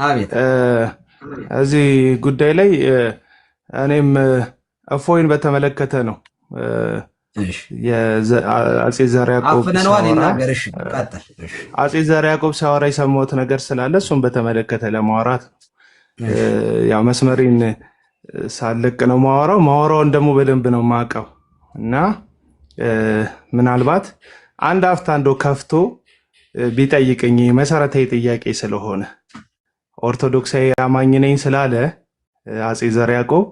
አቤት እዚህ ጉዳይ ላይ እኔም እፎይን በተመለከተ ነው እሺ የአጼ ዘርዓ ያዕቆብ አፍነነዋል ሲያወራ ይናገር እሺ ቀጥል እሺ አጼ ዘርዓ ያዕቆብ ሲያወራ የሰማሁት ነገር ስላለ እሱን በተመለከተ ለማውራት እሺ ያው መስመሪን ሳልለቅ ነው ማወራውን ደግሞ በደንብ ነው ማቀው እና ምናልባት አንድ አፍታ እንደው ከፍቶ ቢጠይቅኝ መሰረታዊ ጥያቄ ስለሆነ ኦርቶዶክሳዊ አማኝ ነኝ ስላለ አጼ ዘርዓ ያዕቆብ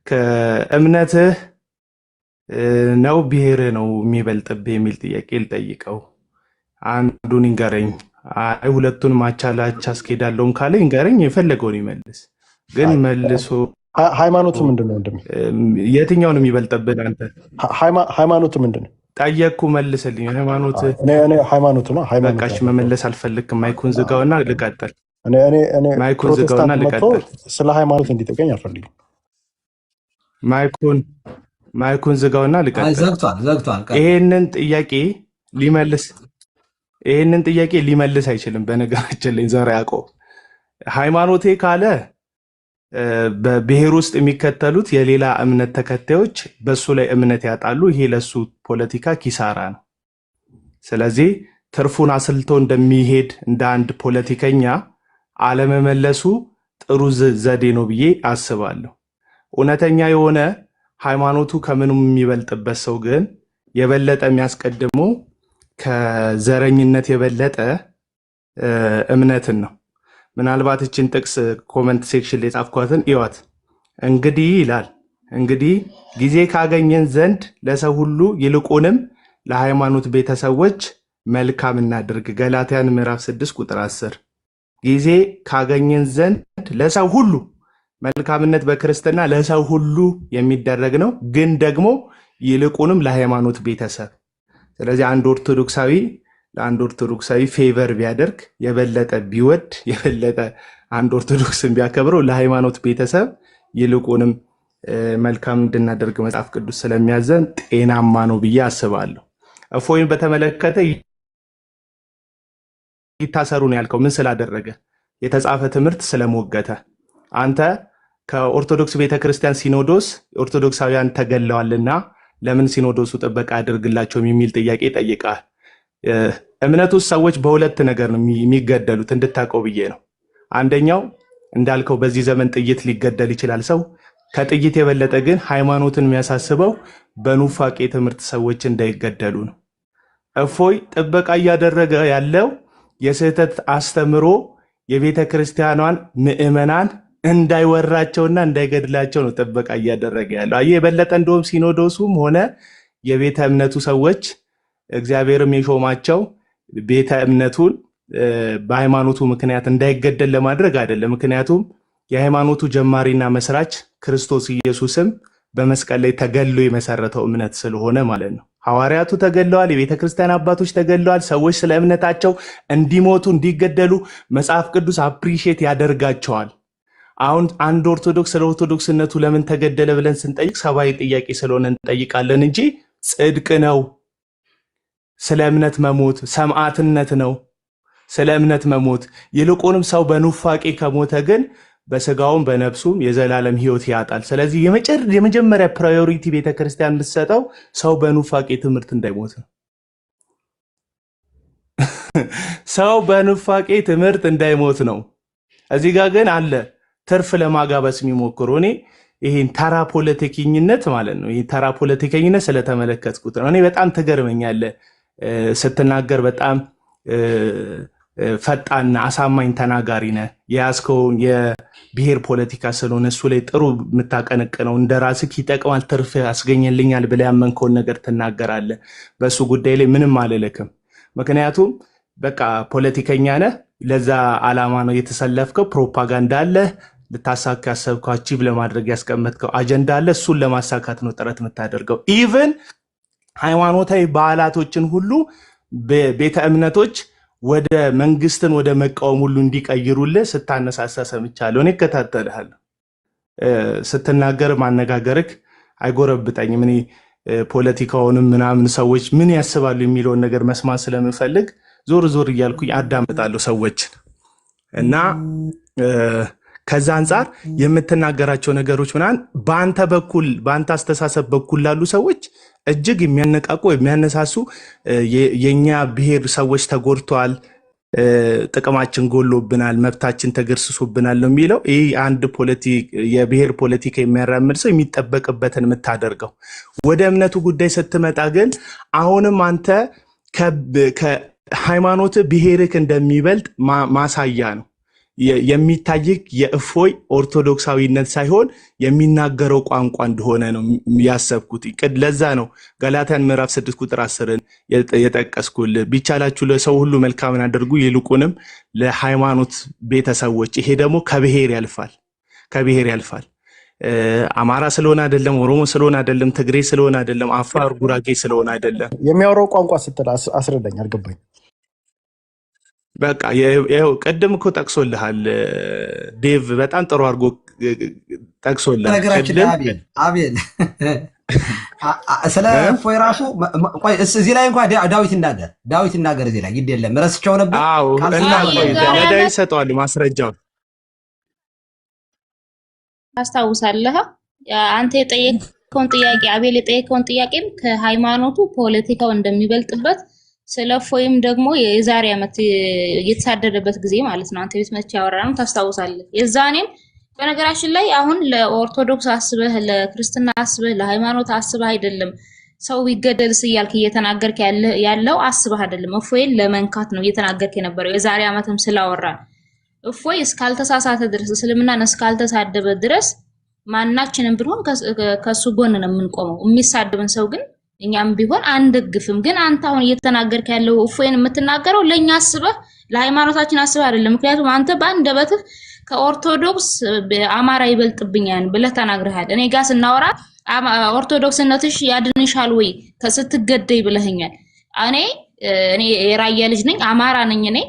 ከእምነትህ ነው ብሔር ነው የሚበልጥብህ የሚል ጥያቄ ልጠይቀው። አንዱን ይንገረኝ። አይ ሁለቱን ማቻላቻ አስኬዳለሁም ካለ ይንገረኝ፣ የፈለገውን ይመልስ። ግን መልሶ ሃይማኖት ምንድነው? ወንድም የትኛው ነው የሚበልጥብህ አንተ? ሃይማኖት ምንድነው? ጠየቅኩ፣ መልስልኝ። ሃይማኖት እኔ ሃይማኖት ነው። ሃይማኖት በቃሽ፣ መመለስ አልፈልግም። ማይኩን ዝጋውና ልቀጥል። እኔ ማይኩን ዝጋውና ልቀጥል። ስለ ሃይማኖት እንዲጠይቀኝ አልፈልግም። ማይኩን ዝጋውና ልቀጥል። ዘግቷል። ይሄንን ጥያቄ ሊመልስ አይችልም። በነገራችን ላይ ዘርዓ ያዕቆብ ሃይማኖቴ ካለ በብሔር ውስጥ የሚከተሉት የሌላ እምነት ተከታዮች በሱ ላይ እምነት ያጣሉ። ይሄ ለሱ ፖለቲካ ኪሳራ ነው። ስለዚህ ትርፉን አስልቶ እንደሚሄድ እንደ አንድ ፖለቲከኛ አለመመለሱ ጥሩ ዘዴ ነው ብዬ አስባለሁ። እውነተኛ የሆነ ሃይማኖቱ ከምንም የሚበልጥበት ሰው ግን የበለጠ የሚያስቀድመው ከዘረኝነት የበለጠ እምነትን ነው። ምናልባት እችን ጥቅስ ኮመንት ሴክሽን ላይ ጻፍኳትን ይዋት። እንግዲህ ይላል እንግዲህ ጊዜ ካገኘን ዘንድ ለሰው ሁሉ ይልቁንም ለሃይማኖት ቤተሰቦች መልካም እናድርግ። ገላትያን ምዕራፍ 6 ቁጥር 10 ጊዜ ካገኘን ዘንድ ለሰው ሁሉ መልካምነት በክርስትና ለሰው ሁሉ የሚደረግ ነው፣ ግን ደግሞ ይልቁንም ለሃይማኖት ቤተሰብ። ስለዚህ አንድ ኦርቶዶክሳዊ ለአንድ ኦርቶዶክሳዊ ፌቨር ቢያደርግ የበለጠ ቢወድ የበለጠ አንድ ኦርቶዶክስን ቢያከብረው ለሃይማኖት ቤተሰብ ይልቁንም መልካም እንድናደርግ መጽሐፍ ቅዱስ ስለሚያዘን ጤናማ ነው ብዬ አስባለሁ። እፎይን በተመለከተ ይታሰሩ ነው ያልከው ምን ስላደረገ? የተጻፈ ትምህርት ስለሞገተ። አንተ ከኦርቶዶክስ ቤተክርስቲያን ሲኖዶስ ኦርቶዶክሳውያን ተገለዋልና ለምን ሲኖዶሱ ጥበቃ ያደርግላቸው የሚል ጥያቄ ጠይቃል። እምነት ውስጥ ሰዎች በሁለት ነገር ነው የሚገደሉት እንድታውቀው ብዬ ነው። አንደኛው እንዳልከው በዚህ ዘመን ጥይት ሊገደል ይችላል ሰው። ከጥይት የበለጠ ግን ሃይማኖትን የሚያሳስበው በኑፋቄ ትምህርት ሰዎች እንዳይገደሉ ነው። እፎይ ጥበቃ እያደረገ ያለው የስህተት አስተምሮ የቤተ ክርስቲያኗን ምዕመናን እንዳይወራቸውና እንዳይገድላቸው ነው ጥበቃ እያደረገ ያለው። አየህ፣ የበለጠ እንደውም ሲኖዶሱም ሆነ የቤተ እምነቱ ሰዎች እግዚአብሔርም የሾማቸው ቤተ እምነቱን በሃይማኖቱ ምክንያት እንዳይገደል ለማድረግ አይደለም። ምክንያቱም የሃይማኖቱ ጀማሪና መስራች ክርስቶስ ኢየሱስም በመስቀል ላይ ተገሎ የመሰረተው እምነት ስለሆነ ማለት ነው። ሐዋርያቱ ተገለዋል፣ የቤተ ክርስቲያን አባቶች ተገለዋል። ሰዎች ስለ እምነታቸው እንዲሞቱ እንዲገደሉ መጽሐፍ ቅዱስ አፕሪሼት ያደርጋቸዋል። አሁን አንድ ኦርቶዶክስ ስለ ኦርቶዶክስነቱ ለምን ተገደለ ብለን ስንጠይቅ ሰብአዊ ጥያቄ ስለሆነ እንጠይቃለን እንጂ ጽድቅ ነው። ስለ እምነት መሞት ሰማዕትነት ነው። ስለ እምነት መሞት ይልቁንም ሰው በኑፋቄ ከሞተ ግን በስጋውም በነፍሱም የዘላለም ሕይወት ያጣል። ስለዚህ የመጀመሪያ ፕራዮሪቲ ቤተክርስቲያን የምትሰጠው ሰው በኑፋቄ ትምህርት እንዳይሞት ነው። ሰው በኑፋቄ ትምህርት እንዳይሞት ነው። እዚህ ጋር ግን አለ ትርፍ ለማጋበስ የሚሞክሩ። እኔ ይሄን ተራ ፖለቲከኝነት ማለት ነው። ይሄ ተራ ፖለቲከኝነት ስለተመለከትኩት ነው። እኔ በጣም ትገርመኛለህ ስትናገር፣ በጣም ፈጣንና አሳማኝ ተናጋሪ ነህ። የያዝከውን የብሔር ፖለቲካ ስለሆነ እሱ ላይ ጥሩ የምታቀነቅነው እንደ ራስህ ይጠቅማል፣ ትርፍ ያስገኘልኛል ብለህ ያመንከውን ነገር ትናገራለህ። በእሱ ጉዳይ ላይ ምንም አልልክም። ምክንያቱም በቃ ፖለቲከኛ ነህ፣ ለዛ ዓላማ ነው የተሰለፍከው። ፕሮፓጋንዳ አለ፣ ልታሳካ ያሰብከው አቺቭ ለማድረግ ያስቀመጥከው አጀንዳ አለ። እሱን ለማሳካት ነው ጥረት የምታደርገው። ኢቭን ሃይማኖታዊ በዓላቶችን ሁሉ ቤተ እምነቶች ወደ መንግስትን ወደ መቃወም ሁሉ እንዲቀይሩልህ ስታነሳሳ ሰምቻለሁ። እኔ እከታተልሃለሁ። ስትናገር ማነጋገርክ አይጎረብጠኝም። እኔ ፖለቲካውንም ምናምን ሰዎች ምን ያስባሉ የሚለውን ነገር መስማት ስለምፈልግ ዞር ዞር እያልኩኝ አዳምጣለሁ ሰዎችን እና ከዛ አንፃር የምትናገራቸው ነገሮች ምናምን በአንተ አስተሳሰብ በኩል ላሉ ሰዎች እጅግ የሚያነቃቁ የሚያነሳሱ የኛ ብሔር ሰዎች ተጎድተዋል፣ ጥቅማችን ጎሎብናል፣ መብታችን ተገርስሶብናል ነው የሚለው። ይህ አንድ የብሔር ፖለቲካ የሚያራምድ ሰው የሚጠበቅበትን የምታደርገው። ወደ እምነቱ ጉዳይ ስትመጣ ግን አሁንም አንተ ከሃይማኖት ብሔርክ እንደሚበልጥ ማሳያ ነው የሚታይክ። የእፎይ ኦርቶዶክሳዊነት ሳይሆን የሚናገረው ቋንቋ እንደሆነ ነው ያሰብኩት። ለዛ ነው ገላትያን ምዕራፍ 6 ቁጥር 10ን የጠቀስኩልህ። ቢቻላችሁ ለሰው ሁሉ መልካምን አድርጉ ይልቁንም ለሃይማኖት ቤተሰቦች። ይሄ ደግሞ ከብሔር ያልፋል። አማራ ስለሆነ አይደለም፣ ኦሮሞ ስለሆነ አይደለም፣ ትግሬ ስለሆነ አይደለም፣ አፋር ጉራጌ ስለሆነ አይደለም። የሚያወራው ቋንቋ ስትል አስረዳኝ፣ አልገባኝ። በቃ ይሄው ቀደም እኮ ጠቅሶልሃል ዴቭ፣ በጣም ጥሩ አድርጎ ጠቅሶልሃል። ነገራችን አቤል ስለ እፎይ ራሱ ቆይ እዚህ ላይ እንኳን ዳዊት ይናገር እዚህ ላይ ግድ የለም ረስቸው ነበር። አዎ እና ለዳዊት ሰጠዋል ማስረጃው። ታስታውሳለህ? አንተ የጠየቀውን ጥያቄ አቤል የጠየቀውን ጥያቄም ከሃይማኖቱ ፖለቲካው እንደሚበልጥበት ስለ እፎይም ደግሞ የዛሬ ዓመት የተሳደደበት ጊዜ ማለት ነው አንተ ቤት መቼ ያወራነው ታስታውሳለህ? የዛኔም በነገራችን ላይ አሁን ለኦርቶዶክስ አስበህ ለክርስትና አስበህ ለሃይማኖት አስበህ አይደለም ሰው ይገደልስ እያልክ እየተናገርክ ያለው አስበህ አይደለም። እፎይን ለመንካት ነው እየተናገርክ የነበረው። የዛሬ ዓመትም ስላወራን እፎይ እስካልተሳሳተ ድረስ እስልምናን እስካልተሳደበ ድረስ ማናችንም ብንሆን ከሱ ጎን ነው የምንቆመው። የሚሳደብን ሰው ግን እኛም ቢሆን አንደግፍም። ግን አንተ አሁን እየተናገርክ ያለው እፎይን የምትናገረው ለኛ አስበህ ለሃይማኖታችን አስበህ አይደለም። ምክንያቱም አንተ በአንደበትህ ከኦርቶዶክስ አማራ ይበልጥብኛል ብለህ ተናግረሃል። እኔ ጋር ስናወራ ኦርቶዶክስነትሽ ያድንሻል ወይ ስትገደይ ብለህኛል። እኔ የራያ ልጅ ነኝ፣ አማራ ነኝ። እኔ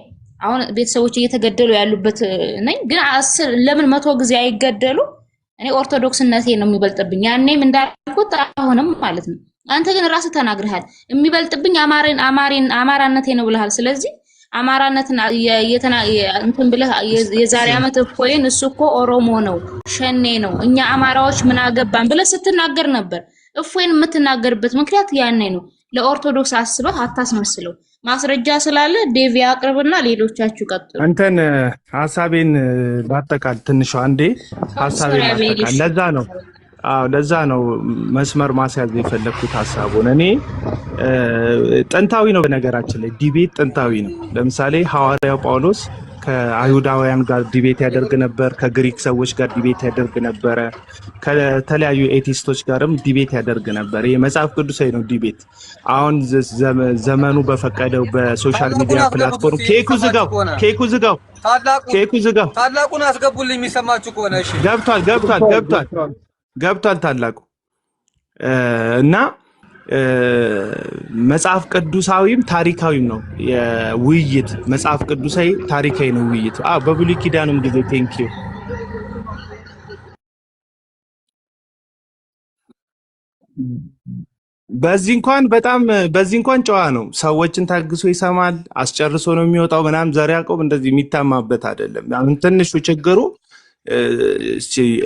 አሁን ቤተሰቦች እየተገደሉ ያሉበት ነኝ። ግን ለምን 100 ጊዜ አይገደሉ? እኔ ኦርቶዶክስነቴ ነው የሚበልጥብኝ። ያኔም እንዳልኩት አሁንም ማለት ነው። አንተ ግን ራስህ ተናግረሃል። የሚበልጥብኝ አማራነቴ ነው ብለሃል። ስለዚህ አማራነትን እንትን ብለህ የዛሬ ዓመት እፎይን እሱ እኮ ኦሮሞ ነው ሸኔ ነው እኛ አማራዎች ምን አገባን ብለህ ስትናገር ነበር። እፎይን የምትናገርበት ምክንያት ያኔ ነው። ለኦርቶዶክስ አስበህ አታስመስለው። ማስረጃ ስላለ ዴቪ አቅርብና ሌሎቻችሁ ቀጥሉ። አንተን ሐሳቤን ባጠቃል ትንሽ አንዴ ሐሳቤን ባጠቃል። ለዛ ነው መስመር ማስያዝ የፈለኩት ሐሳቡን። እኔ ጥንታዊ ነው በነገራችን ላይ ዲቤት ጥንታዊ ነው። ለምሳሌ ሐዋርያው ጳውሎስ ከአይሁዳውያን ጋር ዲቤት ያደርግ ነበር፣ ከግሪክ ሰዎች ጋር ዲቤት ያደርግ ነበር፣ ከተለያዩ ኤቲስቶች ጋርም ዲቤት ያደርግ ነበር። ይሄ መጽሐፍ ቅዱሳዊ ነው ዲቤት። አሁን ዘመኑ በፈቀደው በሶሻል ሚዲያ ፕላትፎርም ኬኩ ዝጋው ታላቁን አስገቡልኝ የሚሰማችሁ ከሆነ እሺ። ገብቷል ታላቁ እና መጽሐፍ ቅዱሳዊም ታሪካዊም ነው የውይይት መጽሐፍ ቅዱሳዊ ታሪካዊ ነው ውይይት። በብሉይ ኪዳንም ጊዜ ቴንኪዩ በዚህ እንኳን ጨዋ ነው። ሰዎችን ታግሶ ይሰማል፣ አስጨርሶ ነው የሚወጣው ምናምን። ዘር ያዕቆብ እንደዚህ የሚታማበት አይደለም። አሁን ትንሹ ችግሩ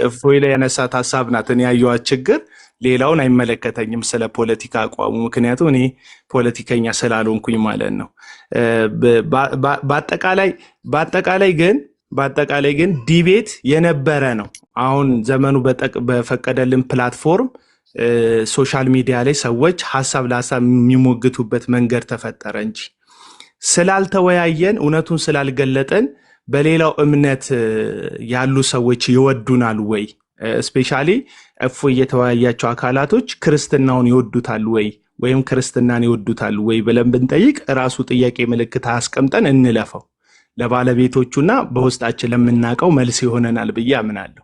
እፎይ ላይ ያነሳት ሀሳብ ናት። እኔ ያየኋት ችግር ሌላውን አይመለከተኝም ስለ ፖለቲካ አቋሙ፣ ምክንያቱም እኔ ፖለቲከኛ ስላልሆንኩኝ ማለት ነው። በአጠቃላይ ግን ዲቤት የነበረ ነው። አሁን ዘመኑ በፈቀደልን ፕላትፎርም ሶሻል ሚዲያ ላይ ሰዎች ሀሳብ ለሀሳብ የሚሞግቱበት መንገድ ተፈጠረ እንጂ ስላልተወያየን እውነቱን ስላልገለጠን በሌላው እምነት ያሉ ሰዎች ይወዱናል ወይ? ስፔሻሊ እፎይ የተወያያቸው አካላቶች ክርስትናውን ይወዱታል ወይ ወይም ክርስትናን ይወዱታል ወይ ብለን ብንጠይቅ ራሱ ጥያቄ ምልክት አስቀምጠን እንለፈው። ለባለቤቶቹና በውስጣችን ለምናውቀው መልስ ይሆነናል ብዬ አምናለሁ።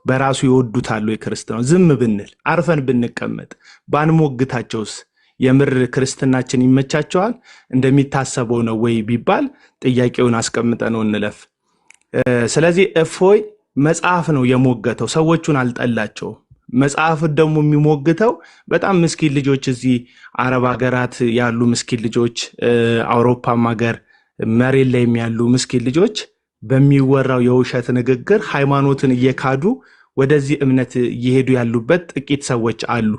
በራሱ ይወዱታል ወይ ክርስትናው? ዝም ብንል አርፈን ብንቀመጥ ባንሞግታቸውስ የምር ክርስትናችን ይመቻቸዋል እንደሚታሰበው ነው ወይ ቢባል ጥያቄውን አስቀምጠነው እንለፍ። ስለዚህ እፎይ መጽሐፍ ነው የሞገተው፣ ሰዎቹን አልጠላቸውም። መጽሐፍ ደግሞ የሚሞግተው በጣም ምስኪን ልጆች፣ እዚህ አረብ ሀገራት ያሉ ምስኪን ልጆች፣ አውሮፓም ሀገር መሬት ላይ ያሉ ምስኪን ልጆች በሚወራው የውሸት ንግግር ሃይማኖትን እየካዱ ወደዚህ እምነት እየሄዱ ያሉበት ጥቂት ሰዎች አሉ።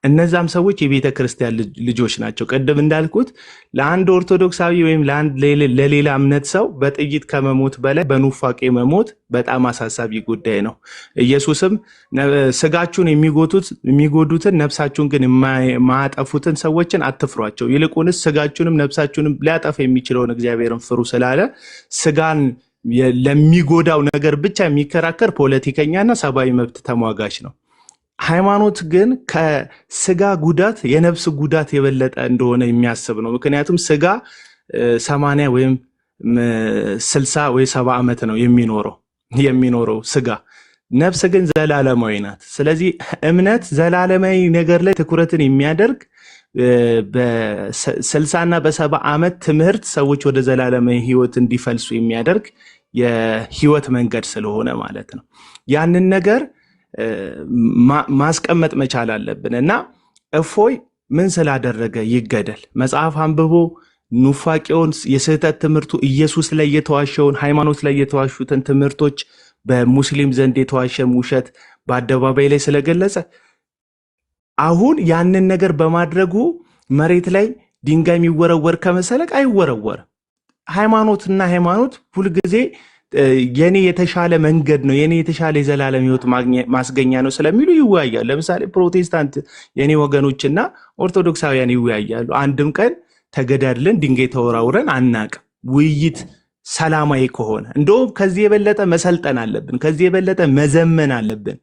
እነዛም ሰዎች የቤተ ክርስቲያን ልጆች ናቸው። ቀደም እንዳልኩት ለአንድ ኦርቶዶክሳዊ ወይም ለሌላ እምነት ሰው በጥይት ከመሞት በላይ በኑፋቄ መሞት በጣም አሳሳቢ ጉዳይ ነው። ኢየሱስም ስጋችሁን የሚጎዱትን ነፍሳችሁን ግን የማያጠፉትን ሰዎችን አትፍሯቸው፣ ይልቁንስ ስጋችሁንም ነፍሳችሁንም ሊያጠፋ የሚችለውን እግዚአብሔርን ፍሩ ስላለ ስጋን ለሚጎዳው ነገር ብቻ የሚከራከር ፖለቲከኛና ሰብአዊ መብት ተሟጋች ነው። ሃይማኖት ግን ከስጋ ጉዳት የነፍስ ጉዳት የበለጠ እንደሆነ የሚያስብ ነው። ምክንያቱም ስጋ 80 ወይም 60 ወይ 70 ዓመት ነው የሚኖረው ስጋ፣ ነፍስ ግን ዘላለማዊ ናት። ስለዚህ እምነት ዘላለማዊ ነገር ላይ ትኩረትን የሚያደርግ በ60 እና በ70 ዓመት ትምህርት ሰዎች ወደ ዘላለማዊ ህይወት እንዲፈልሱ የሚያደርግ የህይወት መንገድ ስለሆነ ማለት ነው። ያንን ነገር ማስቀመጥ መቻል አለብን እና እፎይ ምን ስላደረገ ይገደል? መጽሐፍ አንብቦ ኑፋቄውን፣ የስህተት ትምህርቱ፣ ኢየሱስ ላይ የተዋሸውን፣ ሃይማኖት ላይ የተዋሹትን ትምህርቶች በሙስሊም ዘንድ የተዋሸም ውሸት በአደባባይ ላይ ስለገለጸ አሁን ያንን ነገር በማድረጉ መሬት ላይ ድንጋይ የሚወረወር ከመሰለቅ አይወረወርም። ሃይማኖትና ሃይማኖት ሁልጊዜ የኔ የተሻለ መንገድ ነው፣ የኔ የተሻለ የዘላለም ህይወት ማስገኛ ነው ስለሚሉ ይወያያሉ። ለምሳሌ ፕሮቴስታንት የኔ ወገኖችና ኦርቶዶክሳውያን ይወያያሉ። አንድም ቀን ተገዳድለን ድንጋይ ተወራውረን አናቅም። ውይይት ሰላማዊ ከሆነ እንደውም ከዚህ የበለጠ መሰልጠን አለብን፣ ከዚህ የበለጠ መዘመን አለብን።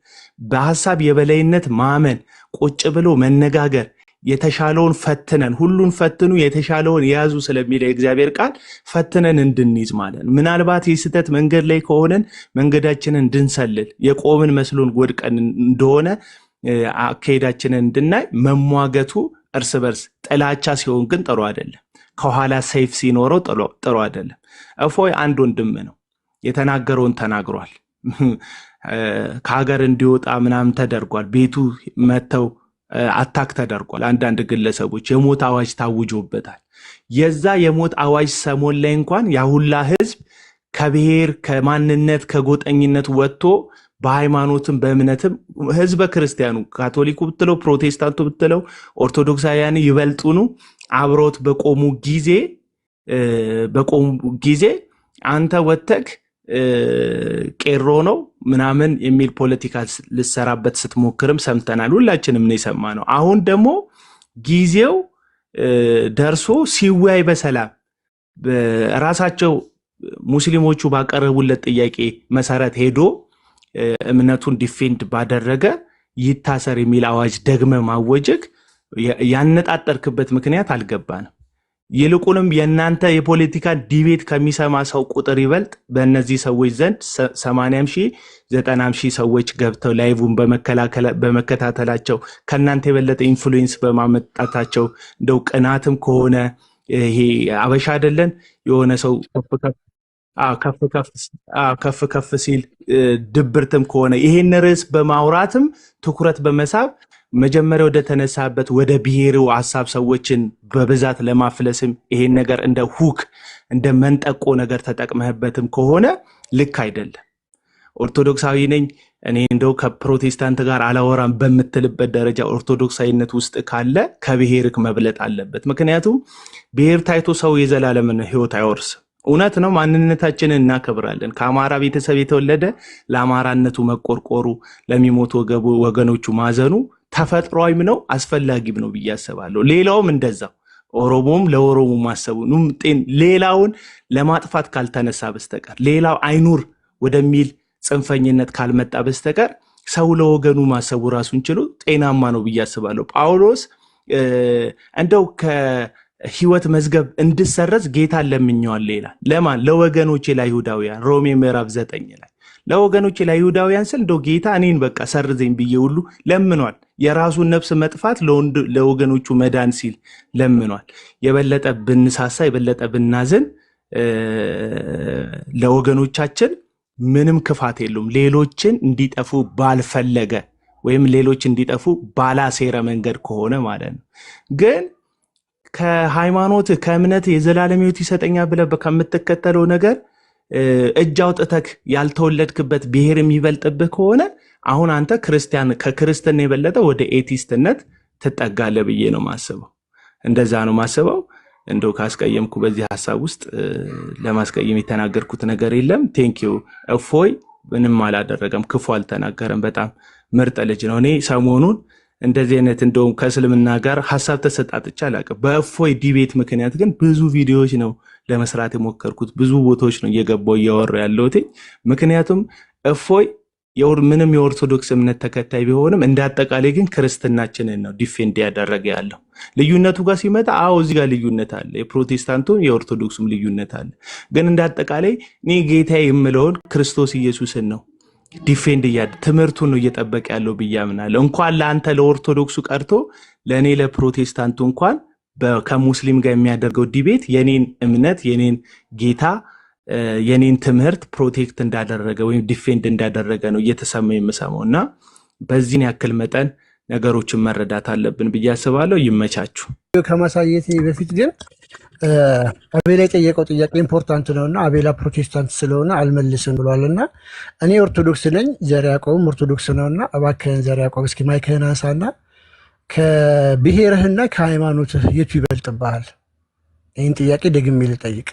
በሐሳብ የበላይነት ማመን፣ ቁጭ ብሎ መነጋገር፣ የተሻለውን ፈትነን ሁሉን ፈትኑ የተሻለውን የያዙ ስለሚል የእግዚአብሔር ቃል ፈትነን እንድንይዝ ማለት ነው። ምናልባት የስህተት መንገድ ላይ ከሆነን መንገዳችንን እንድንሰልል የቆምን መስሎን ወድቀን እንደሆነ አካሄዳችንን እንድናይ መሟገቱ እርስ በርስ ጥላቻ ሲሆን ግን ጥሩ አይደለም። ከኋላ ሰይፍ ሲኖረው ጥሩ አይደለም። እፎይ አንድ ወንድም ነው፣ የተናገረውን ተናግሯል። ከሀገር እንዲወጣ ምናምን ተደርጓል። ቤቱ መተው አታክ ተደርጓል። አንዳንድ ግለሰቦች የሞት አዋጅ ታውጆበታል። የዛ የሞት አዋጅ ሰሞን ላይ እንኳን ያሁላ ህዝብ ከብሔር ከማንነት ከጎጠኝነት ወጥቶ በሃይማኖትም በእምነትም ህዝበ ክርስቲያኑ ካቶሊኩ ብትለው ፕሮቴስታንቱ ብትለው ኦርቶዶክሳውያን ይበልጡኑ አብሮት በቆሙ ጊዜ አንተ ወተክ ቄሮ ነው ምናምን የሚል ፖለቲካ ልሰራበት ስትሞክርም ሰምተናል። ሁላችንም ነው የሰማነው። አሁን ደግሞ ጊዜው ደርሶ ሲወያይ በሰላም ራሳቸው ሙስሊሞቹ ባቀረቡለት ጥያቄ መሰረት ሄዶ እምነቱን ዲፌንድ ባደረገ ይታሰር የሚል አዋጅ ደግመ ማወጅክ ያነጣጠርክበት ምክንያት አልገባንም። ይልቁንም የናንተ የፖለቲካ ዲቤት ከሚሰማ ሰው ቁጥር ይበልጥ በእነዚህ ሰዎች ዘንድ 80 ሺህ 90 ሺህ ሰዎች ገብተው ላይቭን በመከታተላቸው ከናንተ የበለጠ ኢንፍሉዌንስ በማመጣታቸው እንደው ቅናትም ከሆነ ይሄ አበሻ አይደለን የሆነ ሰው ከፍ ሲል ድብርትም ከሆነ ይሄን ርዕስ በማውራትም ትኩረት በመሳብ መጀመሪያ ወደ ተነሳበት ወደ ብሔሩ ሐሳብ ሰዎችን በብዛት ለማፍለስም ይሄን ነገር እንደ ሁክ እንደ መንጠቆ ነገር ተጠቅመህበትም ከሆነ ልክ አይደለም። ኦርቶዶክሳዊ ነኝ እኔ እንደው ከፕሮቴስታንት ጋር አላወራም በምትልበት ደረጃ ኦርቶዶክሳዊነት ውስጥ ካለ ከብሔርክ መብለጥ አለበት። ምክንያቱም ብሔር ታይቶ ሰው የዘላለምን ህይወት አይወርስም። እውነት ነው፣ ማንነታችንን እናከብራለን። ከአማራ ቤተሰብ የተወለደ ለአማራነቱ መቆርቆሩ ለሚሞቱ ወገኖቹ ማዘኑ ተፈጥሯዊም ነው አስፈላጊም ነው ብዬ አስባለሁ። ሌላውም እንደዛው ኦሮሞም ለኦሮሞ ማሰቡ ሌላውን ለማጥፋት ካልተነሳ በስተቀር ሌላው አይኑር ወደሚል ጽንፈኝነት ካልመጣ በስተቀር ሰው ለወገኑ ማሰቡ ራሱን ችሎ ጤናማ ነው ብዬ አስባለሁ። ጳውሎስ እንደው ከህይወት መዝገብ እንድሰረዝ ጌታን ለምኜዋለሁ ይላል። ለማን? ለወገኖቼ ለይሁዳውያን። ሮሜ ምዕራፍ 9 ላይ ለወገኖቼ ለይሁዳውያን ስል እንደው ጌታ እኔን በቃ ሰርዘኝ ብዬ ሁሉ ለምኗል። የራሱን ነፍስ መጥፋት ለወገኖቹ መዳን ሲል ለምኗል። የበለጠ ብንሳሳ የበለጠ ብናዝን ለወገኖቻችን ምንም ክፋት የለውም። ሌሎችን እንዲጠፉ ባልፈለገ ወይም ሌሎች እንዲጠፉ ባላሴረ መንገድ ከሆነ ማለት ነው። ግን ከሃይማኖት ከእምነት የዘላለም ሕይወት ይሰጠኛል ብለህ ከምትከተለው ነገር እጅ አውጥተህ ያልተወለድክበት ብሔር የሚበልጥብህ ከሆነ አሁን አንተ ከክርስትና የበለጠ ወደ ኤቲስትነት ትጠጋለህ ብዬ ነው ማስበው። እንደዛ ነው ማስበው። እንደው ካስቀየምኩ በዚህ ሐሳብ ውስጥ ለማስቀየም የተናገርኩት ነገር የለም። ቴንኪው። እፎይ ምንም አላደረገም፣ ክፉ አልተናገረም። በጣም ምርጥ ልጅ ነው። እኔ ሰሞኑን እንደዚህ አይነት እንደውም ከእስልምና ጋር ሐሳብ ተሰጣጥቼ አላውቅም። በእፎይ ዲቤት ምክንያት ግን ብዙ ቪዲዮዎች ነው ለመስራት የሞከርኩት፣ ብዙ ቦታዎች ነው እየገባው እያወራሁ ያለሁት። ምክንያቱም እፎይ ምንም የኦርቶዶክስ እምነት ተከታይ ቢሆንም እንዳጠቃላይ ግን ክርስትናችንን ነው ዲፌንድ ያደረገ ያለው። ልዩነቱ ጋር ሲመጣ እዚህ ጋር ልዩነት አለ፣ የፕሮቴስታንቱም የኦርቶዶክሱም ልዩነት አለ። ግን እንዳጠቃላይ እኔ ጌታዬ የምለውን ክርስቶስ ኢየሱስን ነው ዲፌንድ ትምህርቱን ነው እየጠበቀ ያለው ብዬ አምናለሁ። እንኳን ለአንተ ለኦርቶዶክሱ ቀርቶ ለእኔ ለፕሮቴስታንቱ እንኳን ከሙስሊም ጋር የሚያደርገው ዲቤት የኔን እምነት የኔን ጌታ የኔን ትምህርት ፕሮቴክት እንዳደረገ ወይም ዲፌንድ እንዳደረገ ነው እየተሰማ የምሰማው እና በዚህን ያክል መጠን ነገሮችን መረዳት አለብን ብዬ አስባለሁ። ይመቻችሁ። ከማሳየት በፊት ግን አቤላ የጠየቀው ጥያቄ ኢምፖርታንት ነውና አቤላ ፕሮቴስታንት ስለሆነ አልመልስም ብሏልና እኔ ኦርቶዶክስ ነኝ፣ ዘር ያዕቆብም ኦርቶዶክስ ነውና እባክህን ዘር ያዕቆብ እስኪ ማይክህን አንሳና ከብሔርህና ከሃይማኖትህ የቱ ይበልጥብሃል? ይህን ጥያቄ ደግሜ ልጠይቅ።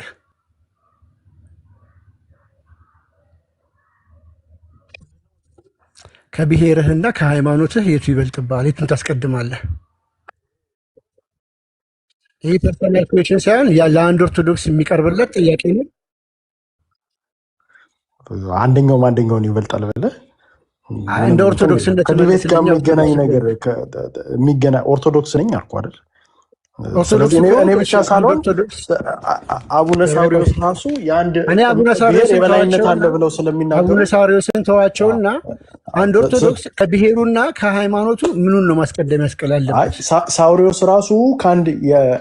ከብሔርህና ከሃይማኖትህ የቱ ይበልጥብሃል? የቱን ታስቀድማለህ? ይህ ፐርሰናል ኩዌሽን ሳይሆን ለአንድ ኦርቶዶክስ የሚቀርብለት ጥያቄ ነው። አንደኛውን ይበልጣል ብለህ እንደ ኦርቶዶክስ ከዲቤት ጋር የሚገናኝ ነገር ኦርቶዶክስ ነኝ አልኩ አይደል? ስለዚህ እኔ ብቻ ሳልሆን አቡነ ሳዊሮስ ራሱ የበላይነት አለ ብለው ስለሚናገሩ አቡነ ሳዊሮስን ተዋቸውና አንድ ኦርቶዶክስ ከብሔሩና ከሃይማኖቱ ምኑን ነው ማስቀደም ያስቀላልበት? ሳዊሮስ ራሱ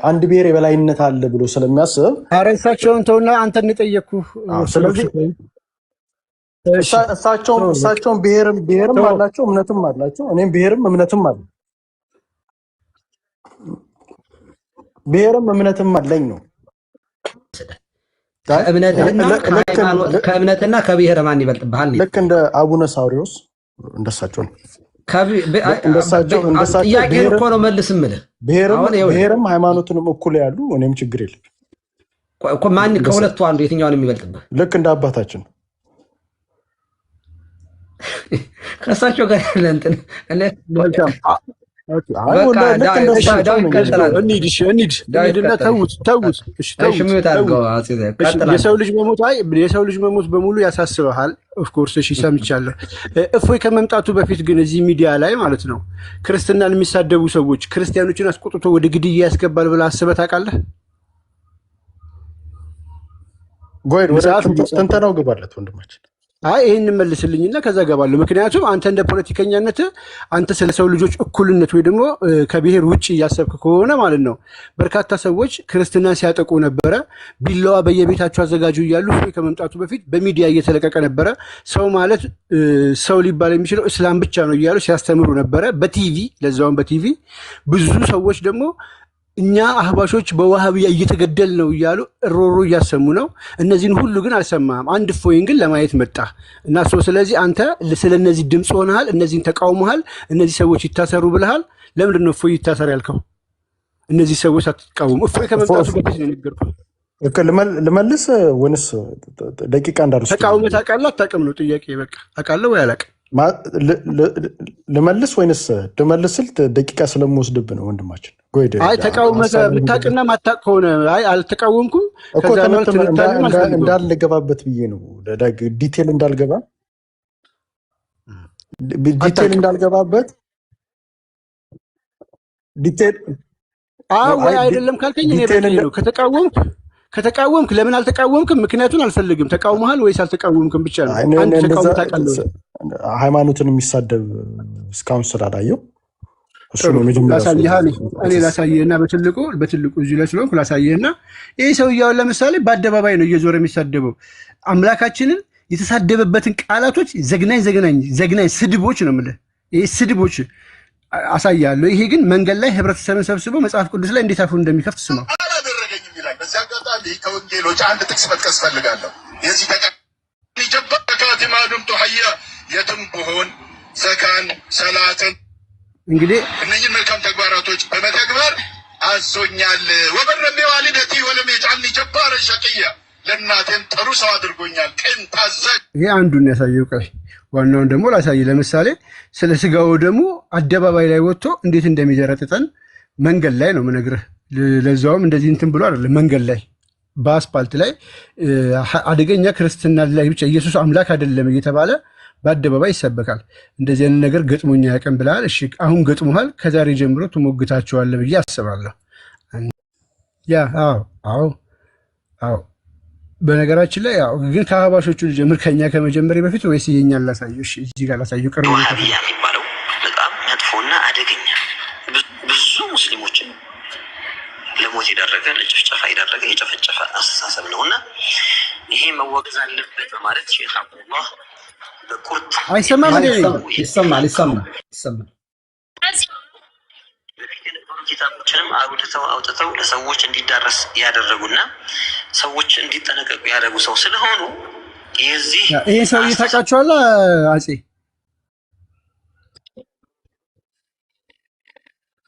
አንድ ብሔር የበላይነት አለ ብሎ ስለሚያስብ አረሳቸውን ተውና አንተን ጠየቅኩህ። ስለዚህ እሳቸውም ብሔርም አላቸው እምነትም አላቸው። እኔም ብሔርም እምነትም አለ ብሔርም እምነትም አለኝ ነው። ከእምነትና ከብሔር ማን ይበልጥብሃል? ልክ እንደ አቡነ ሳዊሮስ እንደሳቸው ነው። ጥያቄን እኮ ነው መልስ የምልህ። ብሔርም ሃይማኖትንም እኩል ያሉ እኔም ችግር የለም። ማን ከሁለቱ አንዱ የትኛውን የሚበልጥብህ? ልክ እንደ አባታችን ከእሳቸው ጋር እንትን የሰው ልጅ መሞት በሙሉ ያሳስበሃል። ኦፍኮርስ እሺ ሰምቻለሁ። እፎይ ከመምጣቱ በፊት ግን እዚህ ሚዲያ ላይ ማለት ነው ክርስትናን የሚሳደቡ ሰዎች ክርስቲያኖችን አስቆጥቶ ወደ ግድያ ያስገባል ብለህ አስበህ ታውቃለህ? ጎይድ ወደ ትንተናው ገባለት ወንድማችን። ይህን መልስልኝና ከዛ ገባለሁ። ምክንያቱም አንተ እንደ ፖለቲከኛነት አንተ ስለ ሰው ልጆች እኩልነት ወይ ደግሞ ከብሔር ውጭ እያሰብክ ከሆነ ማለት ነው በርካታ ሰዎች ክርስትናን ሲያጠቁ ነበረ። ቢላዋ በየቤታቸው አዘጋጁ እያሉ ከመምጣቱ በፊት በሚዲያ እየተለቀቀ ነበረ። ሰው ማለት ሰው ሊባል የሚችለው እስላም ብቻ ነው እያሉ ሲያስተምሩ ነበረ በቲቪ ለዛውም በቲቪ። ብዙ ሰዎች ደግሞ እኛ አህባሾች በዋሃብያ እየተገደል ነው እያሉ ሮሮ እያሰሙ ነው። እነዚህን ሁሉ ግን አልሰማህም። አንድ እፎይን ግን ለማየት መጣ እና ስለዚህ አንተ ስለ እነዚህ ድምፅ ሆነሃል፣ እነዚህን ተቃውመሃል፣ እነዚህ ሰዎች ይታሰሩ ብለሃል። ለምንድን ነው እፎይ ይታሰር ያልከው? እነዚህ ሰዎች አትቃወሙ። እፎይ ከመምጣቱ በፊት ነው የነገርኩህ። ልመልስ ወይንስ ደቂቃ እንዳልወስድ? ተቃውመህ ታውቃለህ አታውቅም ነው ጥያቄ። በቃ አውቃለሁ ወይ አላውቅም? ልመልስ ወይንስ ልመልስ ስል ደቂቃ ስለምወስድብህ ነው ወንድማችን። ተቃውመህ የምታውቅና ማታውቅ ከሆነ አልተቃወምኩም እኮ እንዳልገባበት ብዬ ነው። ዲቴል እንዳልገባበት ወይ አይደለም ካልከኝ ነው ከተቃወምክ ለምን አልተቃወምክም? ምክንያቱም አልፈልግም። ተቃውመሃል ወይስ አልተቃወምክም ብቻ ነው። አንድ ተቃውሞ ታውቃለህ? ሃይማኖትን የሚሳደብ እስካሁን ስላላየው እሱ ነው እኔ ላሳየህና በትልቁ እዚህ ላይ ስለሆንኩ ላሳየህና ይህ ሰውዬውን ለምሳሌ በአደባባይ ነው እየዞረ የሚሳደበው። አምላካችንን የተሳደበበትን ቃላቶች ዘግናኝ ስድቦች ነው የምልህ። ይሄ ስድቦች አሳያለሁ። ይሄ ግን መንገድ ላይ ህብረተሰብን ሰብስበው መጽሐፍ ቅዱስ ላይ እንዴት አፉን እንደሚከፍት ስማው። በአጋጣሚ ከወንጌሎች አንድ ጥቅስ መጥቀስ ፈልጋለሁ። የዚህ ጀባ ካቲማ ድምጡ ሀያ የትም ብሆን ዘካን ሰላትን እንግዲህ እነኝን መልካም ተግባራቶች በመተግበር አዞኛል። ወበረሜ ዋሊደቲ ወለም የጃልኒ ጀባረ ሸቅያ ለእናቴም ጥሩ ሰው አድርጎኛል፣ ቅን ታዛዥ። ይሄ አንዱን ያሳየው። ቀይ ዋናውን ደግሞ ላሳይ። ለምሳሌ ስለ ስጋው ደግሞ አደባባይ ላይ ወጥቶ እንዴት እንደሚዘረጥጠን መንገድ ላይ ነው የምነግርህ። ለዛውም እንደዚህ እንትን ብሎ አይደለም፣ መንገድ ላይ በአስፓልት ላይ አደገኛ ክርስትና ላይ ብቻ ኢየሱስ አምላክ አይደለም እየተባለ በአደባባይ ይሰበካል። እንደዚህ አይነት ነገር ገጥሞኛ ያቀን ብለሃል። እሺ አሁን ገጥሞሃል፣ ከዛሬ ጀምሮ ትሞግታቸዋለህ ብዬ አስባለሁ። ያ አዎ በነገራችን ላይ ያው ግን ከአህባሾቹ ልጀምር፣ ከኛ ከመጀመሪያ በፊት ወይስ የኛን ላሳየው? እሺ እዚህ ጋር ላሳየው። ቅርብ ዋሃቢያ የሚባለው በጣም መጥፎና አደገኛ ብዙ ሙስሊሞችን ለሞት የዳረገ ለጭፍጨፋ የዳረገ የጨፈጨፈ አስተሳሰብ ነውና ይሄ መወገዝ አለበት በማለት ሼህ አብዱላህ በቁርጥ አይሰማም እንዴ? ይሰማል። ኪታቦችንም አውጥተው ለሰዎች እንዲዳረስ ያደረጉና ሰዎች እንዲጠነቀቁ ያደረጉ ሰው ስለሆኑ ይሄ ሰው ታውቃቸዋለህ? አፄ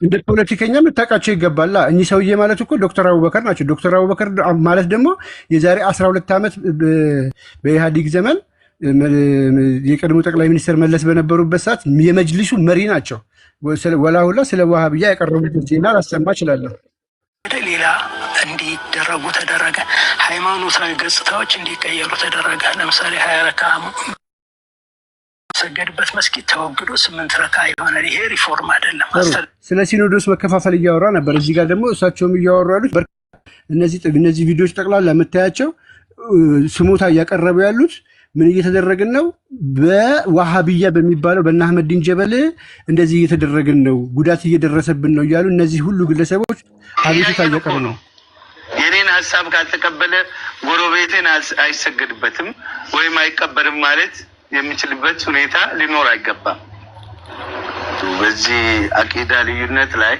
እንደ ፖለቲከኛ የምታውቃቸው ይገባላ። እኚህ ሰውዬ ማለት እኮ ዶክተር አቡበከር ናቸው። ዶክተር አቡበከር ማለት ደግሞ የዛሬ 12 ዓመት በኢህአዴግ ዘመን የቀድሞ ጠቅላይ ሚኒስትር መለስ በነበሩበት ሰዓት የመጅሊሱ መሪ ናቸው። ወላሁላ ስለ ዋሃብያ ያቀረቡት ዜና ላሰማ እችላለሁ። ወደ ሌላ እንዲደረጉ ተደረገ። ሃይማኖታዊ ገጽታዎች እንዲቀየሩ ተደረገ። ለምሳሌ 20 ረካ ሰገድበት መስጊድ ተወግዶ 8 ረካ ይሆናል። ይሄ ሪፎርም አይደለም። ስለ ሲኖዶስ መከፋፈል እያወራ ነበር። እዚህ ጋር ደግሞ እሳቸውም እያወሩ ያሉት እነዚህ ቪዲዮዎች ጠቅላላ የምታያቸው ስሞታ እያቀረቡ ያሉት ምን እየተደረግን ነው? በዋሃብያ በሚባለው በእነ አህመዲን ጀበል እንደዚህ እየተደረግን ነው፣ ጉዳት እየደረሰብን ነው እያሉ እነዚህ ሁሉ ግለሰቦች አቤቱታ እያቀረቡ ነው። የኔን ሀሳብ ካልተቀበለ ጎረቤቴን አይሰገድበትም ወይም አይቀበልም ማለት የሚችልበት ሁኔታ ሊኖር አይገባም። በዚህ አቂዳ ልዩነት ላይ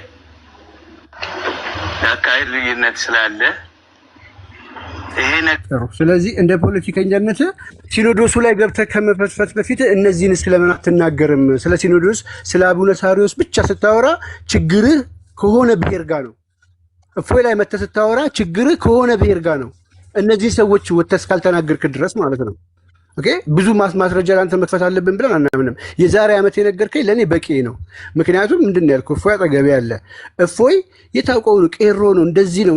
የአካሄድ ልዩነት ስላለ ይሄ ነገር ስለዚህ እንደ ፖለቲከኛነት ሲኖዶሱ ላይ ገብተህ ከመፈትፈት በፊት እነዚህን ስለምን አትናገርም? ስለ ሲኖዶስ ስለ አቡነ ሳሪዎስ ብቻ ስታወራ ችግርህ ከሆነ ብሔር ጋር ነው። እፎይ ላይ መተህ ስታወራ ችግርህ ከሆነ ብሔር ጋር ነው። እነዚህ ሰዎች ወተህ እስካልተናገርክ ድረስ ማለት ነው። ኦኬ ብዙ ማስረጃ ለአንተ መክፈት አለብን ብለን አናምንም። የዛሬ ዓመት የነገርከኝ ለእኔ በቂ ነው። ምክንያቱም ምንድን ነው ያልኩህ? እፎይ አጠገቤ ያለ እፎይ የታውቀው ነው፣ ቄሮ ነው፣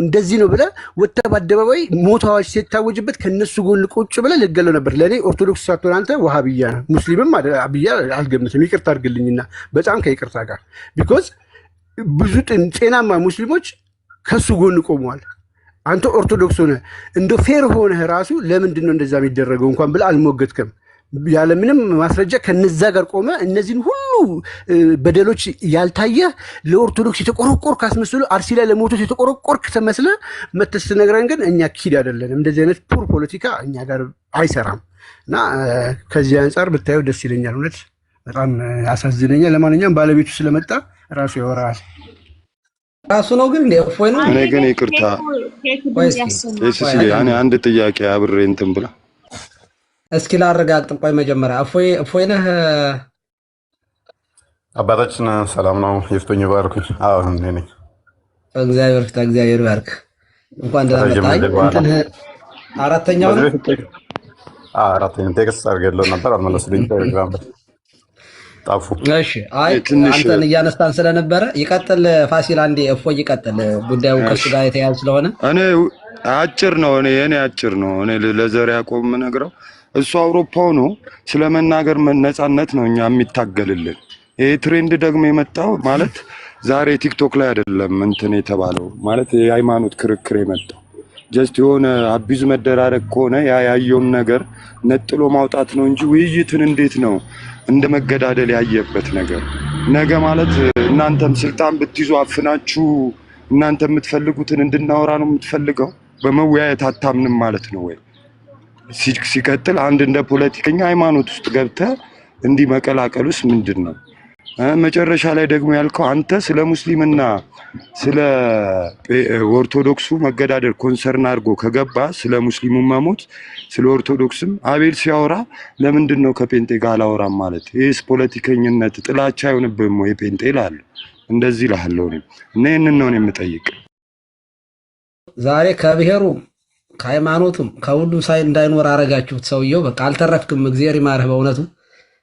እንደዚህ ነው ብለህ ወተህ በአደባባይ ሞት አዋጅ ሲታወጅበት ከእነሱ ጎን ቁጭ ብለህ ልገለው ነበር። ለእኔ ኦርቶዶክስ ሳትሆን አንተ ዋሃብያ ነህ። ሙስሊምም ብዬ አልገምትም። ይቅርታ አድርግልኝና በጣም ከይቅርታ ጋር ቢኮዝ ብዙ ጤናማ ሙስሊሞች ከሱ ጎን ቆመዋል። አንተ ኦርቶዶክስ ሆነህ እንደ ፌር ሆነህ ራሱ ለምንድን ነው እንደዛ የሚደረገው እንኳን ብለህ አልሞገትክም። ያለ ምንም ማስረጃ ከነዛ ጋር ቆመ እነዚህን ሁሉ በደሎች ያልታየህ ለኦርቶዶክስ የተቆረቆርክ አስመስሎ አርሲ ላይ ለሞቶች የተቆረቆርክ ተመስለህ መተህ ስትነግረን ግን እኛ ኪድ አይደለንም። እንደዚህ አይነት ፑር ፖለቲካ እኛ ጋር አይሰራም እና ከዚህ አንጻር ብታየው ደስ ይለኛል። እውነት በጣም አሳዝነኛል። ለማንኛውም ባለቤቱ ስለመጣ ራሱ ያወራል። ራሱ ነው ግን እፎይ ነው። እኔ ግን ይቅርታ እኔ አንድ ጥያቄ አብሬ እንትን ብላ እስኪ ላረጋግጥ። ቆይ መጀመሪያ እፎይ ነህ? አባታችን ሰላም ነው? ይፍቱኝ ባርኩኝ። አዎ እኔ ነኝ። እግዚአብሔር ባርክ። እንኳን ደህና መጣህ። እንትን አራተኛው ነው። አራተኛው ቴክስት አድርጌልህ ነበር አልመለስልኝም። ቴሌግራም ጣፉ። እሺ አይ አንተን እያነሳን ስለነበረ ይቀጥል። ፋሲል አንዴ እፎይ ይቀጥል። ጉዳዩ ከሱ ጋር የተያያዘ ስለሆነ እኔ አጭር ነው። እኔ አጭር ነው። እኔ ለዘር ያቆም ነግረው እሱ አውሮፓው ነው ስለመናገር ነፃነት ነው እኛ የሚታገልልን። ይሄ ትሬንድ ደግሞ የመጣው ማለት ዛሬ ቲክቶክ ላይ አይደለም እንትን የተባለው ማለት የሃይማኖት ክርክር የመጣው ጀስት የሆነ አቢዙ መደራረግ ከሆነ ያየውን ነገር ነጥሎ ማውጣት ነው እንጂ ውይይትን እንዴት ነው እንደ መገዳደል ያየበት ነገር ነገ ማለት እናንተም ስልጣን ብትይዙ አፍናችሁ እናንተ የምትፈልጉትን እንድናወራ ነው የምትፈልገው። በመወያየት አታምንም ማለት ነው ወይ? ሲቀጥል አንድ እንደ ፖለቲከኛ ሃይማኖት ውስጥ ገብተህ እንዲህ መቀላቀሉስ ምንድን ነው? መጨረሻ ላይ ደግሞ ያልከው አንተ ስለ ሙስሊምና ስለ ኦርቶዶክሱ መገዳደል ኮንሰርን አድርጎ ከገባ ስለ ሙስሊሙ መሞት ስለ ኦርቶዶክስም አቤል ሲያወራ ለምንድን ነው ከጴንጤ ጋር አላወራም ማለት? ይህስ ፖለቲከኝነት ጥላቻ አይሆንብህም ወይ ጴንጤ ይላሉ። እንደዚህ እልሃለሁ እኔም እና ይህንን ነው የምጠይቅ። ዛሬ ከብሔሩ ከሃይማኖቱም ከሁሉም ሳይ እንዳይኖር አረጋችሁት። ሰውየው በቃ አልተረፍክም። እግዚአብሔር ይማርህ በእውነቱ።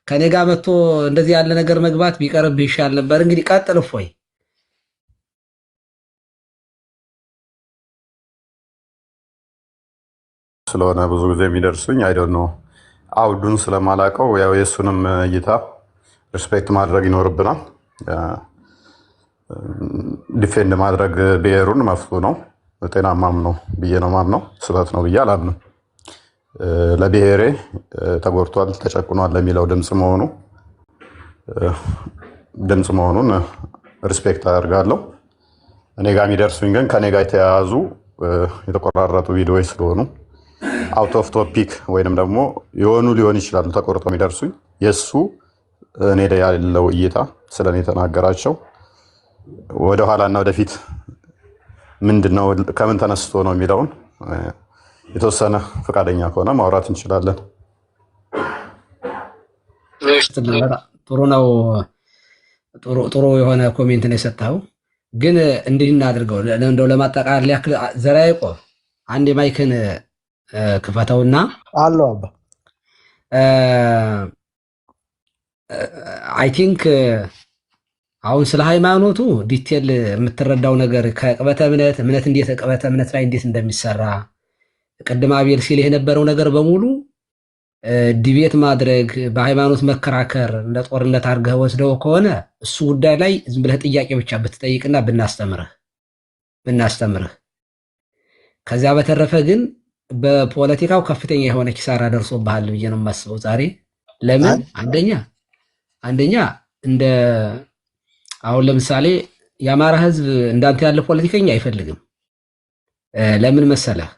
ከኔ ጋር መጥቶ እንደዚህ ያለ ነገር መግባት ቢቀርብህ ይሻል ነበር። እንግዲህ ቀጥል እፎይ። ስለሆነ ብዙ ጊዜ የሚደርሱኝ አይዶን ነው አውዱን ስለማላቀው ያው የሱንም እይታ ሪስፔክት ማድረግ ይኖርብናል። ዲፌንድ ማድረግ ብሔሩን መፍቱ ነው ጤናማም ነው ብዬ ነው ማምነው። ስህተት ነው ብዬ አላምንም። ለብሔሬ ተጎድቷል ተጨቁኗል ለሚለው ድምፅ መሆኑን ሪስፔክት አደርጋለሁ። እኔ ጋር የሚደርሱኝ ግን ከኔ ጋር የተያያዙ የተቆራረጡ ቪዲዮዎች ስለሆኑ አውት ኦፍ ቶፒክ ወይንም ደግሞ የሆኑ ሊሆን ይችላሉ ተቆርጦ የሚደርሱኝ የሱ እኔ ላይ ያለው እይታ ስለኔ የተናገራቸው ወደ ኋላና ወደፊት ምንድነው ከምን ተነስቶ ነው የሚለውን የተወሰነ ፈቃደኛ ከሆነ ማውራት እንችላለን። ጥሩ ነው። ጥሩ የሆነ ኮሜንት ነው የሰጠው። ግን እንዲህ እናድርገው እንደው ለማጠቃለል ያክል ዘራ ያዕቆብ አንድ ማይክን ክፈተውና አለው አባ አይ ቲንክ አሁን ስለ ሃይማኖቱ ዲቴል የምትረዳው ነገር ከቅበተ እምነት እንዴት ቅበተ እምነት ላይ እንዴት እንደሚሰራ ቅድም አቤል ሲል የነበረው ነገር በሙሉ ዲቤት ማድረግ በሃይማኖት መከራከር እንደ ጦርነት አድርገህ ወስደው ከሆነ እሱ ጉዳይ ላይ ዝም ብለህ ጥያቄ ብቻ ብትጠይቅና ብናስተምርህ ከዚያ በተረፈ ግን በፖለቲካው ከፍተኛ የሆነ ኪሳራ ደርሶብሃል ብዬ ነው የማስበው ዛሬ። ለምን አንደኛ እንደ አሁን ለምሳሌ የአማራ ህዝብ እንዳንተ ያለ ፖለቲከኛ አይፈልግም። ለምን መሰለህ?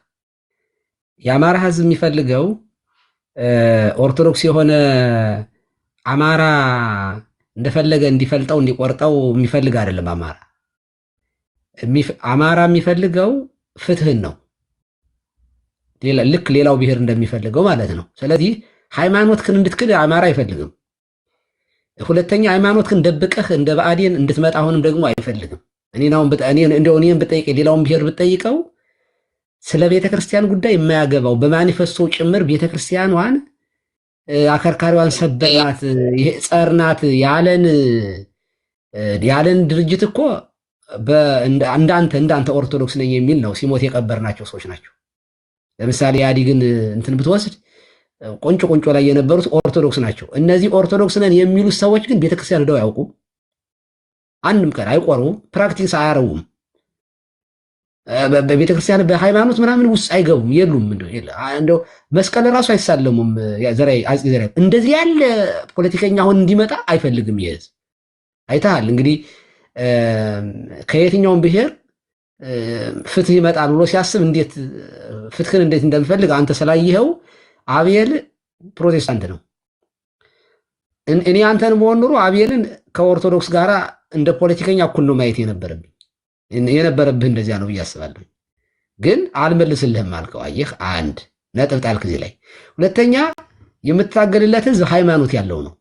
የአማራ ህዝብ የሚፈልገው ኦርቶዶክስ የሆነ አማራ እንደፈለገ እንዲፈልጠው እንዲቆርጠው የሚፈልግ አይደለም። አማራ የሚፈልገው ፍትህን ነው፣ ልክ ሌላው ብሔር እንደሚፈልገው ማለት ነው። ስለዚህ ሃይማኖትህን እንድትክድ አማራ አይፈልግም። ሁለተኛ ሃይማኖትህን ደብቀህ እንደ ብአዴን እንድትመጣ አሁንም ደግሞ አይፈልግም። እኔን ብጠይቅ ሌላውን ብሔር ብጠይቀው ስለ ቤተክርስቲያን ጉዳይ የማያገባው በማኒፌስቶ ጭምር ቤተክርስቲያኗን አከርካሪዋን ሰበናት ጸርናት ያለን ድርጅት እኮ እንዳንተ ኦርቶዶክስ ነኝ የሚል ነው ሲሞት የቀበርናቸው ሰዎች ናቸው። ለምሳሌ ኢህአዴግን እንትን ብትወስድ ቆንጮ ላይ የነበሩት ኦርቶዶክስ ናቸው። እነዚህ ኦርቶዶክስ ነን የሚሉት ሰዎች ግን ቤተክርስቲያን ሄደው አያውቁም። አንድም ቀን አይቆርቡም፣ ፕራክቲስ አያረውም። በቤተክርስቲያን በሃይማኖት ምናምን ውስጥ አይገቡም፣ የሉም። እንደው መስቀል ራሱ አይሳለሙም። አፄ ዘርዓ እንደዚህ ያለ ፖለቲከኛ አሁን እንዲመጣ አይፈልግም ይሄዝ። አይተሃል እንግዲህ ከየትኛውም ብሔር ፍትህ ይመጣል ብሎ ሲያስብ እንዴት ፍትህን እንዴት እንደሚፈልግ አንተ ስላየኸው። አቤል ፕሮቴስታንት ነው። እኔ አንተን በሆን ኑሮ አቤልን ከኦርቶዶክስ ጋር እንደ ፖለቲከኛ እኩል ነው ማየት የነበረብህ እንደዚያ ነው ብዬ አስባለሁ። ግን አልመልስልህም አልከው። አየህ፣ አንድ ነጥብ ጣልክ እዚህ ላይ። ሁለተኛ የምትታገልለት ህዝብ ሃይማኖት ያለው ነው።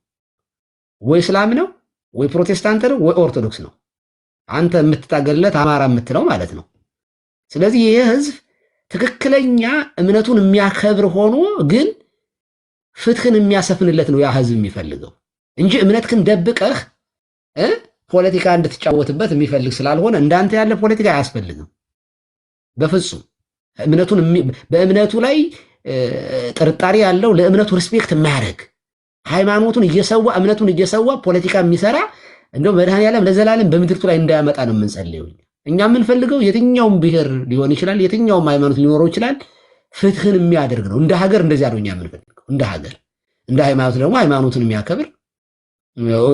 ወይ እስላም ነው፣ ወይ ፕሮቴስታንት ነው፣ ወይ ኦርቶዶክስ ነው። አንተ የምትታገልለት አማራ የምትለው ማለት ነው። ስለዚህ ይህ ህዝብ ትክክለኛ እምነቱን የሚያከብር ሆኖ ግን ፍትህን የሚያሰፍንለት ነው ያ ህዝብ የሚፈልገው እንጂ እምነትህን ደብቀህ ፖለቲካ እንድትጫወትበት የሚፈልግ ስላልሆነ እንዳንተ ያለ ፖለቲካ አያስፈልግም በፍጹም። በእምነቱ ላይ ጥርጣሬ ያለው ለእምነቱ ሪስፔክት የማያደርግ ሃይማኖቱን እየሰዋ እምነቱን እየሰዋ ፖለቲካ የሚሰራ እንደው መድኃኔዓለም ለዘላለም በምድርቱ ላይ እንዳያመጣ ነው የምንጸልየው። እኛ የምንፈልገው የትኛውም ብሔር ሊሆን ይችላል፣ የትኛውም ሃይማኖት ሊኖረው ይችላል፣ ፍትህን የሚያደርግ ነው። እንደ ሀገር እንደዚያ ነው እኛ የምንፈልገው። እንደ ሀገር፣ እንደ ሃይማኖት ደግሞ ሃይማኖቱን የሚያከብር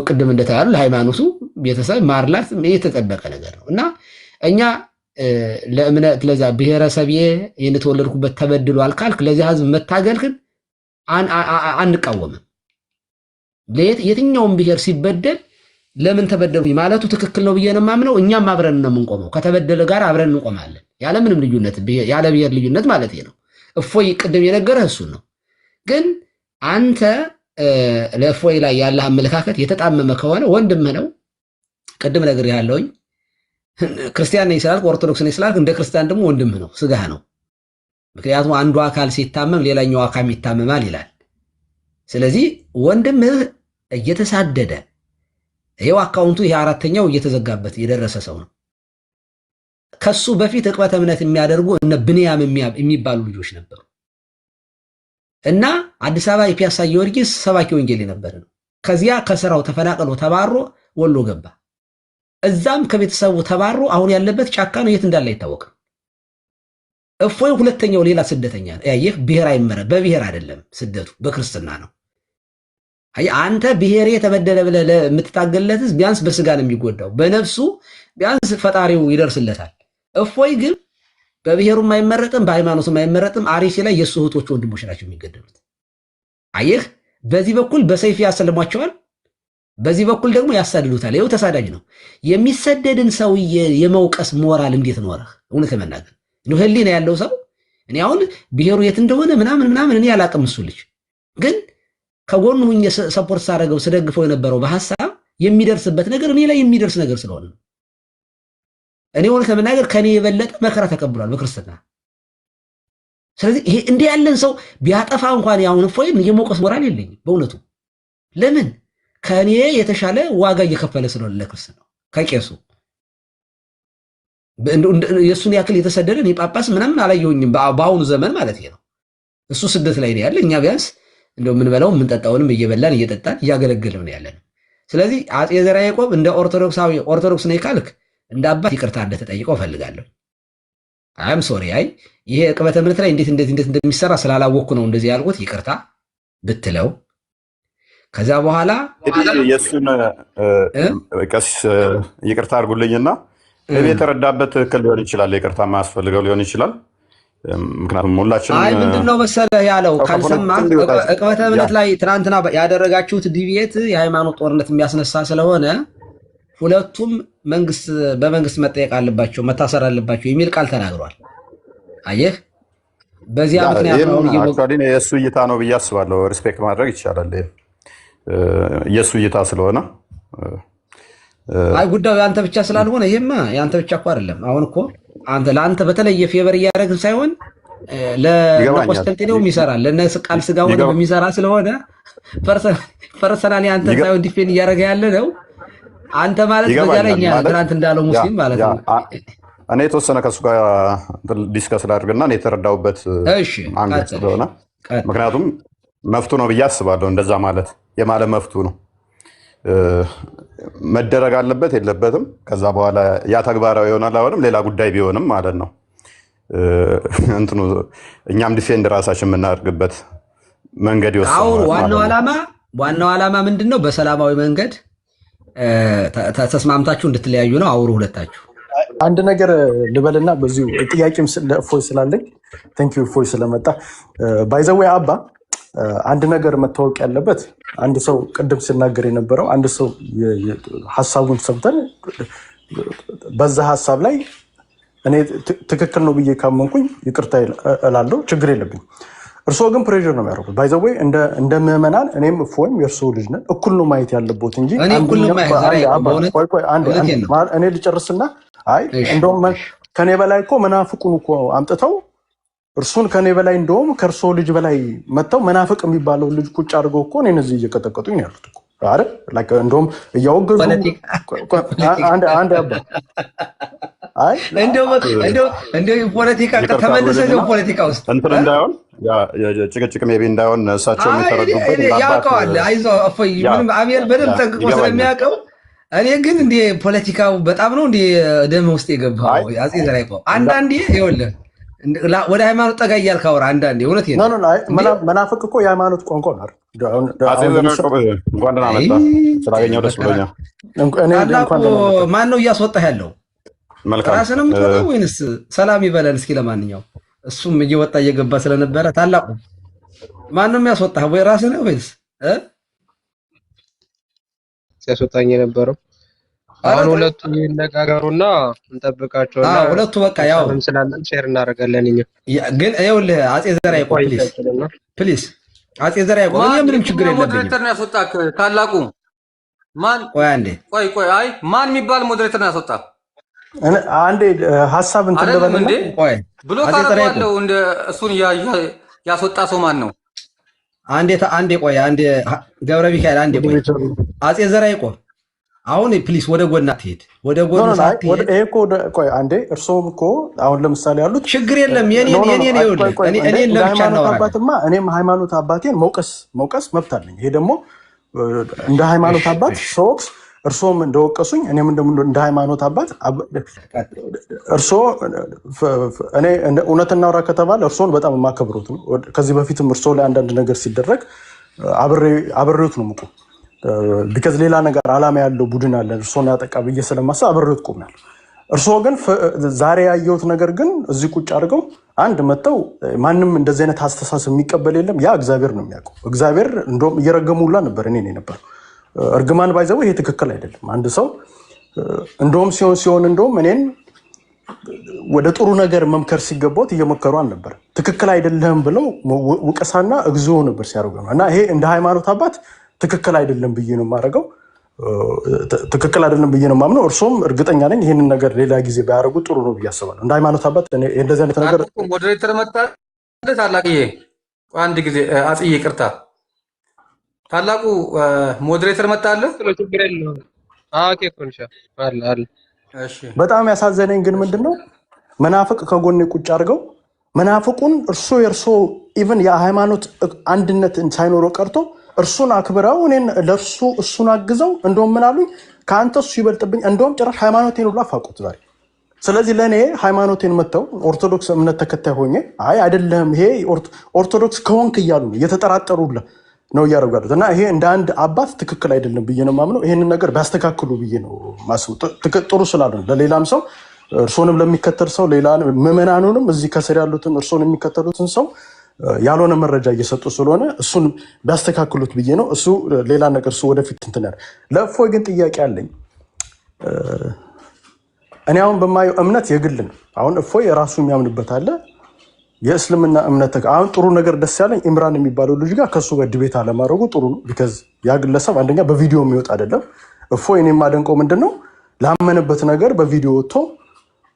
ቅድም እንደተባሉ ለሃይማኖቱ ቤተሰብ ማርላት የተጠበቀ ነገር ነው እና እኛ ለእምነት ለዛ ብሔረሰብ የተወለድኩበት ተበድሏል ካልክ ለዚህ ህዝብ መታገልክን አንቃወምም። የትኛውም ብሔር ሲበደል ለምን ተበደሉኝ ማለቱ ትክክል ነው ብዬ ነው የማምነው። እኛም አብረን ነው የምንቆመው፣ ከተበደለ ጋር አብረን እንቆማለን፣ ያለምንም ልዩነት፣ ያለ ብሔር ልዩነት ማለት ነው። እፎይ ቅድም የነገረህ እሱን ነው። ግን አንተ ለእፎይ ላይ ያለህ አመለካከት የተጣመመ ከሆነ ወንድምህ ነው። ቅድም ነግሬሃለሁኝ። ክርስቲያን ነኝ ስላልክ ኦርቶዶክስ ነኝ ስላልክ እንደ ክርስቲያን ደግሞ ወንድምህ ነው፣ ስጋህ ነው። ምክንያቱም አንዱ አካል ሲታመም ሌላኛው አካል ይታመማል ይላል። ስለዚህ ወንድምህ እየተሳደደ ይሄው አካውንቱ ይሄ አራተኛው እየተዘጋበት የደረሰ ሰው ነው። ከሱ በፊት ዕቅበተ እምነት የሚያደርጉ እነ ብንያም የሚባሉ ልጆች ነበሩ እና አዲስ አበባ የፒያሳ ጊዮርጊስ ሰባኪ ወንጌል የነበረ ነው። ከዚያ ከስራው ተፈናቅሎ ተባሮ ወሎ ገባ። እዛም ከቤተሰቡ ተባሮ አሁን ያለበት ጫካ ነው፣ የት እንዳለ አይታወቅም። እፎይ ሁለተኛው ሌላ ስደተኛ ነው። ይህ ብሔር አይመረ በብሔር አይደለም ስደቱ በክርስትና ነው። አንተ ብሔሬ ተበደለ ብለህ የምትታገልለትስ ቢያንስ በስጋ ነው የሚጎዳው፣ በነፍሱ ቢያንስ ፈጣሪው ይደርስለታል። እፎይ ግን በብሔሩም አይመረጥም በሃይማኖቱም አይመረጥም። አርሲ ላይ የእሱ እህቶች ወንድሞች ናቸው የሚገደሉት። አየህ፣ በዚህ በኩል በሰይፍ ያሰልሟቸዋል፣ በዚህ በኩል ደግሞ ያሳድዱታል። ይኸው ተሳዳጅ ነው። የሚሰደድን ሰውዬ የመውቀስ ሞራል እንዴት ኖረህ? እውነት ለመናገር ነው ህሊና ያለው ሰው እኔ አሁን ብሔሩ የት እንደሆነ ምናምን እኔ አላቅም። እሱ ልጅ ግን ከጎኑ ሁኜ ሰፖርት ሳደርገው ስደግፈው የነበረው በሐሳብ የሚደርስበት ነገር እኔ ላይ የሚደርስ ነገር ስለሆነ ነው። እኔ እውነት ለመናገር ከኔ የበለጠ መከራ ተቀብሏል በክርስትና። ስለዚህ ይሄ እንዲህ ያለን ሰው ቢያጠፋ እንኳን ያሁን እፎይን የመውቀስ ሞራል የለኝም በእውነቱ። ለምን ከኔ የተሻለ ዋጋ እየከፈለ ስለሆነ ለክርስትና ከቄሱ የእሱን ያክል የተሰደደ እኔ ጳጳስ ምናምን አላየሁኝም በአሁኑ ዘመን ማለት ነው። እሱ ስደት ላይ ነው ያለ፣ እኛ ቢያንስ እንደው የምንበላው የምንጠጣውንም እየበላን እየጠጣን እያገለገልን ነው ያለን። ስለዚህ አፄ ዘርዓ ያዕቆብ እንደ ኦርቶዶክስ ነኝ ካልክ እንደ አባት ይቅርታ እንደተጠይቀው እፈልጋለሁ። አይም ሶሪ ይሄ ዕቅበተ እምነት ላይ እንዴት እንደሚሰራ ስላላወቅኩ ነው እንደዚህ ያልኩት። ይቅርታ ብትለው ከዛ በኋላ የእሱን ቀስ ይቅርታ አድርጉልኝና የተረዳበት ትክክል ሊሆን ይችላል፣ ይቅርታ ማያስፈልገው ሊሆን ይችላል። ምክንያቱም ሁላችንም ምንድነው መሰለህ ያለው ካልሰማ ዕቅበተ እምነት ላይ ትናንትና ያደረጋችሁት ዲቤት የሃይማኖት ጦርነት የሚያስነሳ ስለሆነ ሁለቱም በመንግስት መጠየቅ አለባቸው፣ መታሰር አለባቸው የሚል ቃል ተናግሯል። አየህ፣ በዚያ ምክንያት ነው የእሱ እይታ ነው ብዬ አስባለሁ። ሪስፔክት ማድረግ ይቻላል፣ የእሱ እይታ ስለሆነ ጉዳዩ ያንተ ብቻ ስላልሆነ ይሄማ ያንተ ብቻ እኮ አይደለም። አሁን እኮ ለአንተ በተለየ ፌቨር እያደረግን ሳይሆን ለቆስጠንጤኔውም ይሰራል፣ ለነ ቃል ስጋው የሚሰራ ስለሆነ ፐርሰናሊ አንተ ሳይሆን ዲፌንድ እያደረገ ያለ ነው። አንተ ማለት በዛለኛ ትናንት እንዳለው ሙስሊም ማለት ነው። እኔ የተወሰነ ከሱ ጋር ዲስከስ ላድርግና እኔ የተረዳሁበት አንግል ስለሆነ ምክንያቱም መፍቱ ነው ብዬ አስባለሁ። እንደዛ ማለት መፍቱ ነው መደረግ አለበት የለበትም። ከዛ በኋላ ያ ተግባራዊ ይሆናል አይሆንም ሌላ ጉዳይ ቢሆንም ማለት ነው። እንትኑ እኛም ዲፌንድ ራሳችን የምናደርግበት መንገድ ይወስናል። ዋናው ዓላማ ምንድነው? በሰላማዊ መንገድ ተስማምታችሁ እንድትለያዩ ነው። አውሩ ሁለታችሁ። አንድ ነገር ልበልና በዚሁ ጥያቄም ለእፎይ ስላለኝ ቴንኪው እፎይ ስለመጣ ባይዘዌ አባ አንድ ነገር መታወቅ ያለበት አንድ ሰው ቅድም ሲናገር የነበረው አንድ ሰው ሀሳቡን ሰምተን በዛ ሀሳብ ላይ እኔ ትክክል ነው ብዬ ካመንኩኝ ይቅርታ እላለሁ፣ ችግር የለብኝ። እርስዎ ግን ፕሬዥር ነው የሚያደርጉት። ባይዘዌ እንደ ምዕመናን እኔም እፎይም የእርስዎ ልጅ ነን፣ እኩል ነው ማየት ያለበት እንጂ እኔ ልጨርስና እንደውም ከኔ በላይ እኮ መናፍቁን እኮ አምጥተው እርሱን ከኔ በላይ እንደውም ከእርሶ ልጅ በላይ መጥተው መናፍቅ የሚባለው ልጅ ቁጭ አድርገው እኮ እኔን እዚህ እየቀጠቀጡኝ ያሉት እኮ አይደል? እንደውም እያወገዙ አንድ አባ እንደው ፖለቲካ ተመልሰህ ፖለቲካ ውስጥ እንትን እንዳይሆን ጭቅጭቅ ሜቢ እንዳይሆን እሳቸው የሚተረዱበት ያውቀዋል። አይዞህ እፎይ፣ ምንም አቤል በደንብ ጠንቅቆ ስለሚያውቀው። እኔ ግን እንደ ፖለቲካው በጣም ነው እንደ ደም ውስጥ የገባው አፄ ዘርዓ ያዕቆብ። አንዳንዴ ይኸውልህ ወደ ሃይማኖት ጠጋ እያልክ አውራ። አንዳንዴ እውነት መናፍቅ እኮ የሃይማኖት ቋንቋ ነው። እንኳን ደህና መጣ፣ ስላገኘሁ ደስ ብሎኛል። ማን ነው እያስወጣህ ያለው? ራስህን የምትወጣው ወይንስ ሰላም ይበለን እስኪ። ለማንኛውም እሱም እየወጣ እየገባ ስለነበረ ታላቁ ማን ነው የሚያስወጣህ? ወይ ራስህ ነህ ወይንስ ሲያስወጣኝ የነበረው? አሁን ሁለቱ ይነጋገሩና እንጠብቃቸውና ሁለቱ በቃ ያው ስላለን ሼር እናደርጋለን። እኛ ግን ይኸውልህ አጼ ዘርዓ ያዕቆብ ፕሊዝ አጼ ዘርዓ ያዕቆብ ምንም ችግር የለብኝም። ሞዴሬተር ነው ያስወጣክ ታላቁ ማን? ቆይ አንዴ ቆይ አይ ማን የሚባል ሞዴሬተር ነው ያስወጣ? አንዴ ሀሳብ እንትን ልበልና ቆይ ብሎ ካረዋለው እንደ እሱን ያስወጣ ሰው ማን ነው? አንዴ ቆይ አንዴ ገብረ ሚካኤል አንዴ ቆይ አጼ ዘርዓ ያዕቆብ አሁን ፕሊስ ወደ ጎና ትሄድ ወደ ጎና ሳትሄድ እኮ ቆይ አንዴ እርሶም እኮ አሁን ለምሳሌ ያሉት ችግር የለም የኔ እኔ ለብቻ ነው አባትማ እኔም ሃይማኖት አባቴን መውቀስ መብት አለኝ። ይሄ ደግሞ እንደ ሃይማኖት አባት ሰዎች እርሶም እንደወቀሱኝ እኔም እንደ ሃይማኖት አባት እርሶ እኔ እውነት እናውራ ከተባለ እርሶን በጣም የማከብሩት ነው። ከዚህ በፊትም እርሶ ላይ አንዳንድ ነገር ሲደረግ አብሬዎት ነው የምቆም ቢካዝ ሌላ ነገር አላማ ያለው ቡድን አለ እርሶን ያጠቃ ብዬ ስለማስብ አብሬዎት ቆሜያለሁ። እርሶ ግን ዛሬ ያየሁት ነገር ግን እዚህ ቁጭ አድርገው አንድ መተው ማንም እንደዚህ አይነት አስተሳሰብ የሚቀበል የለም። ያ እግዚአብሔር ነው የሚያውቀው። እግዚአብሔር እንደውም እየረገሙላ ነበር እኔ ነበር እርግማን ባይዘው ይሄ ትክክል አይደለም። አንድ ሰው እንደውም ሲሆን እንደውም እኔን ወደ ጥሩ ነገር መምከር ሲገባው እየመከሩ አልነበር። ትክክል አይደለም ብለው ውቀሳና እግዚኦ ነበር ሲያደርጉ ነው። እና ይሄ እንደ ሃይማኖት አባት ትክክል አይደለም ብዬ ነው የማደርገው። ትክክል አይደለም ብዬ ነው የማምነው። እርሶም እርግጠኛ ነኝ ይሄንን ነገር ሌላ ጊዜ ባያደርጉ ጥሩ ነው ብዬ አስባለሁ። እንደ ሃይማኖት አባት እንደዚህ አይነት ነገር ሞዴሬተር መጣ ታላቅዬ አንድ ጊዜ አጽዬ ይቅርታ ታላቁ ሞዴሬተር መጣለ ችግር የለውም። ኦኬ ኮንሻ አለ እሺ በጣም ያሳዘነኝ ግን ምንድነው መናፍቅ ከጎኔ ቁጭ አድርገው መናፍቁን የእርሶ ኢቭን የሃይማኖት አንድነት ሳይኖረው ቀርቶ እርሱን አክብረው እኔን ለእርሱ እሱን አግዘው እንደውም ምን አሉኝ ከአንተ እሱ ይበልጥብኝ እንደውም ጭራሽ ሃይማኖቴን ሁሉ አፋቁት ዛሬ። ስለዚህ ለእኔ ሃይማኖቴን መተው ኦርቶዶክስ እምነት ተከታይ ሆኜ አይ አይደለም ይሄ ኦርቶዶክስ ከሆንክ እያሉ እየተጠራጠሩ ነው እያደረጉ ያሉት እና ይሄ እንደ አንድ አባት ትክክል አይደለም ብዬ ነው የማምነው። ይሄንን ነገር ቢያስተካክሉ ብዬ ነው ማስበው። ጥሩ ስላሉ ለሌላም ሰው እርሶንም ለሚከተል ሰው ሌላ ምዕመናኑንም እዚህ ከስር ያሉትን እርሶን የሚከተሉትን ሰው ያልሆነ መረጃ እየሰጡ ስለሆነ እሱን ቢያስተካክሉት ብዬ ነው። እሱ ሌላ ነገር እሱ ወደፊት እንትን ያለ ለእፎይ ግን ጥያቄ አለኝ። እኔ አሁን በማየው እምነት የግል ነው። አሁን እፎይ የራሱ የሚያምንበት አለ የእስልምና እምነት አሁን ጥሩ ነገር ደስ ያለኝ ኢምራን የሚባለው ልጅ ጋር ከሱ ጋር ዲቤት አለማድረጉ ጥሩ ነው። ቢካዝ ያ ግለሰብ አንደኛ በቪዲዮ የሚወጣ አይደለም። እፎይ እኔ የማደንቀው ምንድነው ላመነበት ነገር በቪዲዮ ወጥቶ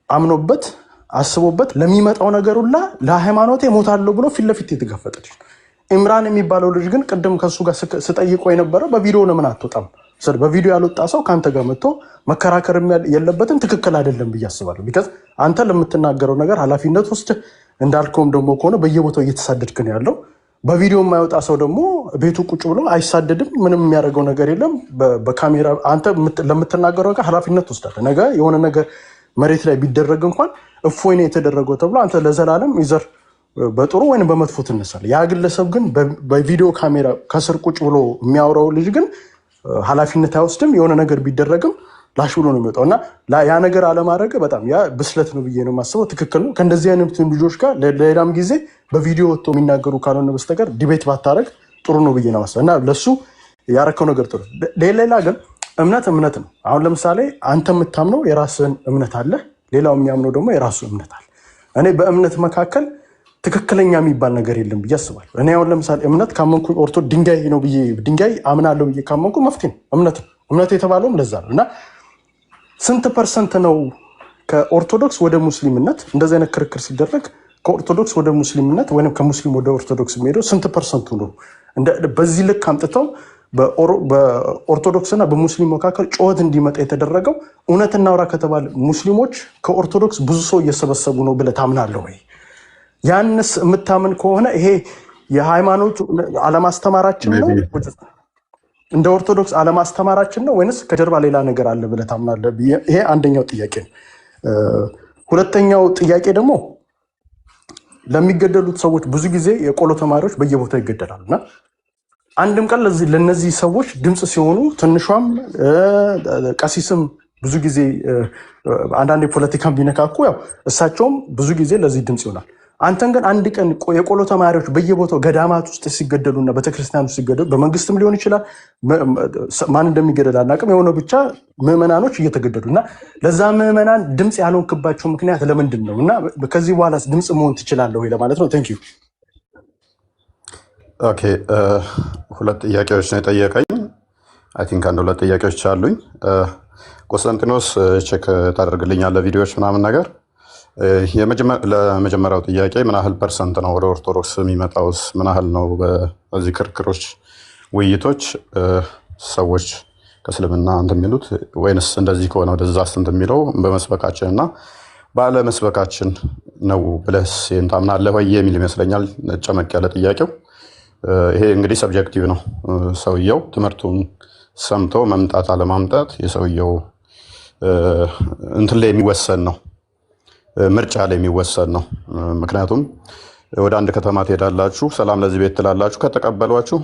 አምኖበት አስቦበት ለሚመጣው ነገር ሁላ ለሃይማኖቴ ሞታለሁ ብሎ ፊት ለፊት የተጋፈጠች። ኢምራን የሚባለው ልጅ ግን ቅድም ከሱ ጋር ስጠይቀው የነበረው በቪዲዮ ለምን አትወጣም? በቪዲዮ ያልወጣ ሰው ከአንተ ጋር መጥቶ መከራከር የለበትም። ትክክል አይደለም ብዬ አስባለሁ። ቢካዝ አንተ ለምትናገረው ነገር ኃላፊነት ወስደህ እንዳልከውም ደግሞ ከሆነ በየቦታው እየተሳደድክ ነው ያለው። በቪዲዮ የማይወጣ ሰው ደግሞ ቤቱ ቁጭ ብሎ አይሳደድም። ምንም የሚያደርገው ነገር የለም። በካሜራ አንተ ለምትናገረው ነገር ኃላፊነት ወስዳለህ። ነገ የሆነ ነገር መሬት ላይ ቢደረግ እንኳን እፎይ ነው የተደረገው ተብሎ አንተ ለዘላለም ይዘር በጥሩ ወይም በመጥፎ ትነሳለህ። ያ ግለሰብ ግን በቪዲዮ ካሜራ ከስር ቁጭ ብሎ የሚያወራው ልጅ ግን ኃላፊነት አይወስድም። የሆነ ነገር ቢደረግም ላሽ ብሎ ነው የሚወጣው እና ያ ነገር አለማድረግ በጣም ያ ብስለት ነው ብዬ ነው የማስበው። ትክክል ነው። ከእንደዚህ አይነት ልጆች ጋር ሌላም ጊዜ በቪዲዮ ወጥቶ የሚናገሩ ካልሆነ በስተቀር ዲቤት ባታረግ ጥሩ ነው ብዬ ነው የማስበው እና ለሱ ያረከው ነገር ጥሩ። ሌላ ግን እምነት ነው። አሁን ለምሳሌ አንተ የምታምነው የራስህን እምነት አለ፣ ሌላው የሚያምነው ደግሞ የራሱ እምነት አለ። እኔ በእምነት መካከል ትክክለኛ የሚባል ነገር የለም ብዬ አስባለሁ። እኔ አሁን ለምሳሌ እምነት ካመንኩ ድንጋይ ነው ብዬ ድንጋይ አምናለሁ ብዬ ካመንኩ መፍትሄ ነው። እምነት የተባለውም ለዛ ነው እና ስንት ፐርሰንት ነው ከኦርቶዶክስ ወደ ሙስሊምነት እንደዚህ አይነት ክርክር ሲደረግ ከኦርቶዶክስ ወደ ሙስሊምነት ወይም ከሙስሊም ወደ ኦርቶዶክስ የሚሄደው ስንት ፐርሰንቱ ነው? በዚህ ልክ አምጥተው በኦርቶዶክስና በሙስሊም መካከል ጩኸት እንዲመጣ የተደረገው እውነት እናውራ ከተባለ ሙስሊሞች ከኦርቶዶክስ ብዙ ሰው እየሰበሰቡ ነው ብለህ ታምናለህ ወይ? ያንስ የምታምን ከሆነ ይሄ የሃይማኖት አለማስተማራችን ነው እንደ ኦርቶዶክስ አለማስተማራችን ነው ወይንስ ከጀርባ ሌላ ነገር አለ ብለህ ታምናለህ? ይሄ አንደኛው ጥያቄ ነው። ሁለተኛው ጥያቄ ደግሞ ለሚገደሉት ሰዎች ብዙ ጊዜ የቆሎ ተማሪዎች በየቦታው ይገደላሉ እና አንድም ቀን ለነዚህ ሰዎች ድምፅ ሲሆኑ ትንሿም ቀሲስም ብዙ ጊዜ አንዳንድ የፖለቲካን ቢነካኩ ያው እሳቸውም ብዙ ጊዜ ለዚህ ድምፅ ይሆናል። አንተን ግን አንድ ቀን የቆሎ ተማሪዎች በየቦታው ገዳማት ውስጥ ሲገደሉና ቤተክርስቲያን ውስጥ ሲገደሉ በመንግስትም ሊሆን ይችላል፣ ማን እንደሚገደል አናውቅም። የሆነ ብቻ ምዕመናኖች እየተገደሉ እና ለዛ ምዕመናን ድምፅ ያልሆንክባቸው ምክንያት ለምንድን ነው? እና ከዚህ በኋላ ድምፅ መሆን ትችላለህ ወይ ለማለት ነው። ቴንክ ዩ። ኦኬ፣ ሁለት ጥያቄዎች ነው የጠየቀኝ። አይ ቲንክ አንድ ሁለት ጥያቄዎች አሉኝ። ቆስጠንጢኖስ ቼክ ታደርግልኛለህ ቪዲዮዎች ምናምን ነገር። ለመጀመሪያው ጥያቄ ምን ያህል ፐርሰንት ነው ወደ ኦርቶዶክስ የሚመጣውስ? ምን ያህል ነው በዚህ ክርክሮች፣ ውይይቶች ሰዎች ከእስልምና እንትን የሚሉት ወይንስ እንደዚህ ከሆነ ወደዛ ስንት የሚለው በመስበካችን እና ባለመስበካችን ነው ብለስ ታምናለህ ወይ የሚል ይመስለኛል ጨመቅ ያለ ጥያቄው። ይሄ እንግዲህ ሰብጀክቲቭ ነው። ሰውየው ትምህርቱን ሰምቶ መምጣት አለማምጣት የሰውየው እንትን ላይ የሚወሰን ነው፣ ምርጫ ላይ የሚወሰን ነው። ምክንያቱም ወደ አንድ ከተማ ትሄዳላችሁ፣ ሰላም ለዚህ ቤት ትላላችሁ። ከተቀበሏችሁ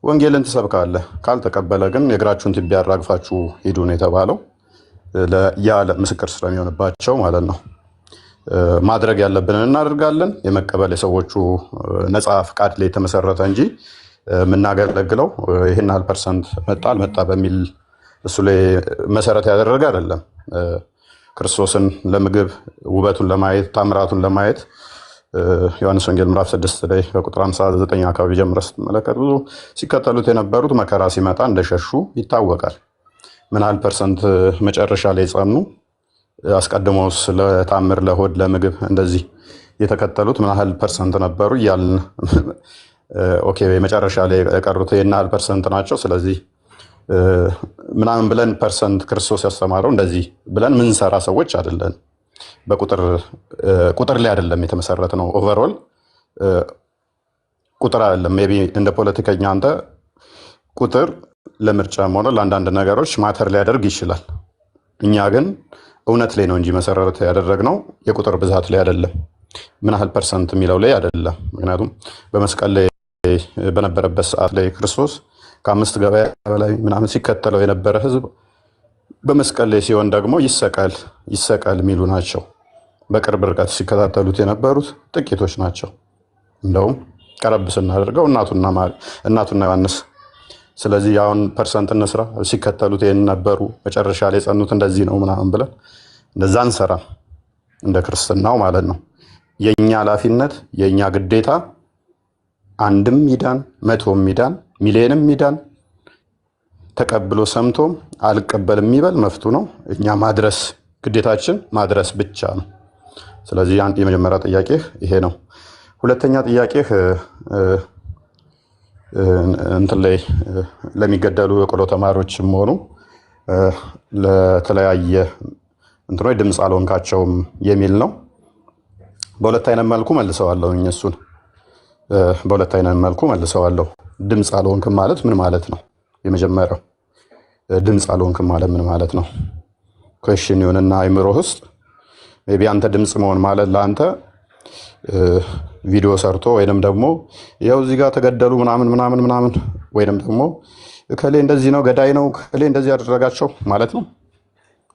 ወንጌልን ትሰብካለህ፣ ካልተቀበለ ግን የእግራችሁን ትቢያ አራግፋችሁ ሂዱ ነው የተባለው። ያ ምስክር ስለሚሆንባቸው ማለት ነው። ማድረግ ያለብንን እናደርጋለን። የመቀበል የሰዎቹ ነፃ ፍቃድ ላይ የተመሰረተ እንጂ የምናገለግለው ይህን ያህል ፐርሰንት መጣ አልመጣ በሚል እሱ ላይ መሰረት ያደረገ አይደለም። ክርስቶስን ለምግብ ውበቱን ለማየት ታምራቱን ለማየት ዮሐንስ ወንጌል ምዕራፍ 6 ላይ ከቁጥር 59 አካባቢ ጀምረህ ስትመለከት ብዙ ሲከተሉት የነበሩት መከራ ሲመጣ እንደሸሹ ይታወቃል። ምን ያህል ፐርሰንት መጨረሻ ላይ ጸኑ? አስቀድሞስ ለታምር ለሆድ ለምግብ እንደዚህ የተከተሉት ምን ያህል ፐርሰንት ነበሩ እያልን ኦኬ መጨረሻ ላይ የቀሩት ይህን ያህል ፐርሰንት ናቸው። ስለዚህ ምናምን ብለን ፐርሰንት ክርስቶስ ያስተማረው እንደዚህ ብለን ምንሰራ ሰዎች አይደለን። ቁጥር ላይ አይደለም የተመሰረተ ነው። ኦቨርኦል ቁጥር አይደለም። ሜይ ቢ እንደ ፖለቲከኛ አንተ ቁጥር ለምርጫም ሆነ ለአንዳንድ ነገሮች ማተር ሊያደርግ ይችላል። እኛ ግን እውነት ላይ ነው እንጂ መሰረት ያደረግነው የቁጥር ብዛት ላይ አይደለም፣ ምን ያህል ፐርሰንት የሚለው ላይ አይደለም። ምክንያቱም በመስቀል ላይ በነበረበት ሰዓት ላይ ክርስቶስ ከ5 ገበያ በላይ ምናምን ሲከተለው የነበረ ህዝብ በመስቀል ላይ ሲሆን ደግሞ ይሰቀል ይሰቀል የሚሉ ናቸው። በቅርብ ርቀት ሲከታተሉት የነበሩት ጥቂቶች ናቸው። እንደውም ቀረብ ስናደርገው እናቱና ዮሐንስ። ስለዚህ አሁን ፐርሰንት እንስራ፣ ሲከተሉት ይህን ነበሩ፣ መጨረሻ ላይ የጸኑት እንደዚህ ነው ምናምን ብለን እንደዛ እንሰራም። እንደ ክርስትናው ማለት ነው። የእኛ ኃላፊነት የእኛ ግዴታ አንድም ሚዳን 100 ሚዳን ሚሊዮንም ሚዳን ተቀብሎ ሰምቶም አልቀበልም የሚበል መፍቱ ነው። እኛ ማድረስ ግዴታችን ማድረስ ብቻ ነው። ስለዚህ የመጀመሪያ ጥያቄህ ይሄ ነው። ሁለተኛ ጥያቄህ እንትን ላይ ለሚገደሉ የቆሎ ተማሪዎችም ሆኑ ለተለያየ እንትኖች ድምፅ አልሆንካቸውም የሚል ነው። በሁለት አይነት መልኩ መልሰዋለሁ። እሱን በሁለት አይነት መልኩ መልሰዋለሁ። ድምፅ አልሆንክም ማለት ምን ማለት ነው? የመጀመሪያው ድምፅ አልሆንክም ማለት ምን ማለት ነው? ኩዌሽን ይሁንና አይምሮ ውስጥ ሜይ ቢ አንተ ድምፅ መሆን ማለት ለአንተ ቪዲዮ ሰርቶ ወይንም ደግሞ ያው እዚህ ጋር ተገደሉ ምናምን ምናምን ምናምን ወይንም ደግሞ እከሌ እንደዚህ ነው ገዳይ ነው እከሌ እንደዚህ ያደረጋቸው ማለት ነው።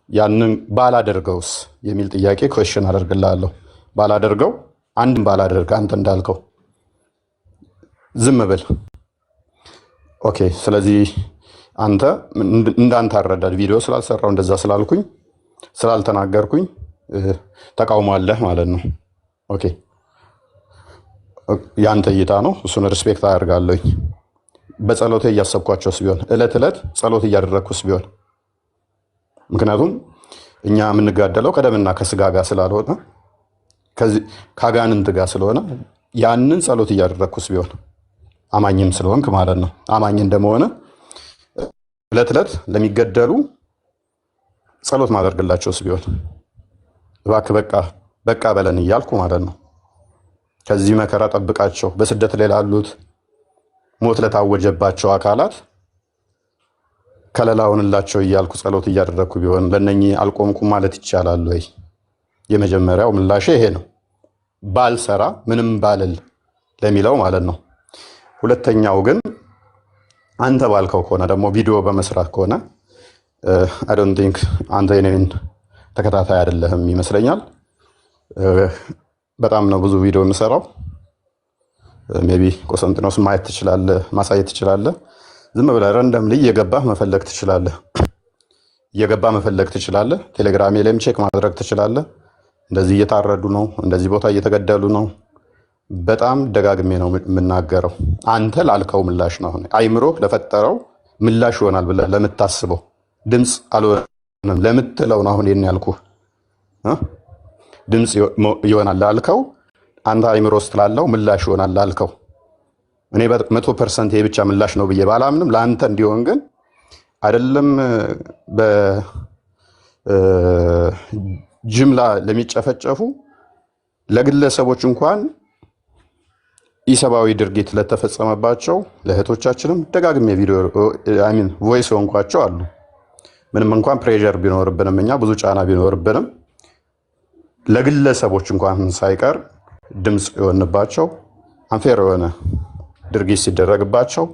ያንን ባላደርገውስ የሚል ጥያቄ ኩዌሽን አደርግልሃለሁ። ባላደርገው አንድም ባላደርግ አንተ እንዳልከው ዝም ብል ኦኬ። ስለዚህ አንተ እንዳንተ አረዳድ ቪዲዮ ስላልሰራው እንደዛ ስላልኩኝ ስላልተናገርኩኝ ተቃውሞ አለህ ማለት ነው። ኦኬ ያንተ እይታ ነው። እሱን ሪስፔክት አደርጋለሁኝ። በጸሎቴ እያሰብኳቸውስ ቢሆን እለት እለት ጸሎት እያደረግኩስ ቢሆን ምክንያቱም እኛ የምንጋደለው ከደምና ከስጋ ጋር ስላልሆነ ከአጋንንት ጋር ስለሆነ ያንን ጸሎት እያደረግኩስ ቢሆን አማኝም ስለሆንክ ማለት ነው። አማኝ እንደመሆነ እለት እለት ለሚገደሉ ጸሎት ማደርግላቸውስ ቢሆን እባክህ በቃ በለን እያልኩ ማለት ነው። ከዚህ መከራ ጠብቃቸው፣ በስደት ላይ ላሉት ሞት ለታወጀባቸው አካላት ከለላውንላቸው እያልኩ ጸሎት እያደረግኩ ቢሆን ለነኚህ አልቆምኩም ማለት ይቻላል ወይ? የመጀመሪያው ምላሽ ይሄ ነው። ባልሰራ ምንም ባልል ለሚለው ማለት ነው። ሁለተኛው ግን አንተ ባልከው ከሆነ ደግሞ ቪዲዮ በመስራት ከሆነ አይ ዶንት ቲንክ አንተ የኔን ተከታታይ አይደለህም ይመስለኛል። በጣም ነው ብዙ ቪዲዮ የምሰራው። ሜቢ ቆስጠንጢኖስ ማየት ትችላለህ፣ ማሳየት ትችላለህ። ዝም ብለህ ረንደም ላይ እየገባህ መፈለግ ትችላለህ። ቴሌግራሜ ላይም ቼክ ማድረግ ትችላለህ። እንደዚህ እየታረዱ ነው፣ እንደዚህ ቦታ እየተገደሉ ነው። በጣም ደጋግሜ ነው የምናገረው። አንተ ላልከው ምላሽ ነው፣ አሁን አይምሮ ለፈጠረው ምላሽ ይሆናል ብለህ ለምታስበው ድምፅ አልሆነም ለምትለው ነው አሁን ያልኩህ። ድምፅ ይሆናል ላልከው አንተ አይምሮ ውስጥ ላለው ምላሽ ይሆናል ላልከው እኔ 100% ይሄ ብቻ ምላሽ ነው ብዬ ባላምንም ለአንተ እንዲሆን ግን አይደለም በጅምላ ለሚጨፈጨፉ ለግለሰቦች እንኳን ኢሰብአዊ ድርጊት ለተፈጸመባቸው ለእህቶቻችንም ደጋግሜ ቪዲዮ ቮይስ ሆንኳቸው አሉ። ምንም እንኳን ፕሬዠር ቢኖርብንም እኛ ብዙ ጫና ቢኖርብንም ለግለሰቦች እንኳን ሳይቀር ድምፅ የሆንባቸው አንፌር የሆነ ድርጊት ሲደረግባቸው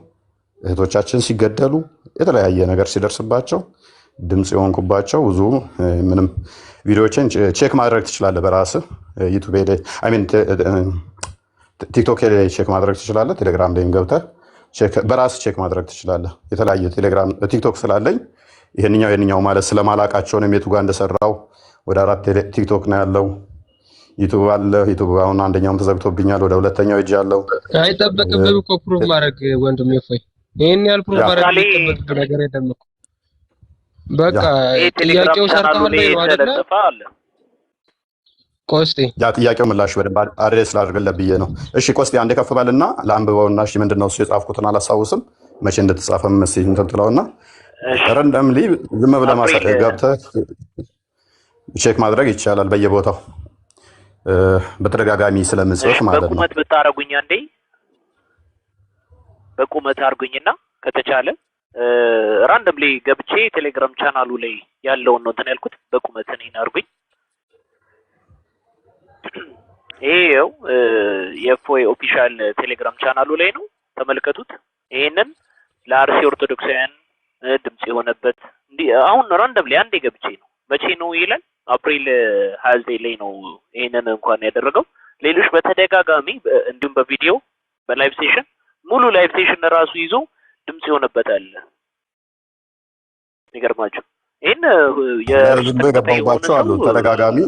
እህቶቻችን ሲገደሉ የተለያየ ነገር ሲደርስባቸው ድምፅ የሆንኩባቸው ብዙ ምንም ቪዲዮዎችን ቼክ ማድረግ ትችላለህ በራስህ ዩቲዩብ ላይ ቲክቶክ ላይ ቼክ ማድረግ ትችላለህ። ቴሌግራም ላይም ገብተህ በራስህ ቼክ ማድረግ ትችላለህ። የተለያየ ቴሌግራም ቲክቶክ ስላለኝ ይሄንኛው ማለት ስለማላቃቸው ነው የቱ ጋር እንደሰራው ወደ 4 ቲክቶክ ነው ያለው። ዩቲዩብ አለ። ዩቲዩብ አሁን አንደኛውም ተዘግቶብኛል። ወደ ሁለተኛው እጅ ያለው አይጠበቅብህም እኮ ፕሩፍ ማድረግ ወንድሜ። እፎይ ይሄን ያህል ፕሩፍ ማድረግ የሚጠበቅብህ ነገር የለም እኮ። በቃ ጥያቄው ሰርተሃል ነው አይደለ? ቆስጤ ያ ጥያቄው ምላሽ በደንብ አድሬስ ላድርግልህ ብዬ ነው። እሺ ቆስጤ አንዴ ከፍ በልና ለአንብበውና እሺ ምንድነው እሱ የጻፍኩትን አላስታውስም መቼ እንደተጻፈም መስይ እንትን ትለውና ረንደምሊ ዝም ብለህ ገብተህ ቼክ ማድረግ ይቻላል በየቦታው በተደጋጋሚ ስለምጽፍ ማለት ነው። በቁመት ብታረጉኝ አንዴ በቁመት አርጉኝና ከተቻለ ራንደምሊ ገብቼ ቴሌግራም ቻናሉ ላይ ያለውን ነው እንትን ያልኩት። በቁመት እኔን አርጉኝ። ይሄው የፎይ ኦፊሻል ቴሌግራም ቻናሉ ላይ ነው፣ ተመልከቱት። ይሄንን ለአርሲ ኦርቶዶክሳውያን ድምጽ የሆነበት እንዲህ አሁን ራንደምሊ አንዴ ገብቼ ነው። መቼ ነው ይላል? አፕሪል 29 ላይ ነው ይሄንን እንኳን ያደረገው። ሌሎች በተደጋጋሚ እንዲሁም በቪዲዮ በላይቭ ሴሽን ሙሉ ላይቭ ሴሽን ራሱ ይዞ ድምጽ የሆነበታል። ይገርማችሁ ይሄን የገባባቸው አሉ ተደጋጋሚ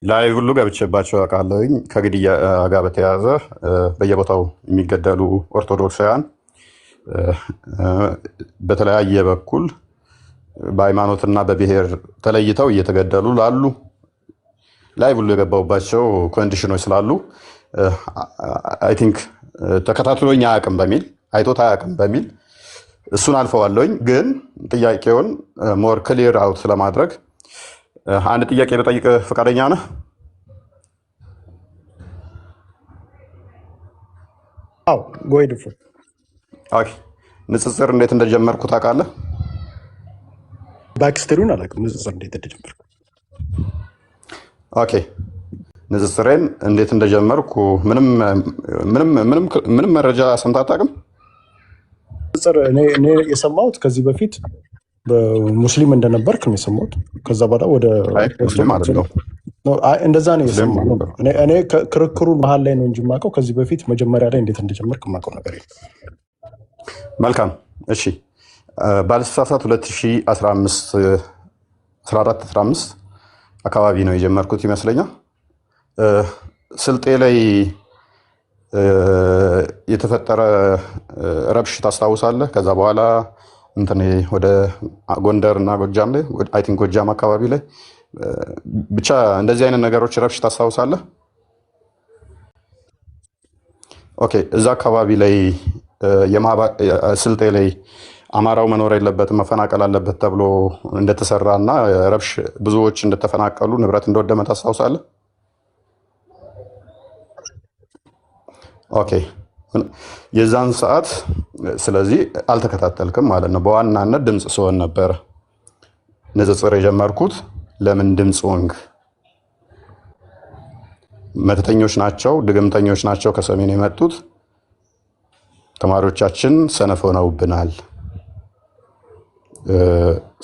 ላይ ሁሉ ገብቼባቸው አውቃለሁኝ። ከግድያ ጋር በተያያዘ በየቦታው የሚገደሉ ኦርቶዶክሳውያን በተለያየ በኩል በሃይማኖትና በብሔር ተለይተው እየተገደሉ ላሉ ላይ ሁሉ የገባውባቸው ኮንዲሽኖች ስላሉ አይ ቲንክ ተከታትሎኝ አያውቅም በሚል አይቶት አያውቅም በሚል እሱን አልፈዋለሁኝ። ግን ጥያቄውን ሞር ክሊር አውት ለማድረግ አንድ ጥያቄ ልጠይቅ ፈቃደኛ ነህ? አዎ ጎይድ ፉ ኦኬ። ንጽጽር እንዴት እንደጀመርኩ ታውቃለህ? ባክስተሪውን አላውቅም። ንጽጽር እንዴት እንደጀመርኩ ኦኬ። ንጽጽሬን እንዴት እንደጀመርኩ ምንም መረጃ ሰምተህ አታውቅም? ንጽጽር እኔ የሰማሁት ከዚህ በፊት በሙስሊም እንደነበርክ ነው የሰማሁት። ከዛ በኋላ ወደ ሙስሊም ማለት ነው እንደዛ ነው የሰማሁት። እኔ ክርክሩ መሀል ላይ ነው እንጂ የማውቀው ከዚህ በፊት መጀመሪያ ላይ እንዴት እንደጀመርክ የማውቀው ነገር የለም። መልካም እሺ። ባልሳሳት 2015 አካባቢ ነው የጀመርኩት ይመስለኛል። ስልጤ ላይ የተፈጠረ ረብሽ ታስታውሳለህ? ከዛ በኋላ እንትን ወደ ጎንደር እና ጎጃም ላይ አይ ቲንክ ጎጃም አካባቢ ላይ ብቻ እንደዚህ አይነት ነገሮች ረብሽ ታስታውሳለህ? ኦኬ። እዛ አካባቢ ላይ ስልጤ ላይ አማራው መኖር የለበትም መፈናቀል አለበት ተብሎ እንደተሰራ እና ረብሽ ብዙዎች እንደተፈናቀሉ ንብረት እንደወደመ ታስታውሳለህ? ኦኬ። የዛን ሰዓት ስለዚህ አልተከታተልክም ማለት ነው። በዋናነት ድምፅ ስሆን ነበረ ንጽጽር የጀመርኩት። ለምን ድምፅ ሆንክ? መተተኞች ናቸው፣ ድግምተኞች ናቸው ከሰሜን የመጡት ተማሪዎቻችን ሰነፍ ሆነውብናል።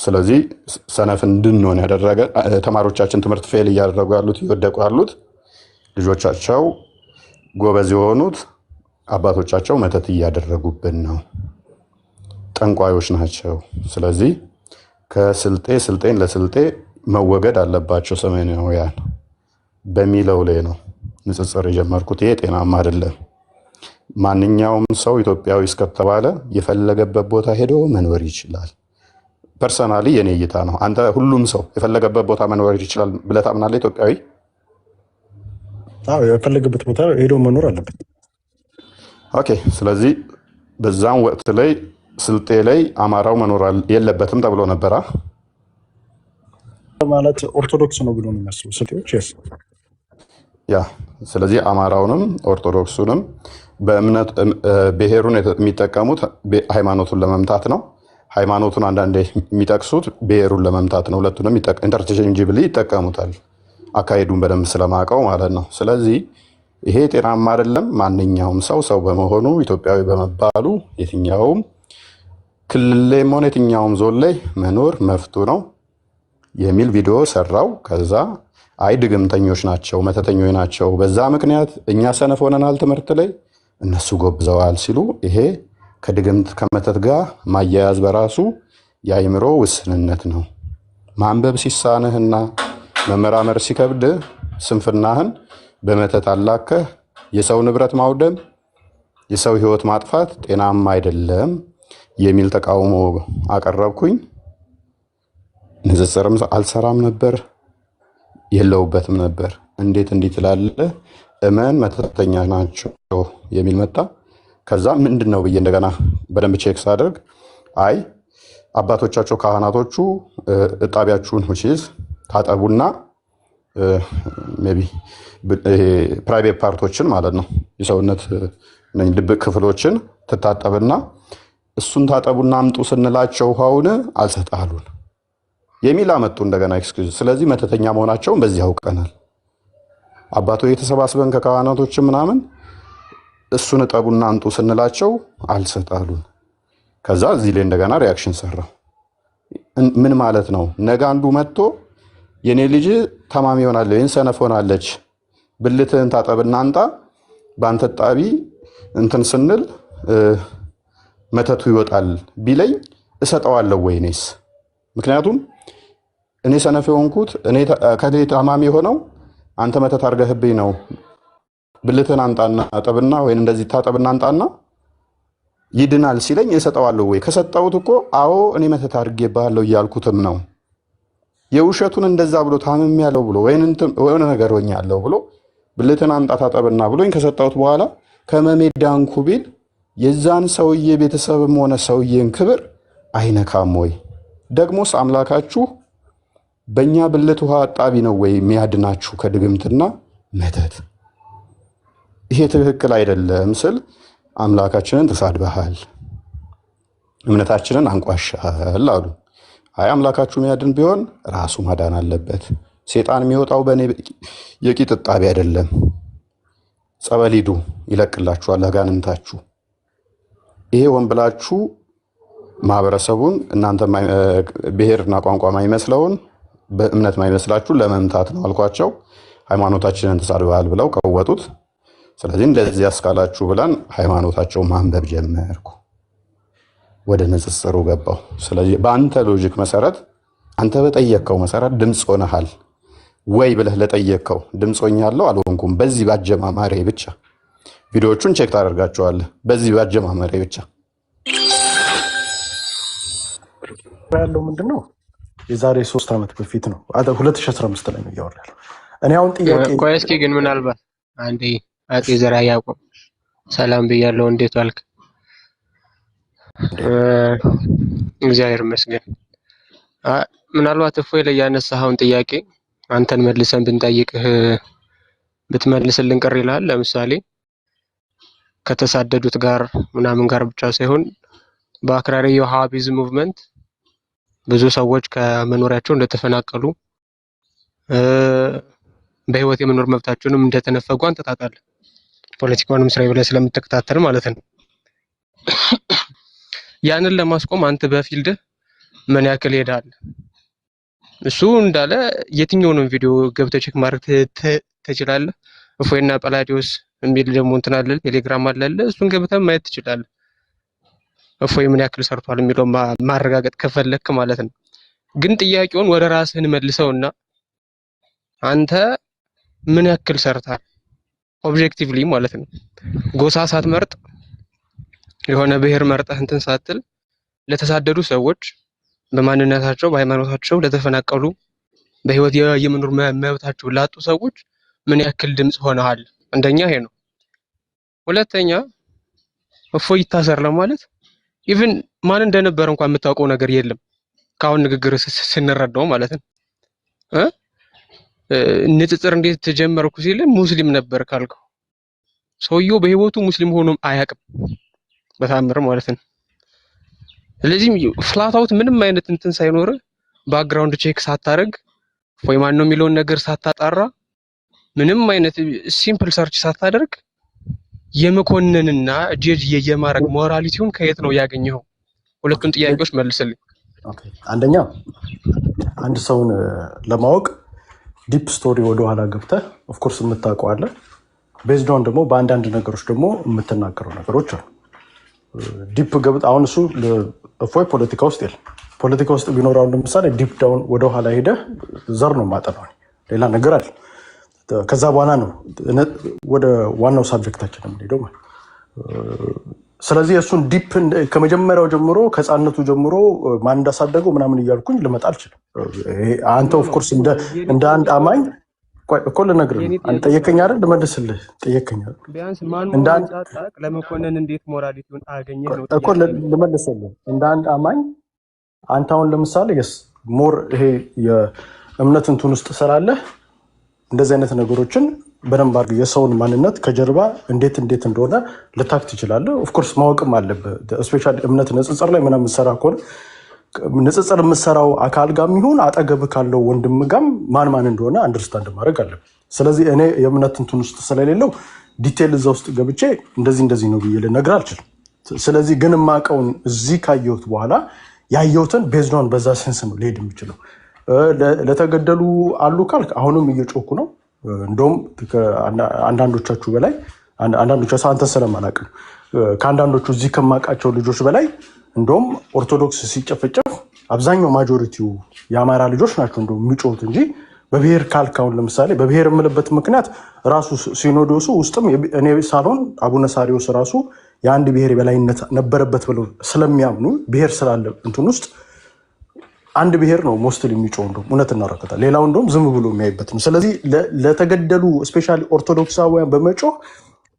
ስለዚህ ሰነፍ እንድንሆን ያደረገ ተማሪዎቻችን ትምህርት ፌል እያደረጉ ያሉት እየወደቁ ያሉት ልጆቻቸው ጎበዝ የሆኑት አባቶቻቸው መተት እያደረጉብን ነው፣ ጠንቋዮች ናቸው። ስለዚህ ስልጤን ለስልጤ መወገድ አለባቸው ሰሜናውያን በሚለው ላይ ነው ንጽጽር የጀመርኩት። ይሄ ጤናማ አይደለም። ማንኛውም ሰው ኢትዮጵያዊ እስከተባለ የፈለገበት ቦታ ሄዶ መኖር ይችላል። ፐርሰናሊ የኔ እይታ ነው። አንተ ሁሉም ሰው የፈለገበት ቦታ መኖር ይችላል ብለህ ታምናለህ? ኢትዮጵያዊ የፈለገበት ቦታ ሄዶ መኖር አለበት። ኦኬ። ስለዚህ በዛም ወቅት ላይ ስልጤ ላይ አማራው መኖር የለበትም ተብሎ ነበራ ማለት ኦርቶዶክስ ነው ብሎ ነው የሚያስቡ ስልጤዎች። ያ ስለዚህ አማራውንም ኦርቶዶክሱንም በእምነት ብሔሩን የሚጠቀሙት ሃይማኖቱን ለመምታት ነው። ሃይማኖቱን አንዳንዴ የሚጠቅሱት ብሔሩን ለመምታት ነው። ሁለቱንም ኢንተርቼንጅብሊ ይጠቀሙታል። አካሄዱን በደንብ ስለማውቀው ማለት ነው። ስለዚህ ይሄ ጤናማ አይደለም። ማንኛውም ሰው በመሆኑ ኢትዮጵያዊ በመባሉ የትኛውም ክልል ላይም ሆነ የትኛውም ዞን ላይ መኖር መፍቱ ነው የሚል ቪዲዮ ሰራው። ከዛ አይ ድግምተኞች ናቸው፣ መተተኞች ናቸው፣ በዛ ምክንያት እኛ ሰነፍ ሆነናል ትምህርት ላይ እነሱ ጎብዘዋል ሲሉ፣ ይሄ ከድግምት ከመተት ጋር ማያያዝ በራሱ የአእምሮ ውስንነት ነው። ማንበብ ሲሳንህና መመራመር ሲከብድ ስንፍናህን በመተት አላከህ የሰው ንብረት ማውደም፣ የሰው ሕይወት ማጥፋት ጤናማ አይደለም የሚል ተቃውሞ አቀረብኩኝ። ንጽጽርም አልሰራም ነበር፣ የለውበትም ነበር። እንዴት እንዲህ ትላለህ? እመን መተተኛ ናቸው የሚል መጣ። ከዛ ምንድን ነው ብዬ እንደገና በደንብ ቼክ ሳደርግ አይ አባቶቻቸው ካህናቶቹ እጣቢያችሁን ውጪዝ ታጠቡና ሜይ ቢ ፕራይቬት ፓርቶችን ማለት ነው የሰውነት ድብቅ ክፍሎችን ትታጠብና እሱን ታጠቡና አምጡ ስንላቸው ውሃውን አልሰጣሉን የሚል አመጡ እንደገና ኤክስኪውዝ። ስለዚህ መተተኛ መሆናቸውን በዚህ ያውቀናል። አባቶ የተሰባስበን ከካህናቶች ምናምን እሱን እጠቡና አምጡ ስንላቸው አልሰጣሉን። ከዛ እዚህ ላይ እንደገና ሪያክሽን ሰራው። ምን ማለት ነው? ነገ አንዱ መጥቶ የኔ ልጅ ታማሚ ሆናለች ወይን ሰነፍ ሆናለች ብልትህን ታጠብና አንጣ በአንተ ጣቢ እንትን ስንል መተቱ ይወጣል ቢለኝ እሰጠዋለሁ ወይ እኔስ? ምክንያቱም እኔ ሰነፍ የሆንኩት እኔ ከኔ ታማሚ የሆነው አንተ መተት አድርገህብኝ ነው። ብልትህን አንጣና አጠብና ወይን እንደዚህ ታጠብና አንጣና ይድናል ሲለኝ እሰጠዋለሁ ወይ? ከሰጠሁት እኮ አዎ እኔ መተት አድርጌብሃለሁ እያልኩትም ነው። የውሸቱን እንደዛ ብሎ ታምም ያለው ብሎ ወይን ነገር ሆኛለሁ ብሎ ብልትህን አንጣ ታጠብና ብሎኝ ከሰጠሁት በኋላ ከመሜ ዳንኩ ቢል የዛን ሰውዬ ቤተሰብም ሆነ ሰውዬን ክብር አይነካም ወይ? ደግሞስ አምላካችሁ በእኛ ብልት ውሃ አጣቢ ነው ወይ የሚያድናችሁ ከድግምትና መተት? ይሄ ትክክል አይደለም ስል አምላካችንን ተሳድበሃል፣ እምነታችንን አንቋሻል አሉ። አይ አምላካችሁ የሚያድን ቢሆን ራሱ ማዳን አለበት። ሴጣን የሚወጣው በእኔ የቂጥ እጣቢ አይደለም። ጸበል ሂዱ ይለቅላችኋል አጋንንታችሁ። ይሄ ሆን ብላችሁ ማህበረሰቡን እናንተ ብሔርና ቋንቋ ማይመስለውን በእምነት ማይመስላችሁ ለመምታት ነው አልኳቸው። ሃይማኖታችንን ተሳድበሃል ብለው ቀወጡት። ስለዚህ እንደዚህ ያስካላችሁ ብለን ሃይማኖታቸው ማንበብ ጀመርኩ። ወደ ንጽጽሩ ገባው። ስለዚህ በአንተ ሎጂክ መሰረት አንተ በጠየቅከው መሰረት ድምፅ ሆነሃል ወይ ብለህ ለጠየቅከው ድምፅ ሆኛለሁ አልሆንኩም። በዚህ ባጀማማሬ ብቻ ቪዲዮዎቹን ቼክ ታደርጋቸዋለህ። በዚህ ባጀማመሬ ብቻ ያለው ምንድነው? የዛሬ 3 ዓመት በፊት ነው 2015 ላይ ነው እያወራለሁ። እኔ አሁን ጥያቄ ቆይ እስኪ ግን ምናልባት አንዴ አጤ ዘርዓ ያዕቆብ ሰላም ብያለሁ። እንዴት ዋልክ? እግዚአብሔር ይመስገን። ምናልባት እፎይ ላይ ያነሳኸውን ጥያቄ አንተን መልሰን ብንጠይቅህ ብትመልስልን ቅር ይላል። ለምሳሌ ከተሳደዱት ጋር ምናምን ጋር ብቻ ሳይሆን በአክራሪ የዋሃቢዝም ሙቭመንት ብዙ ሰዎች ከመኖሪያቸው እንደተፈናቀሉ በህይወት የመኖር መብታቸውንም እንደተነፈጉ አንተ ታውቃለህ። ፖለቲካውንም ስራዬ ብለህ ስለምትከታተል ማለት ነው። ያንን ለማስቆም አንተ በፊልድ ምን ያክል ሄዳል? እሱ እንዳለ የትኛውንም ቪዲዮ ገብተህ ቼክ ማድረግ ትችላለህ። እፎይና ጳላዲዮስ የሚል ደግሞ እንትን አለ ቴሌግራም አለ። እሱን ገብተህ ማየት ትችላለህ። እፎይ ምን ያክል ሰርቷል የሚለው ማረጋገጥ ከፈለክ ማለት ነው። ግን ጥያቄውን ወደ ራስህን መልሰውና አንተ ምን ያክል ሰርታል ኦብጀክቲቭሊ ማለት ነው። ጎሳ ሳትመርጥ የሆነ ብሔር መርጠህ እንትን ሳትል ለተሳደዱ ሰዎች በማንነታቸው በሃይማኖታቸው ለተፈናቀሉ በህይወት የመኖር መብታቸው ላጡ ሰዎች ምን ያክል ድምጽ ሆነሃል? አንደኛ ይሄ ነው። ሁለተኛ እፎይ ይታሰር ለማለት ኢቭን ማን እንደነበር እንኳን የምታውቀው ነገር የለም። ካሁን ንግግር ስንረዳው ማለት ነው። ንጽጽር እንዴት ተጀመርኩ ሲል ሙስሊም ነበር ካልከው ሰውየው በህይወቱ ሙስሊም ሆኖም አያውቅም በታምር ማለት ነው። ስለዚህ ፍላት አውት ምንም አይነት እንትን ሳይኖር ባክግራውንድ ቼክ ሳታረግ ወይ ማን ነው የሚለውን ነገር ሳታጣራ ምንም አይነት ሲምፕል ሰርች ሳታደርግ የመኮንንና ጀጅ የማረግ ሞራሊቲውን ከየት ነው ያገኘው? ሁለቱን ጥያቄዎች መልስልኝ። አንደኛ አንድ ሰውን ለማወቅ ዲፕ ስቶሪ ወደ ኋላ ገብተህ ኦፍ ኮርስ የምታውቀው አለ። ቤዝድ ኦን ደግሞ በአንዳንድ ነገሮች ደግሞ የምትናገረው ነገሮች አሉ። ዲፕ ገብተህ አሁን እሱ እፎይ ፖለቲካ ውስጥ የለም። ፖለቲካ ውስጥ ቢኖረው ለምሳሌ ዲፕ ዳውን ወደ ኋላ ሄደህ ዘር ነው ማጠናው፣ ሌላ ነገር አለ። ከዛ በኋላ ነው ወደ ዋናው ሳብጀክታችን የምንሄደው። ስለዚህ እሱን ዲፕ ከመጀመሪያው ጀምሮ ከህፃነቱ ጀምሮ ማን እንዳሳደገው ምናምን እያልኩኝ ልመጣ አልችልም። አንተ ኦፍኮርስ እንደ አንድ አማኝ እኮ ልነግርህ ነው። ጠየቀኝ አይደል? ልመልስልህ። ጠየቀኝ አይደል? ቢያንስ ማን ጻጣቅ ለመኮንን እንዴት ሞራሊቲውን አገኘህ ነው እኮ ልመልስልህ። እንደ አንድ አማኝ አንተ አሁን ለምሳሌ ሞር ይሄ የእምነት እንትን ውስጥ ስላለህ እንደዚህ አይነት ነገሮችን በደንብ አድርገህ የሰውን ማንነት ከጀርባ እንዴት እንደሆነ ልታክ ትችላለህ። ኦፍኮርስ ማወቅም አለብህ። ስፔሻሊ እምነት ንጽጽር ላይ ምናምን የምትሰራ ከሆነ ንጽጽር የምትሰራው አካል ጋር የሚሆን አጠገብ ካለው ወንድም ጋር ማን እንደሆነ አንደርስታንድ ማድረግ አለብህ። ስለዚህ እኔ የእምነት እንትን ውስጥ ስለሌለው ዲቴል እዛ ውስጥ ገብቼ እንደዚህ ነው ብዬ ልነግርህ አልችልም። ስለዚህ ግን የማውቀውን እዚህ ካየሁት በኋላ ያየሁትን ቤዝዶን በዛ ሴንስ ነው ሊሄድ የሚችለው። ለተገደሉ አሉ ካልክ አሁንም እየጮኩ ነው። እንደውም አንዳንዶቻችሁ በላይ አንዳንዶቻችሁ አንተ ስለማላውቅ ከአንዳንዶቹ እዚህ ከማውቃቸው ልጆች በላይ እንደውም ኦርቶዶክስ ሲጨፈጨፍ አብዛኛው ማጆሪቲው የአማራ ልጆች ናቸው እንደውም የሚጮሁት እንጂ በብሔር ካልክ አሁን ለምሳሌ በብሔር የምልበት ምክንያት ራሱ ሲኖዶሱ ውስጥም እኔ ሳልሆን አቡነ ሳሪዎስ ራሱ የአንድ ብሔር የበላይነት ነበረበት ብለው ስለሚያምኑ ብሔር ስላለ እንትን ውስጥ አንድ ብሔር ነው ሞስትሊ የሚጮህ እንደውም እውነት እናረከታል። ሌላው እንደውም ዝም ብሎ የሚያይበት ነው። ስለዚህ ለተገደሉ ስፔሻሊ ኦርቶዶክሳውያን በመጮህ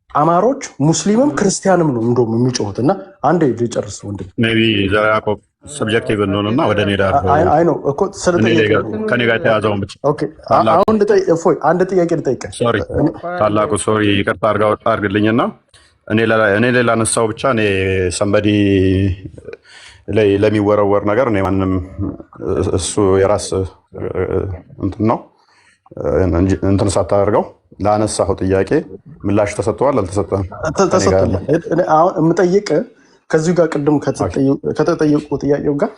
አማሮች ሙስሊምም ክርስቲያንም ነው እንደውም የሚጮሁት። እና አንዴ ልጨርስ ወንድም ሜይ ቢ ዘር ያዕቆብ ሰብጀክቲቭ እንደሆነና ወደ እኔ ዳር አይ ነው እኮ ከኔ ጋር የተያዘውን ብቻ አሁን አንድ ጥያቄ ልጠይቅህ። ሶሪ ታላቁ ሶሪ ይቅርታ አድርግልኝና እኔ ሌላ ነሳው ብቻ እኔ ሰንበዲ ላይ ለሚወረወር ነገር እኔ ማንም እሱ የራስ እንትን ነው እንትን ሳታደርገው ለአነሳኸው ጥያቄ ምላሽ ተሰጥቷል አልተሰጠም? ተሰጥቷል። አሁን የምጠይቅህ ከዚሁ ጋር ቅድም ከተጠየቁ ጥያቄው ጋር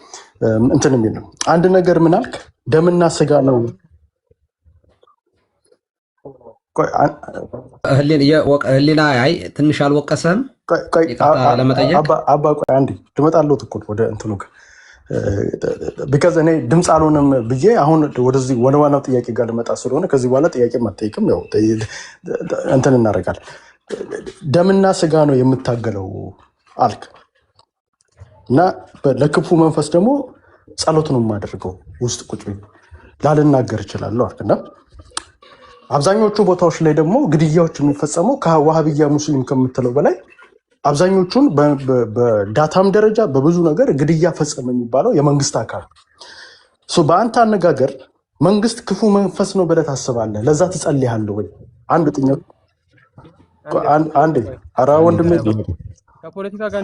እንትን የሚል ነው። አንድ ነገር ምን አልክ? ደምና ስጋ ነው። ህሊና አይ ትንሽ አልወቀሰህም? አባ ቆይ አንዴ ልመጣለሁ እኮ ወደ እንትኑ ጋር ቢካዝ እኔ ድምፅ አልሆንም ብዬ አሁን ወደዚህ ወደ ዋናው ጥያቄ ጋር ልመጣ ስለሆነ ከዚህ በኋላ ጥያቄ አትጠይቅም። ያው እንትን እናደርጋለን። ደምና ስጋ ነው የምታገለው አልክ እና ለክፉ መንፈስ ደግሞ ጸሎት ነው የማደርገው ውስጥ ቁጭ ላልናገር እችላለሁ አልክ እና አብዛኞቹ ቦታዎች ላይ ደግሞ ግድያዎች የሚፈጸመው ከዋሃብያ ሙስሊም ከምትለው በላይ አብዛኞቹን በዳታም ደረጃ በብዙ ነገር ግድያ ፈጸመ የሚባለው የመንግስት አካል በአንተ አነጋገር መንግስት ክፉ መንፈስ ነው ብለህ ታስባለህ? ለዛ ትጸልያለህ ወይ? አንድ ጥያቄ አንዴ ኧረ ወንድሜ ከፖለቲካ ጋር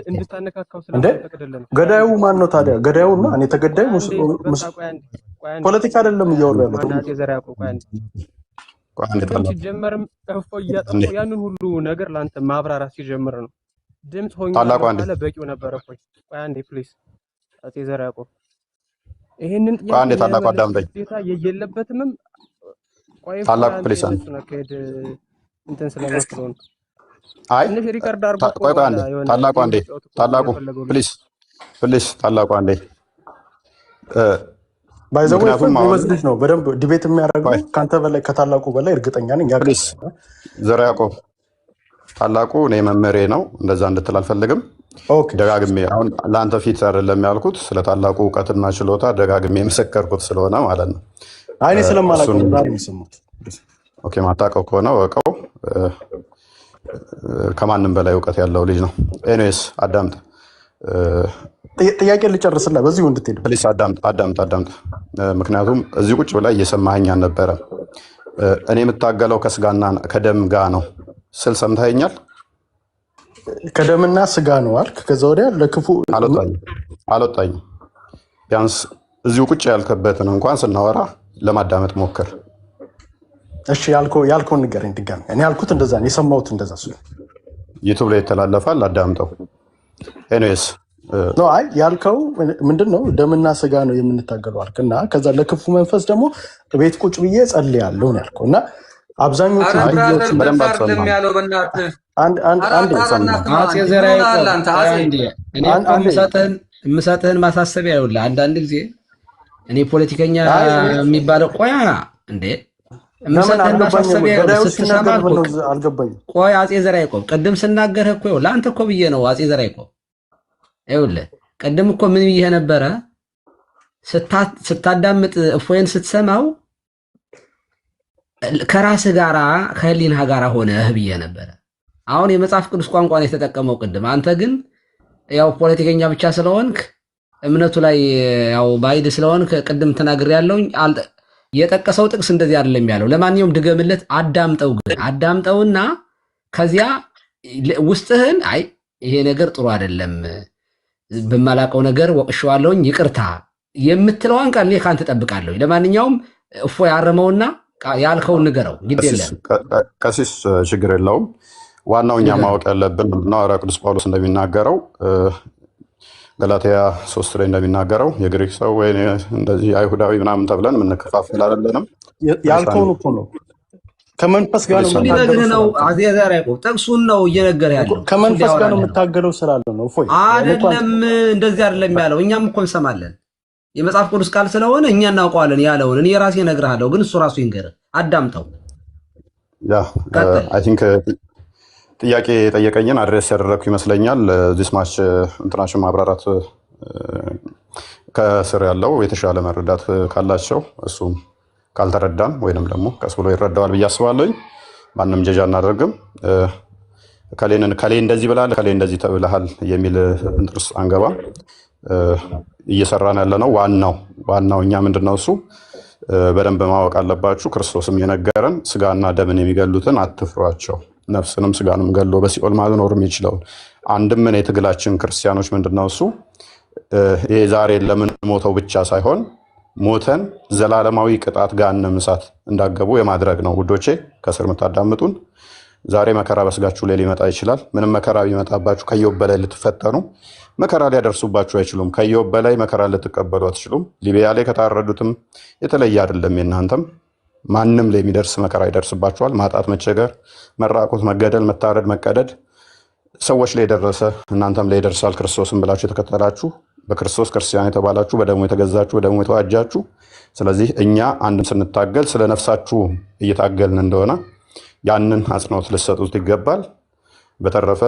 እንድታነካካው ስለተፈቀደልን ገዳዩ ማን ነው ታዲያ? ገዳዩ እና እኔ ተገዳዩ ፖለቲካ አይደለም እያወራ ሲጀመርም እፎይ እያጠፋ ያንን ሁሉ ነገር ለአንተ ማብራራት ሲጀምር ነው ድምፅ ሆኜ ያለ በቂው ነበር። እፎይ ቆይ አንዴ ፕሊዝ አጤ ዘር ያዕቆብ ይሄንን አንዴ ታላቁ አዳምጠኝ የለበትም። ቆይ ታላቁ ፕሊዝ እንትን ስለምትለው ነው። አይ ትንሽ ሪከርድ አድርጎ ቆይ አንዴ ታላቁ አንዴ ታላቁ ፕሊዝ ታላቁ አንዴ ባይዘው ጎበዝ ልጅ ነው። በደንብ ዲቤት የሚያደርገው ካንተ በላይ ከታላቁ በላይ እርግጠኛ ነኝ። ፕሊዝ ዘራ ያዕቆብ ታላቁ እኔ መመሬ ነው። እንደዛ እንድትል አልፈልግም። ደጋግሜ አሁን ለአንተ ፊት አይደለም ያልኩት፣ ስለ ታላቁ እውቀትና ችሎታ ደጋግሜ የመሰከርኩት ስለሆነ ማለት ነው። አይኔ ስለማላውቀው ዛሬ የሚሰሙት ኦኬ፣ ማታውቀው ከሆነ ወቀው። ከማንም በላይ እውቀት ያለው ልጅ ነው። ኤኒዌይስ አዳምጥ፣ ጥያቄ ልጨርስልህ በዚሁ እንድትሄድ ፕሊስ። አዳምጥ። ምክንያቱም እዚህ ቁጭ ብላ እየሰማኸኝ አልነበረም። እኔ የምታገለው ከስጋና ከደም ጋር ነው ስል ሰምተኸኛል። ከደምና ስጋ ነው አልክ። ከዛ ወዲያ ለክፉ አልወጣኝም። ቢያንስ እዚሁ ቁጭ ያልከበትን እንኳን ስናወራ ለማዳመጥ ሞክር። እሺ ያልከውን ንገረኝ ድጋሚ። እኔ ያልኩት እንደዛ ነው፣ የሰማሁት እንደዛ ነው። ዩቲዩብ ላይ ይተላለፋል፣ አዳምጠው። ኤኒዌይስ ኖ አይ ያልከው ምንድነው? ደምና ስጋ ነው የምንታገለው አልክ እና ከዛ ለክፉ መንፈስ ደግሞ ቤት ቁጭ ብዬ ጸልያለሁ ነው ያልከው እና አብዛኞቹ ቪዲዮዎች በደንብ አትሰማም። አፄ ዘርዓ ያዕቆብ እኔ የምሰጥህን ማሳሰቢያ ይኸውልህ። አንዳንድ ጊዜ እኔ ፖለቲከኛ የሚባለው ቆያ እንዴ የምሰጥህን ማሳሰቢያ ስትሰማ አልገባኝም። ቆይ አፄ ዘርዓ ያዕቆብ ቅድም ስናገርህ እኮ ይኸውልህ አንተ እኮ ብዬ ነው አፄ ዘርዓ ያዕቆብ ይኸውልህ ቅድም እኮ ምን ብዬ ነበረ? ስታዳምጥ እፎይን ስትሰማው ከራስህ ጋራ ከህሊናህ ጋራ ሆነህ ብዬ ነበረ። አሁን የመጽሐፍ ቅዱስ ቋንቋን የተጠቀመው ቅድም። አንተ ግን ያው ፖለቲከኛ ብቻ ስለሆንክ እምነቱ ላይ ያው ባይድ ስለሆንክ ቅድም ተናግሬ ያለውኝ የጠቀሰው ጥቅስ እንደዚህ አይደለም ያለው። ለማንኛውም ድገምለት፣ አዳምጠው። ግን አዳምጠውና ከዚያ ውስጥህን አይ ይሄ ነገር ጥሩ አይደለም በማላቀው ነገር ወቅሼዋለሁኝ ይቅርታ የምትለዋን ቃል እኔ ካንተ እጠብቃለሁ። ለማንኛውም እፎይ ያረመውና ያልከውን ንገረው። ግድ የለም ቀሲስ፣ ችግር የለውም። ዋናው እኛ ማወቅ ያለብን ምንድነው? ሐዋርያ ቅዱስ ጳውሎስ እንደሚናገረው ገላትያ 3 ላይ እንደሚናገረው የግሪክ ሰው ወይ እንደዚህ አይሁዳዊ ምናምን ተብለን የምንከፋፍል አይደለንም። ያልከውን እኮ ነው ከመንፈስ ጋር ነው የምታገለው። አፄ ዘርዓ ያዕቆብ ጥቅሱን ነው እየነገረ ያለው። ከመንፈስ ጋር ነው የምታገለው ስላለው ነው። እፎይ አይደለም፣ እንደዚህ አይደለም ያለው። እኛም እኮ እንሰማለን። የመጽሐፍ ቅዱስ ቃል ስለሆነ እኛ እናውቀዋለን ያለውን። እኔ ራሴ እነግርሃለሁ፣ ግን እሱ ራሱ ይንገርህ። አዳምጠው። ያ አይ ቲንክ ጥያቄ የጠየቀኝን አድሬስ ያደረግኩ ይመስለኛል። ዚስ ማች እንትናችን ማብራራት ከስር ያለው የተሻለ መረዳት ካላቸው እሱም ካልተረዳም ወይንም ደግሞ ቀስ ብሎ ይረዳዋል ብዬ አስባለሁኝ። ማንም ጀጃ አናደርግም። ከሌ እንደዚህ ብለሃል፣ ከሌ እንደዚህ ተብለሃል የሚል እንትን ውስጥ አንገባም። እየሰራን ያለ ነው። ዋናው እኛ ምንድነው እሱ በደንብ ማወቅ አለባችሁ። ክርስቶስም የነገረን ስጋና ደምን የሚገሉትን አትፍሯቸው፣ ነፍስንም ስጋንም ገሎ በሲኦል ማኖር የሚችለውን አንድም እኔ የትግላችን ክርስቲያኖች ምንድነው እሱ ይሄ ዛሬ ለምን ሞተው ብቻ ሳይሆን ሞተን ዘላለማዊ ቅጣት ገሃነመ እሳት እንዳገቡ የማድረግ ነው። ውዶቼ ከስር የምታዳምጡን ዛሬ መከራ በስጋችሁ ላይ ሊመጣ ይችላል። ምንም መከራ ቢመጣባችሁ ከኢዮብ በላይ ልትፈተኑ መከራ ሊያደርሱባችሁ አይችሉም። ከኢዮብ በላይ መከራ ልትቀበሉ አትችሉም። ሊቢያ ላይ ከታረዱትም የተለየ አይደለም። የእናንተም ማንም ላይ የሚደርስ መከራ ይደርስባችኋል። ማጣት፣ መቸገር፣ መራቆት፣ መገደል፣ መታረድ፣ መቀደድ ሰዎች ላይ የደረሰ እናንተም ላይ ይደርሳል። ክርስቶስን ብላችሁ የተከተላችሁ በክርስቶስ ክርስቲያን የተባላችሁ በደሙ የተገዛችሁ በደሙ የተዋጃችሁ። ስለዚህ እኛ አንድም ስንታገል ስለ ነፍሳችሁ እየታገልን እንደሆነ ያንን አጽንኦት ልትሰጡት ይገባል። በተረፈ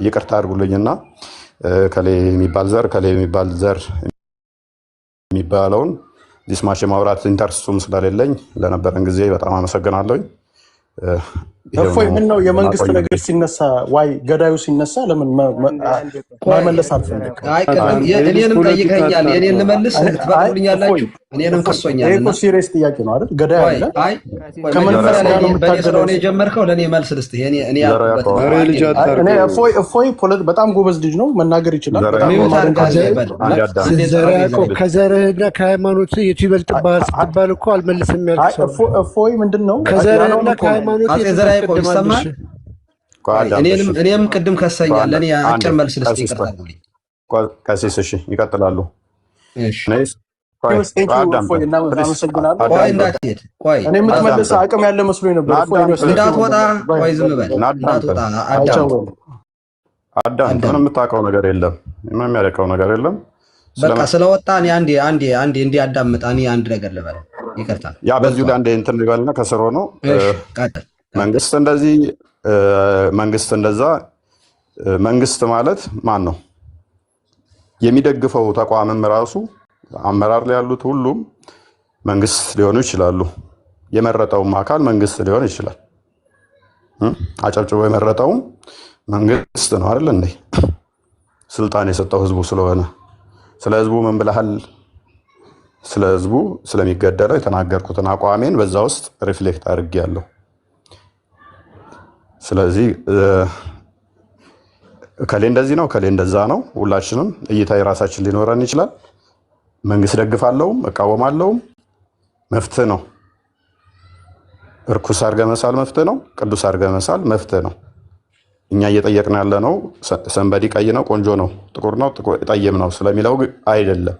ይቅርታ አድርጉልኝና ከሌ የሚባል ዘር የሚባለውን ዲስማሽ የማውራት ኢንተርስቱም ስለሌለኝ ለነበረን ጊዜ በጣም አመሰግናለሁኝ። እፎይ ምን ነው የመንግስት ነገር ሲነሳ ዋይ ገዳዩ ሲነሳ ለምን ማይመለስ አልፈልግ? እኔንም ጠይቀኛል። የኔን ልመልስ ትፈቅዱልኛላችሁ? እኔንም ከሶኛል። እኮ ሲሪየስ ጥያቄ ነው አይደል? ገዳዩ አለ ከመንፈስ ጋር ነው የምታገለው። የጀመርከው ለኔ መልስ ልስጥህ። እኔ እፎይ በጣም ጎበዝ ልጅ ነው፣ መናገር ይችላል። ከዘርህና ከሃይማኖት የቱ ይበልጥብሃል ስትባል እኮ አልመልስም ያልክ ሰው እፎይ ምንድነው? ከዘርህና ከሃይማኖት ያዕቆብ ይሰማል። እኔም ቅድም ከሰኛል። ለኔ አጭር መልስ ልስጥ። ይቀርታል ቀሲስ። እሺ ይቀጥላሉ። እናመሰግናለሁ። ቆይ እንዳትሄድ፣ ቆይ እኔ የምትመልስ አቅም ያለ መስሎኝ ነበር። እንዳትወጣ፣ ቆይ ዝም በል እንዳትወጣ። አዳም ምንም የምታውቀው ነገር የለም፣ ምንም የሚያደርገው ነገር የለም። በቃ ስለወጣ እኔ አንዴ እንዲያዳምጥ እኔ አንድ ነገር ልበል፣ ይቅርታ። ያ በዚሁ ላይ አንዴ እንትን ልበልና ከስር ሆኖ መንግስት እንደዚህ መንግስት እንደዛ መንግስት ማለት ማን ነው? የሚደግፈው ተቋምም ራሱ አመራር ላይ ያሉት ሁሉም መንግስት ሊሆኑ ይችላሉ። የመረጠውም አካል መንግስት ሊሆን ይችላል። አጨብጭቦ የመረጠውም መንግስት ነው አይደል እንዴ? ስልጣን የሰጠው ህዝቡ ስለሆነ ስለ ህዝቡ ምን ብለሃል? ስለ ህዝቡ ስለሚገደለው የተናገርኩትን አቋሜን በዛ ውስጥ ሪፍሌክት አድርጌያለሁ። ስለዚህ ከሌ እንደዚህ ነው ከሌ እንደዛ ነው። ሁላችንም እይታ የራሳችን ሊኖረን ይችላል። መንግስት ደግፋለሁም እቃወማለሁም መፍትህ ነው። እርኩስ አድርገህ መሳል መፍትህ ነው። ቅዱስ አድርገህ መሳል መፍትህ ነው። እኛ እየጠየቅን ያለ ነው ሰንበዲ ቀይ ነው ቆንጆ ነው ጥቁር ነው ጠይም ነው ስለሚለው አይደለም።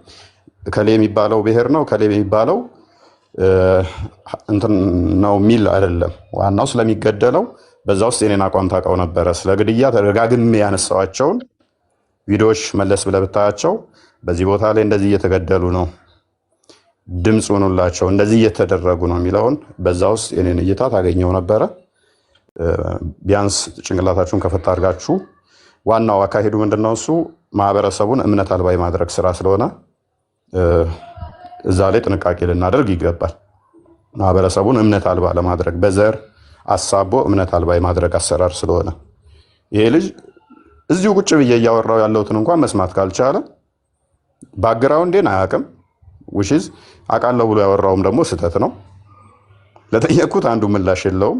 ከሌ የሚባለው ብሔር ነው ከሌ የሚባለው እንትን ነው የሚል አይደለም። ዋናው ስለሚገደለው በዛ ውስጥ የኔን አቋም ታውቀው ነበረ። ስለ ግድያ ተደጋግሜ ያነሳዋቸውን ቪዲዮዎች መለስ ብለህ ብታያቸው በዚህ ቦታ ላይ እንደዚህ እየተገደሉ ነው፣ ድምፅ ሆኑላቸው፣ እንደዚህ እየተደረጉ ነው የሚለውን በዛ ውስጥ የኔን እይታ ታገኘው ነበረ። ቢያንስ ጭንቅላታችሁን ከፈታ አድርጋችሁ ዋናው አካሄዱ ምንድነው? እሱ ማህበረሰቡን እምነት አልባ የማድረግ ስራ ስለሆነ እዛ ላይ ጥንቃቄ ልናደርግ ይገባል። ማህበረሰቡን እምነት አልባ ለማድረግ በዘር አሳቦ እምነት አልባ የማድረግ አሰራር ስለሆነ ይሄ ልጅ እዚሁ ቁጭ ብዬ እያወራው ያለሁትን እንኳን መስማት ካልቻለ ባክግራውንዴን አያውቅም። ውሽዝ አውቃለሁ ብሎ ያወራውም ደግሞ ስህተት ነው። ለጠየቅኩት አንዱ ምላሽ የለውም።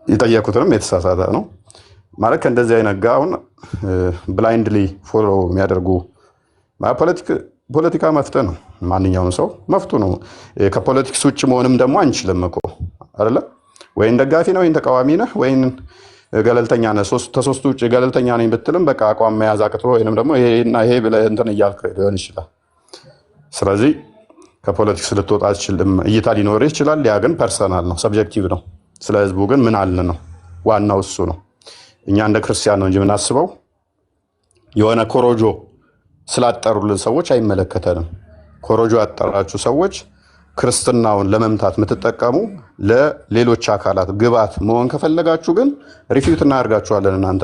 የጠየቁትንም የተሳሳተ ነው ማለት ከእንደዚህ አይነት ጋር አሁን ብላይንድሊ ፎሎ የሚያደርጉ ፖለቲካ መፍትሄ ነው። ማንኛውም ሰው መፍቱ ነው። ከፖለቲክስ ውጭ መሆንም ደግሞ አንችልም እኮ አይደለ? ወይን ደጋፊ ነው ወይን ተቃዋሚ ነህ ወይን ገለልተኛ ነህ። ተሶስቱ ውጭ ገለልተኛ ነኝ ብትልም በቃ አቋም መያዝ አቅቶ ወይንም ደግሞ ይሄና ይሄ ብለህ እንትን እያልክ ሊሆን ይችላል። ስለዚህ ከፖለቲክስ ልትወጣ አትችልም። እይታ ሊኖርህ ይችላል። ያ ግን ፐርሰናል ነው፣ ሰብጀክቲቭ ነው። ስለ ህዝቡ ግን ምን አለ ነው ዋናው እሱ ነው። እኛ እንደ ክርስቲያን ነው እንጂ የምናስበው የሆነ ኮሮጆ ስላጠሩልን ሰዎች አይመለከተንም። ኮሮጆ ያጠራችሁ ሰዎች ክርስትናውን ለመምታት የምትጠቀሙ ለሌሎች አካላት ግብዓት መሆን ከፈለጋችሁ ግን ሪፊዩት እናደርጋችኋለን። እናንተ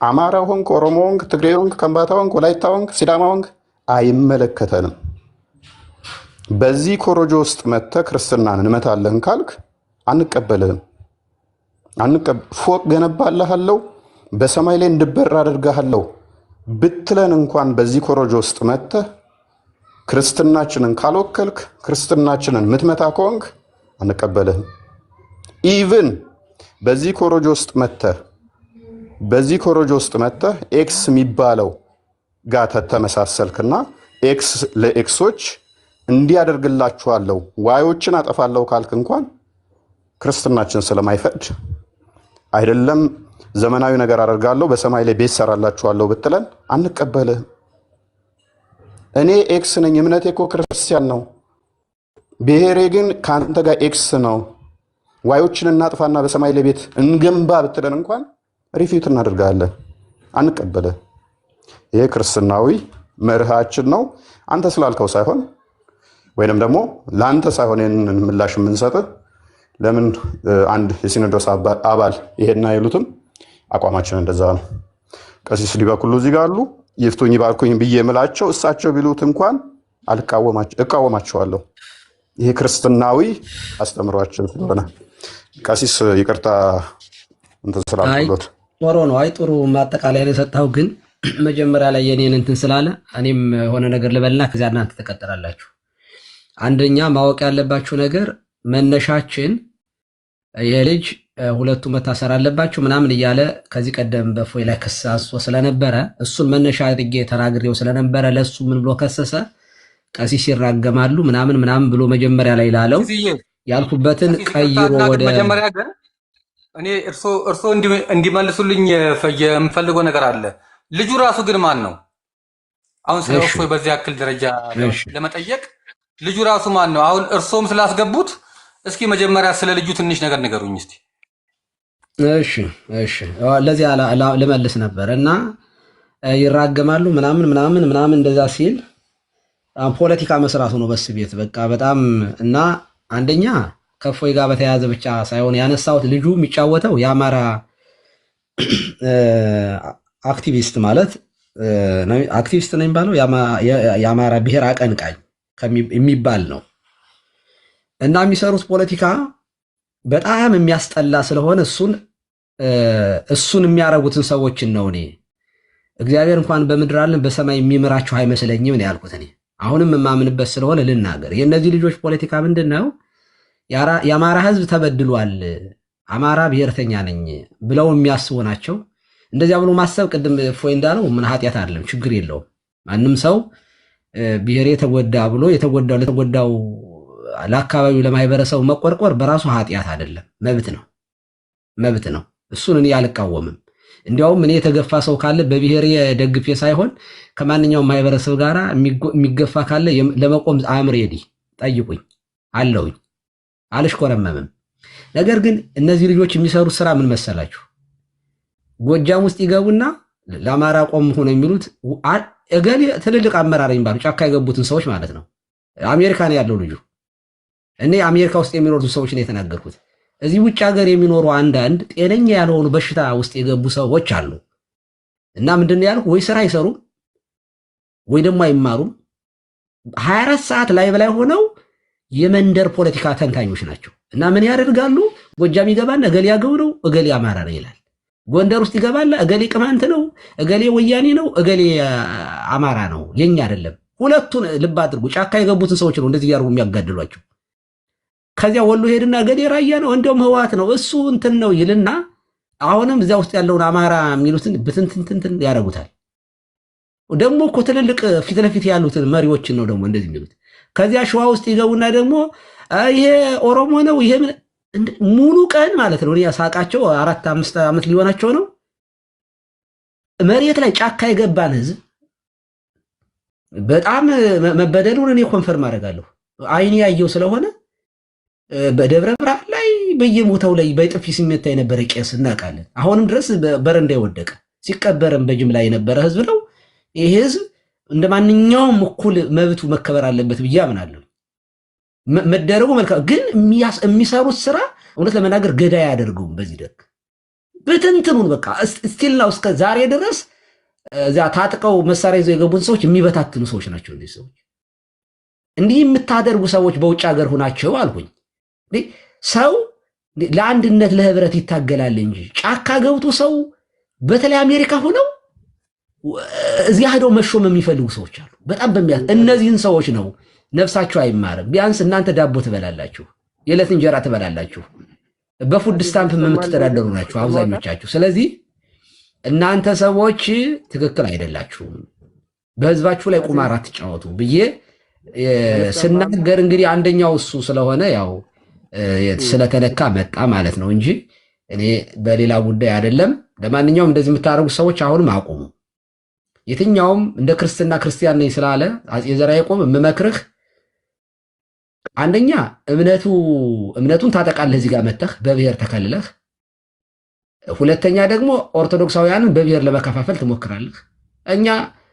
አማራ ሆንክ፣ ኦሮሞ ሆንክ፣ ትግሬ ሆንክ፣ ከምባታ ሆንክ፣ ወላይታ ሆንክ፣ ሲዳማ ሆንክ አይመለከተንም። በዚህ ኮሮጆ ውስጥ መጥተህ ክርስትናን እንመታለን ካልክ አንቀበልህም። ፎቅ ገነባልሃለሁ በሰማይ ላይ እንድበር አደርግሃለሁ ብትለን እንኳን በዚህ ኮሮጆ ውስጥ መጥተህ ክርስትናችንን ካልወከልክ ክርስትናችንን ምትመታ ከሆንክ አንቀበልህም። ኢቭን በዚህ ኮሮጆ ውስጥ መጥተህ ኤክስ የሚባለው ጋር ተመሳሰልክና ኤክስ ለኤክሶች እንዲያደርግላችኋለሁ ዋዮችን አጠፋለሁ ካልክ እንኳን ክርስትናችን ስለማይፈቅድ አይደለም ዘመናዊ ነገር አደርጋለሁ በሰማይ ላይ ቤት ሰራላችኋለሁ ብትለን አንቀበልህም። እኔ ኤክስ ነኝ፣ እምነቴ እኮ ክርስቲያን ነው፣ ብሔሬ ግን ከአንተ ጋር ኤክስ ነው፣ ዋዮችን እናጥፋና በሰማይ ላይ ቤት እንገንባ ብትለን እንኳን ሪፊዩት እናደርጋለን፣ አንቀበልህም። ይሄ ክርስትናዊ መርሃችን ነው። አንተ ስላልከው ሳይሆን ወይንም ደግሞ ለአንተ ሳይሆን ይህንን ምላሽ የምንሰጥህ ለምን አንድ የሲኖዶስ አባል ይሄን አይሉትም? አቋማችን እንደዛ ነው። ቀሲስ ሊበኩሉ እዚህ ጋር አሉ። ይፍቱኝ ባርኩኝ ብዬ የምላቸው እሳቸው ቢሉት እንኳን እቃወማቸዋለሁ። ይሄ ክርስትናዊ አስተምሯችን ስለሆነ ቀሲስ ይቅርታ እንትን ስላልኩት ጥሩ ነው። አይ ጥሩ ማጠቃለያ ላይ የሰጠው ግን መጀመሪያ ላይ የኔን እንትን ስላለ እኔም የሆነ ነገር ልበልና ከዚያ እናንተ ተቀጥላላችሁ። አንደኛ ማወቅ ያለባችሁ ነገር መነሻችን የልጅ ሁለቱ መታሰር አለባቸው ምናምን እያለ ከዚህ ቀደም በፎይ ላይ ክስ አንስቶ ስለነበረ እሱን መነሻ አድርጌ ተናግሬው ስለነበረ ለሱ ምን ብሎ ከሰሰ? ቀሲስ ይራገማሉ ምናምን ብሎ መጀመሪያ ላይ ላለው ያልኩበትን ቀይሮ ወደ መጀመሪያ ግን እኔ እርሶ እንዲመልሱልኝ የምፈልገው ነገር አለ። ልጁ ራሱ ግን ማን ነው? አሁን ስለ እፎይ በዚህ ያክል ደረጃ ለመጠየቅ ልጁ ራሱ ማን ነው? አሁን እርሶም ስላስገቡት እስኪ መጀመሪያ ስለ ልጁ ትንሽ ነገር ንገሩኝ እስቲ። እሺ ለዚህ ልመልስ ነበር እና ይራገማሉ ምናምን እንደዛ ሲል ፖለቲካ መስራቱ ነው በስ ቤት በቃ በጣም እና አንደኛ ከእፎይ ጋር በተያያዘ ብቻ ሳይሆን ያነሳሁት ልጁ የሚጫወተው የአማራ አክቲቪስት ማለት አክቲቪስት ነው የሚባለው የአማራ ብሔር አቀንቃኝ የሚባል ነው እና የሚሰሩት ፖለቲካ በጣም የሚያስጠላ ስለሆነ እሱን የሚያረጉትን ሰዎችን ነው እኔ እግዚአብሔር እንኳን በምድር አለን በሰማይ የሚምራችሁ አይመስለኝም ነው ያልኩት። እኔ አሁንም የማምንበት ስለሆነ ልናገር። የእነዚህ ልጆች ፖለቲካ ምንድን ነው? የአማራ ሕዝብ ተበድሏል፣ አማራ ብሔርተኛ ነኝ ብለው የሚያስቡ ናቸው። እንደዚያ ብሎ ማሰብ ቅድም እፎይ እንዳለው ምን ኃጢአት አይደለም፣ ችግር የለውም። ማንም ሰው ብሔሬ ተጎዳ ብሎ ለተጎዳው ለአካባቢው ለማህበረሰቡ መቆርቆር በራሱ ኃጢአት አይደለም፣ መብት ነው። እሱን እኔ አልቃወምም። እንዲያውም እኔ የተገፋ ሰው ካለ በብሔሬ ደግፌ ሳይሆን ከማንኛውም ማህበረሰብ ጋር የሚገፋ ካለ ለመቆም አምሬዲ ጠይቁኝ አለውኝ፣ አልሽኮረመምም። ነገር ግን እነዚህ ልጆች የሚሰሩት ስራ ምን መሰላችሁ? ጎጃም ውስጥ ይገቡና ለአማራ ቆም ሆነ የሚሉት እገሌ ትልልቅ አመራር የሚባሉ ጫካ የገቡትን ሰዎች ማለት ነው። አሜሪካ ነው ያለው ልጁ። እኔ አሜሪካ ውስጥ የሚኖሩ ሰዎች ነው የተናገርኩት። እዚህ ውጭ ሀገር የሚኖሩ አንዳንድ ጤነኛ ያልሆኑ በሽታ ውስጥ የገቡ ሰዎች አሉ እና ምንድን ያልኩ ወይ ስራ አይሰሩም ወይ ደግሞ አይማሩም። 24 ሰዓት ላይ በላይ ሆነው የመንደር ፖለቲካ ተንታኞች ናቸው እና ምን ያደርጋሉ? ጎጃም ይገባና እገሌ ያገው ነው እገሌ አማራ ነው ይላል። ጎንደር ውስጥ ይገባላ እገሌ ቅማንት ነው እገሌ ወያኔ ነው እገሌ አማራ ነው፣ የኛ አይደለም። ሁለቱን ልብ አድርጉ። ጫካ የገቡትን ሰዎች ነው እንደዚህ ያርጉ የሚያጋድሏቸው። ከዚያ ወሎ ሄድና እገሌ ራያ ነው እንደውም ህወሓት ነው እሱ እንትን ነው ይልና አሁንም እዚያ ውስጥ ያለውን አማራ የሚሉትን ብትንትንትን ያደርጉታል። ደግሞ እኮ ትልልቅ ፊት ለፊት ያሉትን መሪዎችን ነው ደግሞ እንደዚህ የሚሉት። ከዚያ ሸዋ ውስጥ ይገቡና ደግሞ ይሄ ኦሮሞ ነው ይሄ ሙሉ ቀን ማለት ነው። እኔ ያሳቃቸው 4-5 ዓመት ሊሆናቸው ነው። መሬት ላይ ጫካ የገባን ህዝብ በጣም መበደሉን እኔ ኮንፈርም አደርጋለሁ። አይኔ ያየው ስለሆነ በደብረ ብርሃን ላይ በየቦታው ላይ በጥፊ ሲመታ የነበረ ቄስ እናውቃለን። አሁንም ድረስ በረንዳ የወደቀ ሲቀበርም በጅምላ የነበረ ህዝብ ነው። ይህ ህዝብ እንደ ማንኛውም እኩል መብቱ መከበር አለበት ብዬ አምናለሁ። መደረጉ መልካም፣ ግን የሚሰሩት ስራ እውነት ለመናገር ገዳይ አያደርገውም። በዚህ ደግ በትንትኑን በቃ ስቲል ነው እስከ ዛሬ ድረስ እዚያ ታጥቀው መሳሪያ ይዘው የገቡን ሰዎች የሚበታትኑ ሰዎች ናቸው። እነዚህ ሰዎች እንዲህ የምታደርጉ ሰዎች በውጭ ሀገር ሆናቸው አልኩኝ። ሰው ለአንድነት ለህብረት ይታገላል እንጂ ጫካ ገብቶ ሰው በተለይ አሜሪካ ሆነው እዚያ ሄደው መሾም የሚፈልጉ ሰዎች አሉ። በጣም እነዚህን ሰዎች ነው ነፍሳችሁ አይማርም። ቢያንስ እናንተ ዳቦ ትበላላችሁ፣ የዕለት እንጀራ ትበላላችሁ፣ በፉድ ስታምፕ የምትተዳደሩ ናችሁ አብዛኞቻችሁ። ስለዚህ እናንተ ሰዎች ትክክል አይደላችሁም፣ በህዝባችሁ ላይ ቁማር አትጫወቱ ብዬ ስናገር እንግዲህ አንደኛው እሱ ስለሆነ ያው ስለተለካ መጣ ማለት ነው እንጂ እኔ በሌላ ጉዳይ አይደለም። ለማንኛውም እንደዚህ የምታደርጉ ሰዎች አሁንም አቁሙ። የትኛውም እንደ ክርስትና ክርስቲያን ነኝ ስላለ አፄ ዘርዓ ያዕቆብ የምመክርህ አንደኛ እምነቱን ታጠቃለህ፣ እዚህ ጋር መተህ በብሔር ተከልለህ። ሁለተኛ ደግሞ ኦርቶዶክሳውያንን በብሔር ለመከፋፈል ትሞክራለህ። እኛ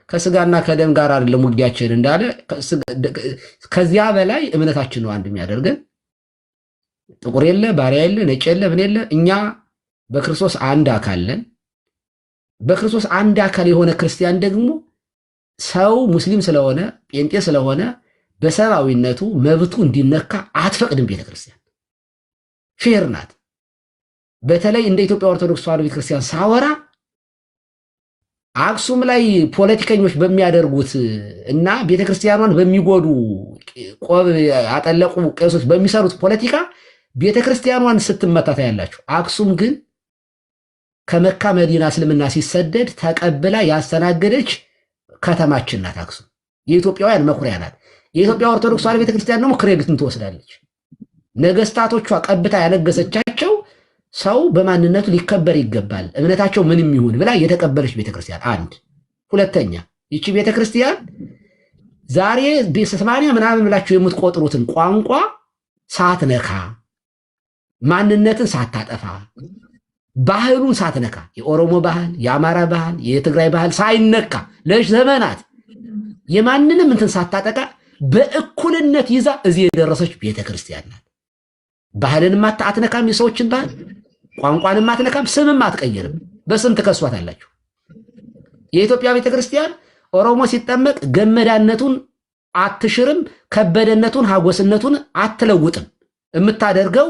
ከስጋና ከደም ጋር አይደለም ውጊያችን እንዳለ ከዚያ በላይ እምነታችን ነው አንድ የሚያደርገን። ጥቁር የለ ባሪያ የለ ነጭ የለ ምን የለ፣ እኛ በክርስቶስ አንድ አካል ነን። በክርስቶስ አንድ አካል የሆነ ክርስቲያን ደግሞ ሰው ሙስሊም ስለሆነ ጴንጤ ስለሆነ በሰብአዊነቱ መብቱ እንዲነካ አትፈቅድም። ቤተክርስቲያን ፌር ናት። በተለይ እንደ ኢትዮጵያ ኦርቶዶክስ ተዋሕዶ ቤተክርስቲያን ሳወራ አክሱም ላይ ፖለቲከኞች በሚያደርጉት እና ቤተክርስቲያኗን በሚጎዱ ቆብ ያጠለቁ ቄሶች በሚሰሩት ፖለቲካ ቤተክርስቲያኗን ስትመታታ ያላችሁ። አክሱም ግን ከመካ መዲና እስልምና ሲሰደድ ተቀብላ ያስተናገደች ከተማችን ናት። አክሱም የኢትዮጵያውያን መኩሪያ ናት። የኢትዮጵያ ኦርቶዶክስ ተዋሕዶ ቤተክርስቲያን ደግሞ ክሬዲትን ትወስዳለች። ነገስታቶቿ ቀብታ ያነገሰቻቸው ሰው በማንነቱ ሊከበር ይገባል፣ እምነታቸው ምንም ይሁን ብላ የተቀበለች ቤተክርስቲያን አንድ። ሁለተኛ ይቺ ቤተክርስቲያን ዛሬ 80 ምናምን ብላችሁ የምትቆጥሩትን ቋንቋ ሳትነካ፣ ማንነትን ሳታጠፋ፣ ባህሉን ሳትነካ፣ የኦሮሞ ባህል፣ የአማራ ባህል፣ የትግራይ ባህል ሳይነካ ለዘመናት የማንንም እንትን ሳታጠቃ በእኩልነት ይዛ እዚህ የደረሰች ቤተክርስቲያን ናት። ባህልንም አትነካም፣ የሰዎችን ባህል ቋንቋንም አትነካም፣ ስምም አትቀይርም። በስም ትከሷታላችሁ። የኢትዮጵያ ቤተክርስቲያን ኦሮሞ ሲጠመቅ ገመዳነቱን አትሽርም፣ ከበደነቱን ሀጎስነቱን አትለውጥም። የምታደርገው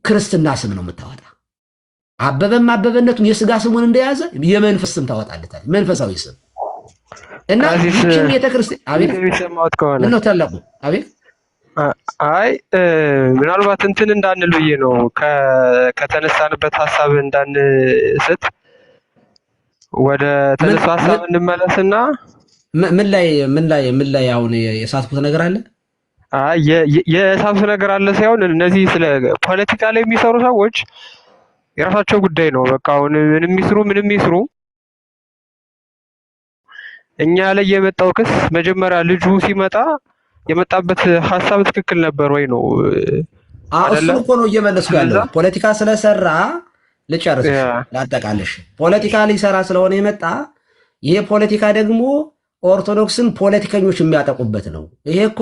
ክርስትና ስም ነው የምታወጣ። አበበም አበበነቱን የስጋ ስሙን እንደያዘ የመንፈስ ስም ታወጣለታል፣ መንፈሳዊ ስም እና ይህችን ቤተክርስቲያን አቤት የሚሰማት ከሆነ ምነው ታላቁ አቤት አይ ምናልባት እንትን እንዳንል ብዬ ነው ከተነሳንበት ሀሳብ እንዳንስት ወደ ተነሳው ሀሳብ እንመለስና ምን ላይ አሁን የሳትኩት ነገር አለ? አይ የሳትኩት ነገር አለ ሳይሆን እነዚህ ስለ ፖለቲካ ላይ የሚሰሩ ሰዎች የራሳቸው ጉዳይ ነው። በቃ አሁን ምንም ይስሩ እኛ ላይ የመጣው ክስ መጀመሪያ ልጁ ሲመጣ የመጣበት ሀሳብ ትክክል ነበር ወይ ነው እሱ እኮ ነው እየመለስኩ ያለው። ፖለቲካ ስለሰራ ልጨርስ ላጠቃልሽ። ፖለቲካ ሊሰራ ስለሆነ የመጣ ይሄ ፖለቲካ ደግሞ ኦርቶዶክስን ፖለቲከኞች የሚያጠቁበት ነው። ይሄ እኮ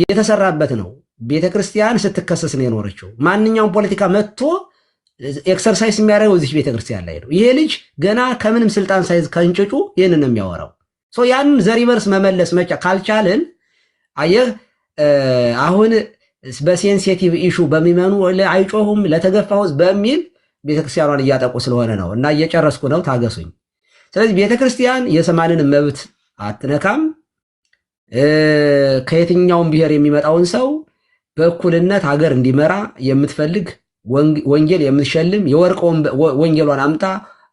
የተሰራበት ነው። ቤተክርስቲያን ስትከሰስ ነው የኖረችው። ማንኛውም ፖለቲካ መጥቶ ኤክሰርሳይዝ የሚያደርገው እዚህ ቤተክርስቲያን ላይ ነው። ይሄ ልጅ ገና ከምንም ስልጣን ሳይዝ ከእንጭጩ ይህንን ነው የሚያወራው። ያንን ዘሪቨርስ መመለስ መቻ ካልቻልን አየህ አሁን በሴንሲቲቭ ኢሹ በሚመኑ አይጮሁም ለተገፋው በሚል ቤተክርስቲያኗን እያጠቁ ስለሆነ ነው። እና እየጨረስኩ ነው፣ ታገሱኝ። ስለዚህ ቤተክርስቲያን የሰማንን መብት አትነካም። ከየትኛውም ብሔር የሚመጣውን ሰው በእኩልነት ሀገር እንዲመራ የምትፈልግ ወንጌል የምትሸልም የወርቅ ወንጌሏን አምጣ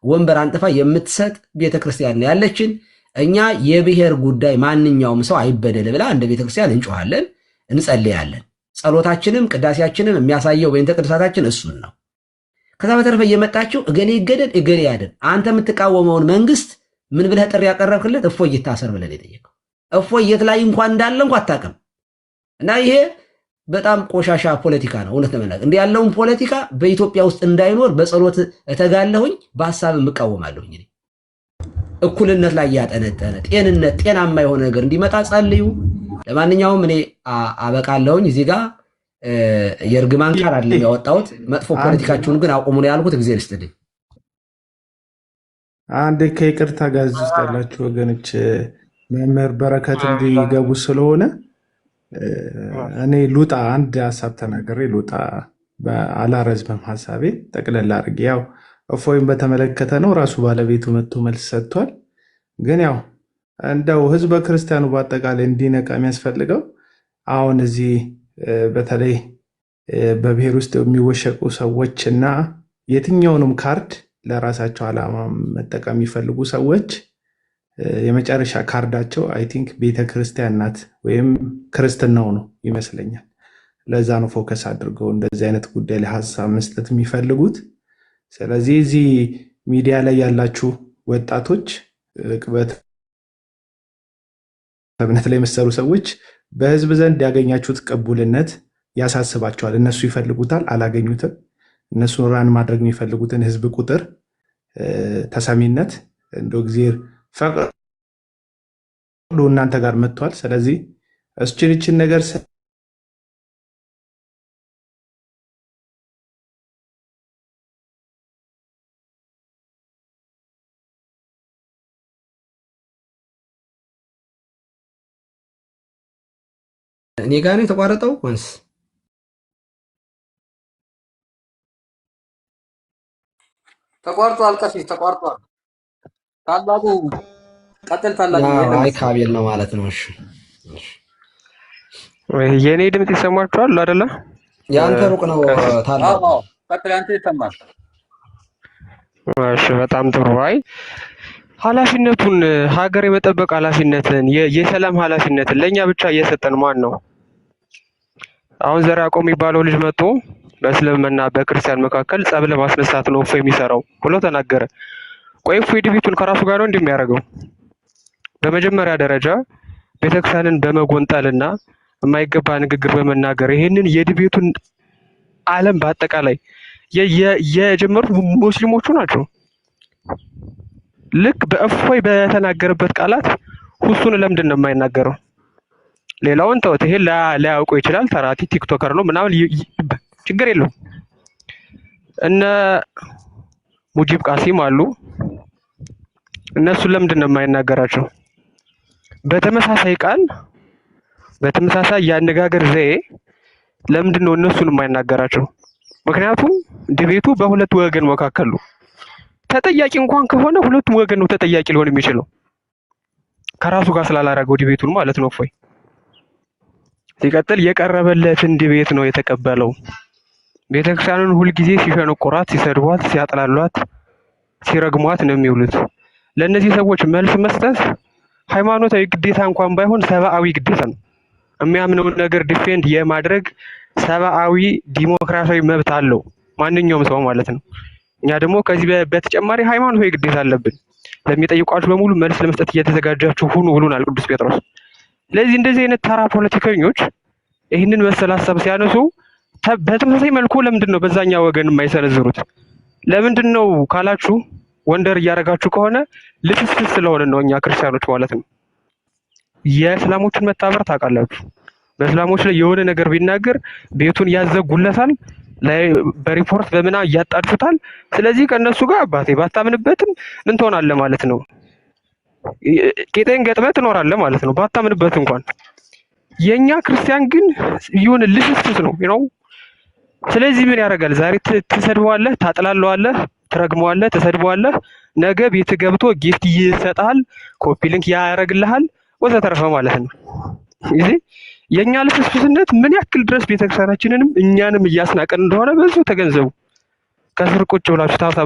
ወንበር አንጥፋ የምትሰጥ ቤተክርስቲያን ነው ያለችን። እኛ የብሔር ጉዳይ ማንኛውም ሰው አይበደል ብላ እንደ ቤተክርስቲያን እንጮሃለን፣ እንጸልያለን። ጸሎታችንም ቅዳሴያችንም የሚያሳየው በእንተ ቅዱሳታችን እሱን ነው። ከዛ በተረፈ እየመጣችሁ እገሌ ይገደል እገሌ ያድን። አንተ የምትቃወመውን መንግስት ምን ብለህ ጥሪ ያቀረብክለት? እፎይ ይታሰር ብለህ የጠየቀው እፎይ የት ላይ እንኳን እንዳለ እንኳን አታውቅም። እና ይሄ በጣም ቆሻሻ ፖለቲካ ነው። እውነት ለመናገር እንዲህ ያለውን ፖለቲካ በኢትዮጵያ ውስጥ እንዳይኖር በጸሎት እተጋለሁኝ፣ በሀሳብ እቃወማለሁኝ። እኩልነት ላይ ያጠነጠነ ጤንነት፣ ጤናማ የሆነ ነገር እንዲመጣ ጸልዩ። ለማንኛውም እኔ አበቃለሁኝ። እዚህ ጋር የእርግማን ቃል አይደለም ያወጣሁት። መጥፎ ፖለቲካችሁን ግን አቁሙ ነው ያልኩት። እግዚአብሔር ይስጥልኝ። አንድ ከይቅርታ ጋር እዚህ ውስጥ ያላችሁ ወገኖች መምህር በረከት እንዲገቡ ስለሆነ እኔ ሉጣ አንድ ሀሳብ ተናገሬ ሉጣ፣ አላረዝምም ሀሳቤ ጠቅለል አድርጌ። ያው እፎይን በተመለከተ ነው ራሱ ባለቤቱ መጥቶ መልስ ሰጥቷል። ግን ያው እንደው ህዝበ ክርስቲያኑ በአጠቃላይ እንዲነቃ የሚያስፈልገው አሁን እዚህ በተለይ በብሔር ውስጥ የሚወሸቁ ሰዎች እና የትኛውንም ካርድ ለራሳቸው ዓላማ መጠቀም የሚፈልጉ ሰዎች የመጨረሻ ካርዳቸው አይ ቲንክ ቤተክርስቲያን ናት ወይም ክርስትናው ነው ይመስለኛል። ለዛ ነው ፎከስ አድርገው እንደዚህ አይነት ጉዳይ ላይ ሀሳብ መስጠት የሚፈልጉት። ስለዚህ እዚህ ሚዲያ ላይ ያላችሁ ወጣቶች ቅበት እምነት ላይ የመሰሉ ሰዎች በህዝብ ዘንድ ያገኛችሁት ቅቡልነት ያሳስባቸዋል። እነሱ ይፈልጉታል፣ አላገኙትም። እነሱን ራን ማድረግ የሚፈልጉትን ህዝብ ቁጥር፣ ተሰሚነት እንደ እግዚአብሔር ፈቅዶ እናንተ ጋር መጥቷል። ስለዚህ እስችንችን ነገር እኔ ጋር ነው የተቋረጠው ወንስ ተቋርጧል? ቀሲስ ተቋርጧል። ታላቁ ቀጥል። ታላቁ አይ ካቤል ነው ማለት ነው። እሺ የኔ ድምጽ ይሰማችኋል አይደለ? ያንተ ሩቅ ነው ታላቁ። ቀጥል፣ ያንተ ይሰማል። እሺ በጣም ጥሩ። አይ ኃላፊነቱን ሀገር የመጠበቅ ኃላፊነትን የሰላም ኃላፊነትን ለኛ ብቻ እየሰጠን ማን ነው? አሁን ዘር ያዕቆብ የሚባለው ልጅ መጥቶ በእስልምና በክርስቲያን መካከል ጸብ ለማስነሳት ነው እፎይ የሚሰራው ብሎ ተናገረ። ቆይ እፎይ ድቢቱን ከራሱ ጋር ነው እንደሚያደርገው በመጀመሪያ ደረጃ ቤተክርስቲያንን በመጎንጠልና የማይገባ ንግግር በመናገር ይሄንን የዲቤቱን ዓለም በአጠቃላይ የጀመሩት ሙስሊሞቹ ናቸው። ልክ በእፎይ በተናገረበት ቃላት ሁሱን ለምንድን ነው የማይናገረው? ሌላውን ተውት፣ ይሄ ላያውቀው ይችላል፣ ተራቲ ቲክቶከር ነው ምናምን ችግር የለውም። እነ ሙጂብ ቃሲም አሉ፣ እነሱን ለምንድን ነው የማይናገራቸው? በተመሳሳይ ቃል በተመሳሳይ የአነጋገር ዘዬ ለምንድን ነው እነሱን የማይናገራቸው? ምክንያቱም ዲቤቱ በሁለት ወገን መካከል ነው። ተጠያቂ እንኳን ከሆነ ሁለቱም ወገን ነው ተጠያቂ ሊሆን የሚችለው ከራሱ ጋር ስላላረገው ዲቤቱን ማለት ነው። እፎይ ሲቀጥል የቀረበለትን ዲቤት ነው የተቀበለው። ቤተክርስቲያንን ሁልጊዜ ሲሸነቆራት፣ ሲሰድቧት፣ ሲያጥላሏት፣ ሲረግሟት ነው የሚውሉት። ለእነዚህ ሰዎች መልስ መስጠት ሃይማኖታዊ ግዴታ እንኳን ባይሆን ሰብአዊ ግዴታ ነው። የሚያምነውን ነገር ዲፌንድ የማድረግ ሰብአዊ ዲሞክራሲያዊ መብት አለው ማንኛውም ሰው ማለት ነው። እኛ ደግሞ ከዚህ በተጨማሪ ሃይማኖታዊ ግዴታ አለብን። ለሚጠይቋችሁ በሙሉ መልስ ለመስጠት እየተዘጋጃችሁ ሁኑ ብሎናል ቅዱስ ጴጥሮስ። ስለዚህ እንደዚህ አይነት ተራ ፖለቲከኞች ይህንን መሰል ሀሳብ ሲያነሱ በተመሳሳይ መልኩ ለምንድን ነው በዛኛ ወገን የማይሰነዝሩት? ለምንድን ነው ካላችሁ ወንደር እያደረጋችሁ ከሆነ ልፍስፍስ ስለሆነ ነው እኛ ክርስቲያኖች ማለት ነው። የእስላሞችን መታበር ታውቃላችሁ። በእስላሞች ላይ የሆነ ነገር ቢናገር ቤቱን ያዘጉለታል፣ በሪፖርት በምና እያጣድፉታል። ስለዚህ ከእነሱ ጋር አባቴ ባታምንበትም ምን ትሆናለህ ማለት ነው፣ ቄጤን ገጥመህ ትኖራለህ ማለት ነው ባታምንበት እንኳን። የኛ ክርስቲያን ግን ይሁን ልፍስፍስ ነው ነው። ስለዚህ ምን ያደርጋል? ዛሬ ትሰድበዋለህ፣ ታጥላለዋለህ፣ ትረግመዋለህ፣ ትሰድበዋለህ። ነገ ቤት ገብቶ ጊፍት ይሰጣል፣ ኮፒ ሊንክ ያደርግልሃል ወዘተረፈ ማለት ነው። ይሄ የኛ ልፍስፍስነት ምን ያክል ድረስ ቤተክርስቲያናችንንም እኛንም እያስናቀን እንደሆነ በዙ ተገንዘቡ። ከስር ቁጭ ብላችሁ ታታ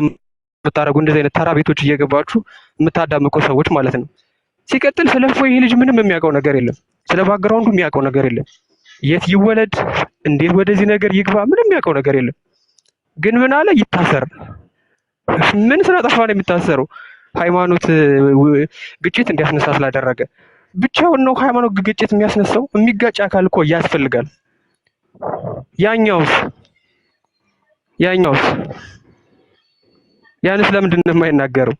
ብታረጉ እንደዚህ አይነት ተራ ቤቶች እየገባችሁ የምታዳምቁ ሰዎች ማለት ነው። ሲቀጥል ስለ እፎይ ይሄ ልጅ ምንም የሚያውቀው ነገር የለም። ስለ ባክግራውንዱ የሚያውቀው ነገር የለም። የት ይወለድ እንዴት ወደዚህ ነገር ይግባ ምንም የሚያውቀው ነገር የለም። ግን ምን አለ? ይታሰር። ምን ስለጠፋ ነው የሚታሰረው? ሃይማኖት ግጭት እንዲያስነሳ ስላደረገ ብቻውን ነው ሃይማኖት ግጭት የሚያስነሳው? የሚጋጭ አካል እኮ ያስፈልጋል። ያኛውስ ያንስ ለምንድን ነው የማይናገረው?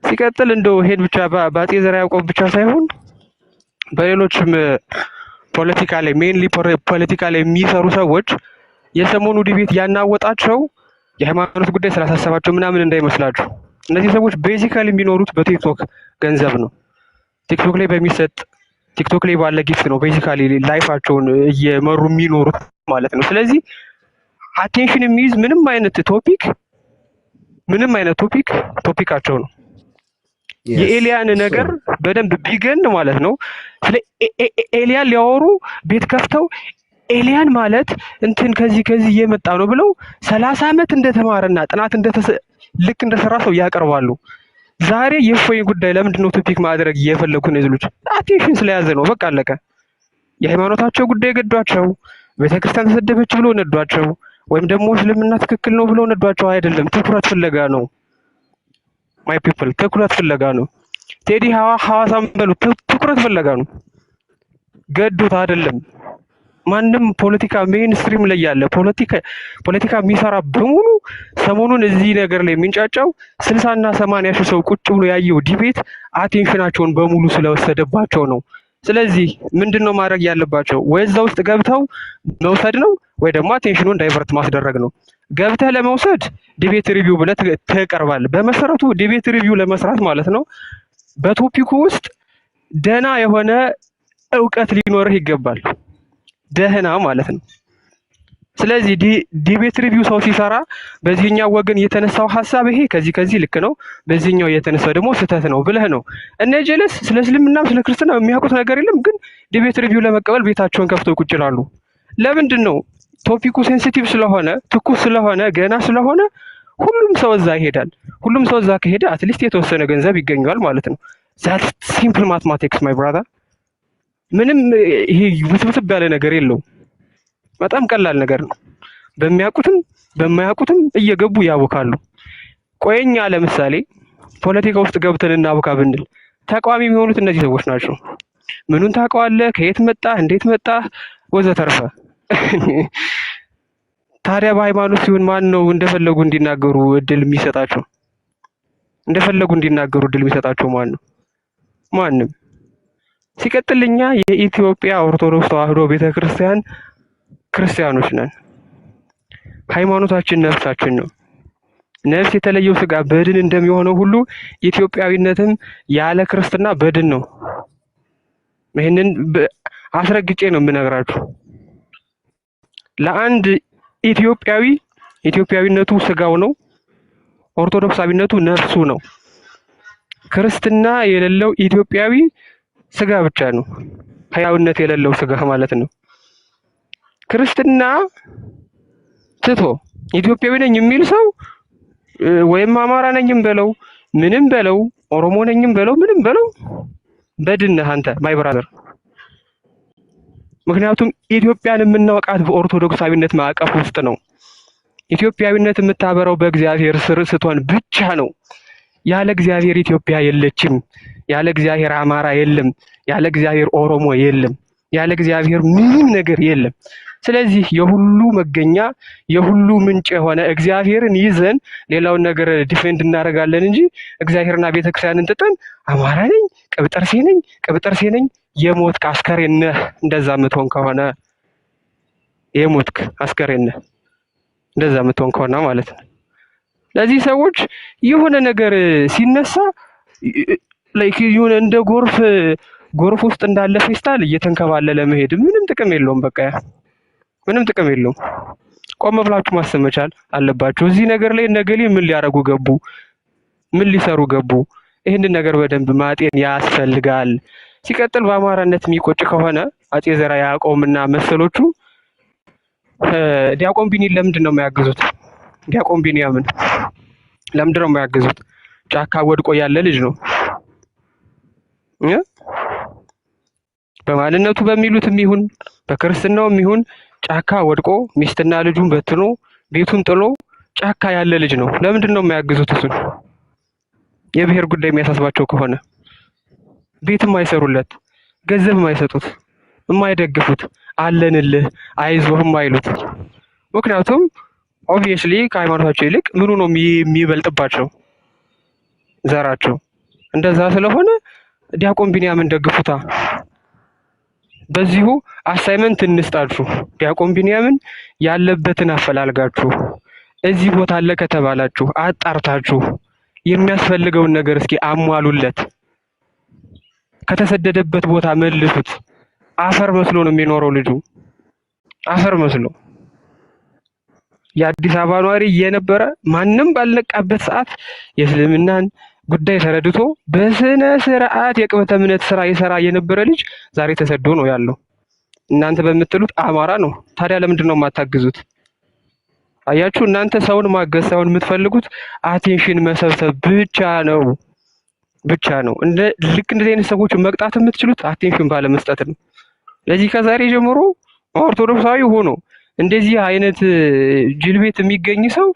ሲቀጥል እንደው ይሄን ብቻ በአፄ ዘርዓ ያዕቆብ ብቻ ሳይሆን በሌሎችም ፖለቲካ ላይ ሜንሊ ፖለቲካ ላይ የሚሰሩ ሰዎች የሰሞኑ ዲቤት ያናወጣቸው የሃይማኖት ጉዳይ ስላሳሰባቸው ምናምን እንዳይመስላችሁ። እነዚህ ሰዎች ቤዚካሊ የሚኖሩት በቲክቶክ ገንዘብ ነው። ቲክቶክ ላይ በሚሰጥ ቲክቶክ ላይ ባለ ጊፍት ነው ቤዚካሊ ላይፋቸውን እየመሩ የሚኖሩት ማለት ነው። ስለዚህ አቴንሽን የሚይዝ ምንም አይነት ቶፒካቸው ነው። የኤሊያን ነገር በደንብ ቢገን ማለት ነው። ስለ ኤሊያን ሊያወሩ ቤት ከፍተው ኤሊያን ማለት እንትን ከዚህ እየመጣ ነው ብለው 30 ዓመት እንደተማረና ጥናት ልክ እንደሰራ ሰው ያቀርባሉ። ዛሬ የእፎይ ጉዳይ ለምንድን ነው ቶፒክ ማድረግ እየፈለጉ ነው? ይዝሉት አቴንሽን ስለያዘ ነው። በቃ አለቀ። የሃይማኖታቸው ጉዳይ ገዷቸው፣ ቤተክርስቲያን ተሰደበች ብሎ ነዷቸው፣ ወይም ደግሞ እስልምና ትክክል ነው ብሎ ነዷቸው አይደለም። ትኩረት ፍለጋ ነው። ማይ ፒፕል ትኩረት ፍለጋ ነው። ቴዲ ሐዋሳም በሉ ትኩረት ፍለጋ ነው። ገዱት አይደለም። ማንም ፖለቲካ ሜይንስትሪም ላይ ያለ ፖለቲካ የሚሰራ በሙሉ ሰሞኑን እዚህ ነገር ላይ የሚንጫጫው 60 እና 80 ሺህ ሰው ቁጭ ብሎ ያየው ዲቤት አቴንሽናቸውን በሙሉ ስለወሰደባቸው ነው። ስለዚህ ምንድነው ማድረግ ያለባቸው? ወይ እዛ ውስጥ ገብተው መውሰድ ነው፣ ወይ ደግሞ አቴንሽኑን ዳይቨርት ማስደረግ ነው። ገብተህ ለመውሰድ ዲቤት ሪቪው ብለህ ትቀርባለህ። በመሰረቱ ዲቤት ሪቪው ለመስራት ማለት ነው በቶፒኩ ውስጥ ደህና የሆነ እውቀት ሊኖርህ ይገባል። ደህና ማለት ነው። ስለዚህ ዲቤት ሪቪው ሰው ሲሰራ በዚህኛው ወገን የተነሳው ሐሳብ ይሄ ከዚህ ልክ ነው፣ በዚህኛው የተነሳው ደግሞ ስህተት ነው ብለህ ነው። እነ ጀለስ ስለ እስልምናም ስለ ክርስትና የሚያውቁት ነገር የለም፣ ግን ዲቤት ሪቪው ለመቀበል ቤታቸውን ከፍተው ቁጭ ይላሉ። ለምንድን ነው? ቶፒኩ ሴንሲቲቭ ስለሆነ፣ ትኩስ ስለሆነ፣ ገና ስለሆነ ሁሉም ሰው እዛ ይሄዳል። ሁሉም ሰው እዛ ከሄደ አትሊስት የተወሰነ ገንዘብ ይገኛል ማለት ነው። ዛት ሲምፕል ማትማቲክስ ማይ ብራዘር። ምንም ይሄ ውስብስብ ያለ ነገር የለውም። በጣም ቀላል ነገር ነው። በሚያውቁትም በማያውቁትም እየገቡ ያውካሉ። ቆየኛ ለምሳሌ ፖለቲካ ውስጥ ገብተን እናውካ ብንል ተቃዋሚ የሚሆኑት እነዚህ ሰዎች ናቸው። ምኑን ታውቀዋለህ? ከየት መጣ? እንዴት መጣ? ወዘተርፈ። ታዲያ በሃይማኖት ሲሆን ማን ነው እንደፈለጉ እንዲናገሩ እድል የሚሰጣቸው? እንደፈለጉ እንዲናገሩ እድል የሚሰጣቸው ማን ነው? ማንም። ሲቀጥል እኛ የኢትዮጵያ ኦርቶዶክስ ተዋሕዶ ቤተክርስቲያን ክርስቲያኖች ነን። ሃይማኖታችን ነፍሳችን ነው። ነፍስ የተለየው ስጋ በድን እንደሚሆነው ሁሉ ኢትዮጵያዊነትም ያለ ክርስትና በድን ነው። ይህንን አስረግጬ ነው የምነግራችሁ። ለአንድ ኢትዮጵያዊ ኢትዮጵያዊነቱ ስጋው ነው፣ ኦርቶዶክሳዊነቱ ነፍሱ ነው። ክርስትና የሌለው ኢትዮጵያዊ ስጋ ብቻ ነው፣ ሕያውነት የሌለው ስጋ ማለት ነው። ክርስትና ትቶ ኢትዮጵያዊ ነኝ የሚል ሰው ወይም አማራ ነኝም በለው ምንም በለው ኦሮሞ ነኝም በለው ምንም በለው በድን ነህ አንተ ማይ ብራዘር። ምክንያቱም ኢትዮጵያን የምናውቃት በኦርቶዶክሳዊነት ማዕቀፍ ውስጥ ነው። ኢትዮጵያዊነት የምታበራው በእግዚአብሔር ስር ስትሆን ብቻ ነው። ያለ እግዚአብሔር ኢትዮጵያ የለችም። ያለ እግዚአብሔር አማራ የለም። ያለ እግዚአብሔር ኦሮሞ የለም። ያለ እግዚአብሔር ምንም ነገር የለም። ስለዚህ የሁሉ መገኛ የሁሉ ምንጭ የሆነ እግዚአብሔርን ይዘን ሌላውን ነገር ዲፌንድ እናደርጋለን እንጂ እግዚአብሔርና ቤተክርስቲያንን ጥጠን አማራ ነኝ ቅብጠርሴ ነኝ የሞትክ አስከሬን ነህ። እንደዛ የምትሆን ከሆነ የሞትክ አስከሬን ነህ፣ እንደዛ የምትሆን ከሆነ ማለት ነው። ለዚህ ሰዎች የሆነ ነገር ሲነሳ ላይክ የሆነ እንደ ጎርፍ ውስጥ እንዳለ ፌስታል እየተንከባለለ መሄድ ምንም ጥቅም የለውም። በቃ ምንም ጥቅም የለውም። ቆም ብላችሁ ማሰብ መቻል አለባችሁ። እዚህ ነገር ላይ ነገሌ ምን ሊያረጉ ገቡ? ምን ሊሰሩ ገቡ? ይህንን ነገር በደንብ ማጤን ያስፈልጋል። ሲቀጥል በአማራነት የሚቆጭ ከሆነ አጼ ዘርዓ ያዕቆብና መሰሎቹ ዲያቆን ቢኒን ለምንድን ነው የማያግዙት? ዲያቆን ቢንያምን ለምንድን ነው የማያግዙት? ጫካ ወድቆ ያለ ልጅ ነው። በማንነቱ በሚሉትም ይሁን በክርስትናውም ይሁን ጫካ ወድቆ ሚስትና ልጁን በትኖ ቤቱን ጥሎ ጫካ ያለ ልጅ ነው። ለምንድን ነው የማያግዙት? እሱን የብሔር ጉዳይ የሚያሳስባቸው ከሆነ ቤትም አይሰሩለት፣ ገንዘብም አይሰጡት፣ የማይደግፉት፣ አለንልህ አይዞህም አይሉት። ምክንያቱም ኦብቪየስሊ ከሃይማኖታቸው ይልቅ ምኑ ነው የሚበልጥባቸው? ዘራቸው። እንደዛ ስለሆነ ዲያቆን ቢንያምን ደግፉታ። በዚሁ አሳይመንት እንስጣችሁ። ዲያቆን ቢንያምን ያለበትን አፈላልጋችሁ እዚህ ቦታ አለ ከተባላችሁ አጣርታችሁ የሚያስፈልገውን ነገር እስኪ አሟሉለት። ከተሰደደበት ቦታ መልሱት። አፈር መስሎ ነው የሚኖረው ልጁ፣ አፈር መስሎ የአዲስ አበባ ነዋሪ እየነበረ ማንም ባልነቃበት ሰዓት የእስልምናን ጉዳይ ተረድቶ በስነ ስርዓት የቅበተ እምነት ስራ የሰራ የነበረ ልጅ ዛሬ ተሰዶ ነው ያለው። እናንተ በምትሉት አማራ ነው። ታዲያ ለምንድን ነው የማታግዙት? አያችሁ፣ እናንተ ሰውን ማገዝ ሳይሆን የምትፈልጉት አቴንሽን መሰብሰብ ብቻ ነው። ልክ እንደዚህ አይነት ሰዎች መቅጣት የምትችሉት አቴንሽን ባለመስጠት ነው። ለዚህ ከዛሬ ጀምሮ ኦርቶዶክሳዊ ሆኖ እንደዚህ አይነት ጅል ቤት የሚገኝ ሰው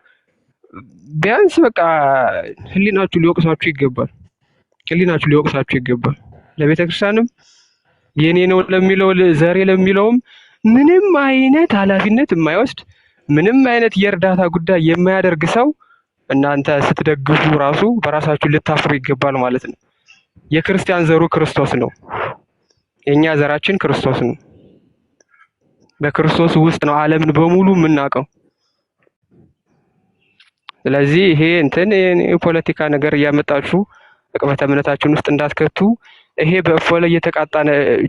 ቢያንስ በቃ ህሊናችሁ ሊወቅሳችሁ ይገባል። ለቤተ ክርስቲያንም የኔ ነው ለሚለው ዘሬ ለሚለውም ምንም አይነት ኃላፊነት የማይወስድ ምንም አይነት የእርዳታ ጉዳይ የማያደርግ ሰው እናንተ ስትደግፉ ራሱ በራሳችሁ ልታፍሩ ይገባል ማለት ነው። የክርስቲያን ዘሩ ክርስቶስ ነው። የኛ ዘራችን ክርስቶስ ነው። በክርስቶስ ውስጥ ነው ዓለምን በሙሉ የምናውቀው። ስለዚህ ይሄ የፖለቲካ ነገር እያመጣችሁ ዕቅበተ እምነታችን ውስጥ እንዳትከቱ። ይሄ በእፎይ ላይ የተቃጣ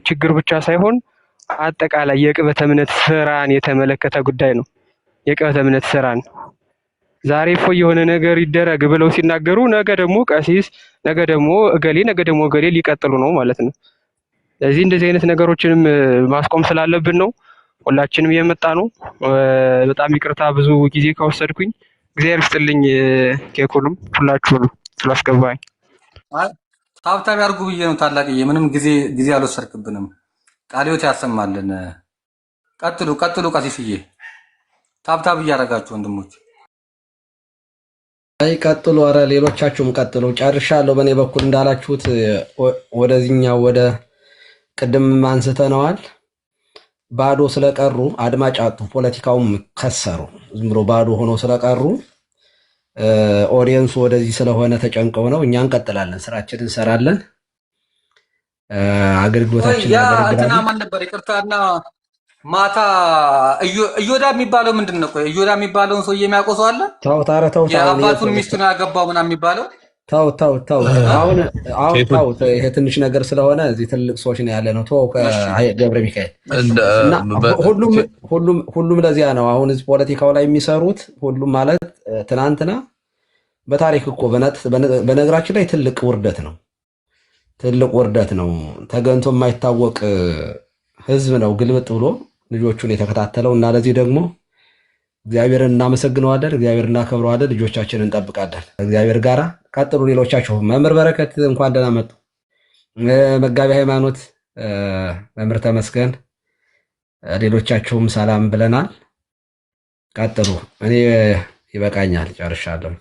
ችግር ብቻ ሳይሆን አጠቃላይ የዕቅበተ እምነት ስራን የተመለከተ ጉዳይ ነው። የዕቅበተ እምነት ስራን ዛሬ እፎይ የሆነ ነገር ይደረግ ብለው ሲናገሩ ነገ ደግሞ ቀሲስ፣ ነገ ደግሞ እገሌ ሊቀጥሉ ነው ማለት ነው። ስለዚህ እንደዚህ አይነት ነገሮችንም ማስቆም ስላለብን ነው ሁላችንም የመጣ ነው። በጣም ይቅርታ ብዙ ጊዜ ከወሰድኩኝ። እግዚአብሔር ይስጥልኝ። ኬኩንም ሁላችሁንም ስላስገባኝ ታብታብ ያርጉ ብዬ ነው ታላቅዬ። ምንም ጊዜ አልወሰድክብንም። ቃልዮት ያሰማልን። ቀጥሉ ቀሲስዬ። ታብታብ እያደረጋችሁ ወንድሞች አይ ቀጥሉ። ኧረ ሌሎቻችሁም ቀጥሉ። ጨርሻለሁ በእኔ በኩል እንዳላችሁት ወደዚህኛው ወደ ቅድም አንስተነዋል። ባዶ ስለቀሩ አድማጭ አጡ፣ ፖለቲካውም ከሰሩ። ዝም ብሎ ባዶ ሆኖ ስለቀሩ ኦዲየንሱ ወደዚህ ስለሆነ ተጨንቀው ነው። እኛ እንቀጥላለን፣ ስራችንን እንሰራለን፣ አገልግሎታችንን ያ እንትና እናገለግላለን። ማን ነበር? ይቅርታና ማታ እዮዳ የሚባለው ምንድን ነው? ቆይ እዮዳ የሚባለውን ሰውዬ የሚያውቀው ሰው አለ? ተውት፣ ኧረ ተውት። አሁን የአባቱን ሚስት ነው ያገባው ምናምን የሚባለው ተውት። አሁን ተውት። ይሄ ትንሽ ነገር ስለሆነ እዚህ ትልቅ ሰዎች ነው ያለ ነው። ተው ገብረ ሚካኤል እና ሁሉም ለዚያ ነው። አሁን እዚህ ፖለቲካው ላይ የሚሰሩት ሁሉም ማለት ትናንትና በታሪክ እኮ በነገራችን ላይ ትልቅ ውርደት ነው። ተገንቶ የማይታወቅ ህዝብ ነው ግልብጥ ብሎ ልጆቹን የተከታተለው እና ለዚህ ደግሞ እግዚአብሔርን እናመሰግነዋለን፣ እግዚአብሔር እናከብረዋለን፣ ልጆቻችንን እንጠብቃለን። እግዚአብሔር ጋራ ቀጥሉ። ሌሎቻችሁ መምህር በረከት እንኳን ደህና መጡ። መጋቢ ሃይማኖት መምህር ተመስገን፣ ሌሎቻችሁም ሰላም ብለናል። ቀጥሉ። እኔ ይበቃኛል፣ ጨርሻለሁ።